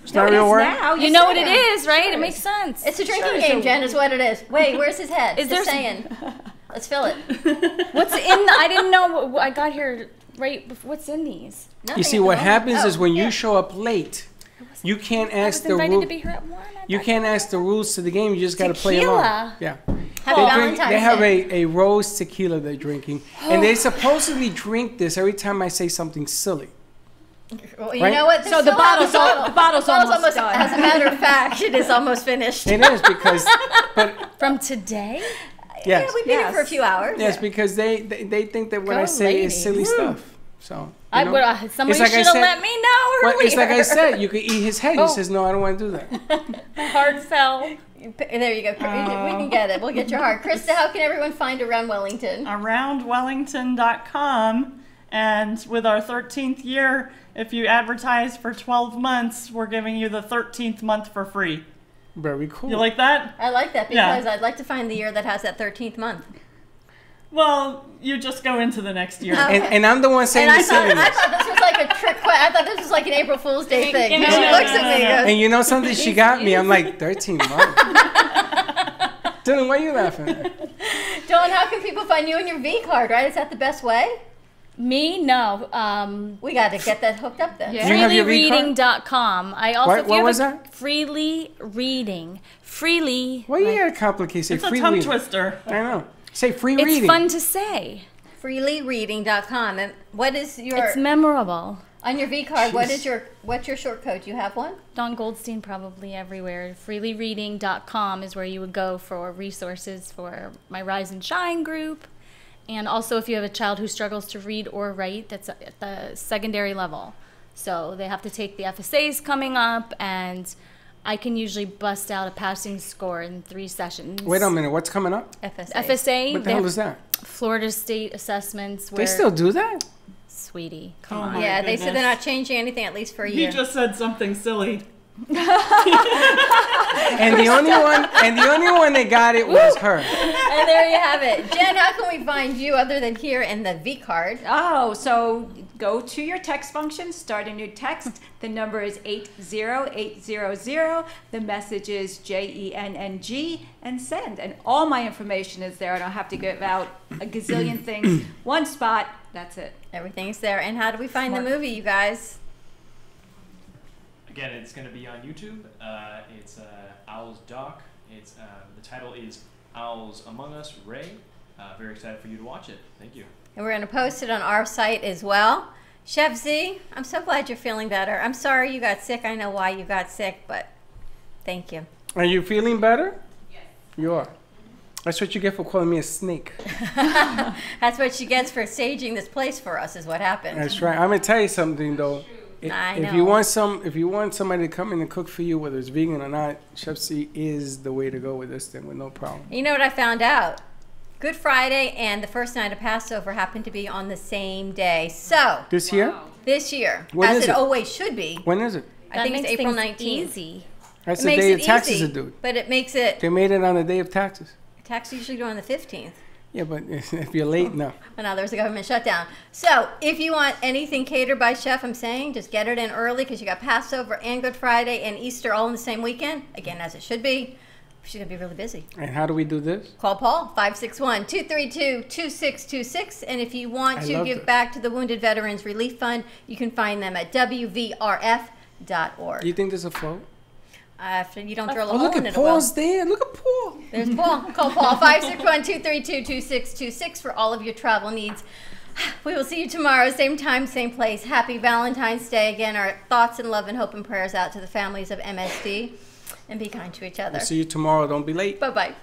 It's not real work? Now. You know what it is, right? It makes sense. It's a drinking game, Jen, is what it is. Wait, where's his head? Is Just there saying. Let's fill it. What's in I didn't know. I got here right before. What's in these? Nothing You see, at the what moment. happens Oh, is when you show up late, you can't I was ask the invited rules. to be here at 1. You can't ask the rules to the game. You just got to play along. Tequila. Yeah. Happy Valentine's They have Day. a rose tequila they're drinking, and they supposedly drink this every time I say something silly. Well, you Right? know what? So the bottle's almost almost done. As a matter of fact, it is almost finished. It is because, From today? yes, Yeah, we've been here for a few hours. yes, because they think that what Go I say is silly ladies. stuff. So you I know, would. Somebody it's like I should have said- let me know well, earlier. it's like I said, you could eat his head. Oh. He says, "No, I don't want to do that." My heart fell. There you go. We can get it. We'll get your heart. Krista, how can everyone find Around Wellington? AroundWellington.com. And with our 13th year, if you advertise for 12 months, we're giving you the 13th month for free. Very cool. You like that? I like that Yeah. because I'd like to find the year that has that 13th month. Well, you just go into the next year. Okay. And I'm the one saying And the I silliness. thought this was like a trick question. I thought this was like an April Fool's Day thing. No, She no, looks no, at me no, and goes, And you know something? She got me. I'm like, 13 months. Dylan, why are you laughing at? Dawn, how can people find you and your V card, right? Is that the best way? Me? No. We got to get that hooked up then. You have your V card? Freelyreading.com. I also, What- if you what have was a that? Freely Reading. Freely. Why you gotta complicate? Say It's a free tongue reading. twister. I know. Say free It's reading. fun to say. Freelyreading.com. And what is your It's memorable. on your V card? Jeez. What's your short code? Do you have one? Don Goldstein probably everywhere. Freelyreading.com is where you would go for resources for my Rise and Shine group. And also if you have a child who struggles to read or write, that's at the secondary level. So they have to take the FSAs coming up, and I can usually bust out a passing score in 3 sessions. Wait a minute. What's coming up? FSA. What the they hell have is that? Florida State assessments. They Where, still do that? Sweetie, Oh come on. my Yeah, they said goodness. they're not changing anything at least for a You year. just said something silly. And the only one that got it was her. And there you have it. Jen, how can we find you other than here in the V card? Oh, so go to your text function, start a new text. The number is 80800. The message is JENNG and send. And all my information is there. I don't have to give out a gazillion things. One spot, that's it. Everything's there. And how do we find Smart. the movie, you guys? Again, it's going to be on YouTube. It's Owl's Doc. It's the title is Owls Among Us. Ray. Very excited for you to watch it. Thank you. And we're going to post it on our site as well. Chef Z, I'm so glad you're feeling better. I'm sorry you got sick. I know why you got sick, but thank you. Are you feeling better? Yes. You are. That's what you get for calling me a snake. That's what she gets for staging this place for us, is what happened. That's right. I'm gonna tell you something though. I If know. you want somebody to come in and cook for you, whether it's vegan or not, Chef C is the way to go with this thing with no problem. You know what I found out? Good Friday and the first night of Passover happened to be on the same day. So, This year? this year, When as is it it? always should be, When is it? I think it's makes April things 19th. easy. That's It the makes day it the taxes easy, are due. but it makes it, They made it on the day of taxes. tax usually due on the 15th. Yeah, but if you're late, no. Well, now there's a government shutdown. So if you want anything catered by Chef, I'm saying just get it in early because you got Passover and Good Friday and Easter all in the same weekend. Again, as it should be. She's going to be really busy. And how do we do this? Call Paul, 561-232-2626. And if you want I to love give this. back to the Wounded Veterans Relief Fund, you can find them at WVRF.org. You think there's a float? If you don't drill a Oh, hole look in at it, it will. Paul's there. Look at Paul. There's Paul. Call Paul, 561-232-2626 for all of your travel needs. We will see you tomorrow, same time, same place. Happy Valentine's Day. Again, our thoughts and love and hope and prayers out to the families of MSD. And be kind to each other. We'll see you tomorrow. Don't be late. Bye-bye.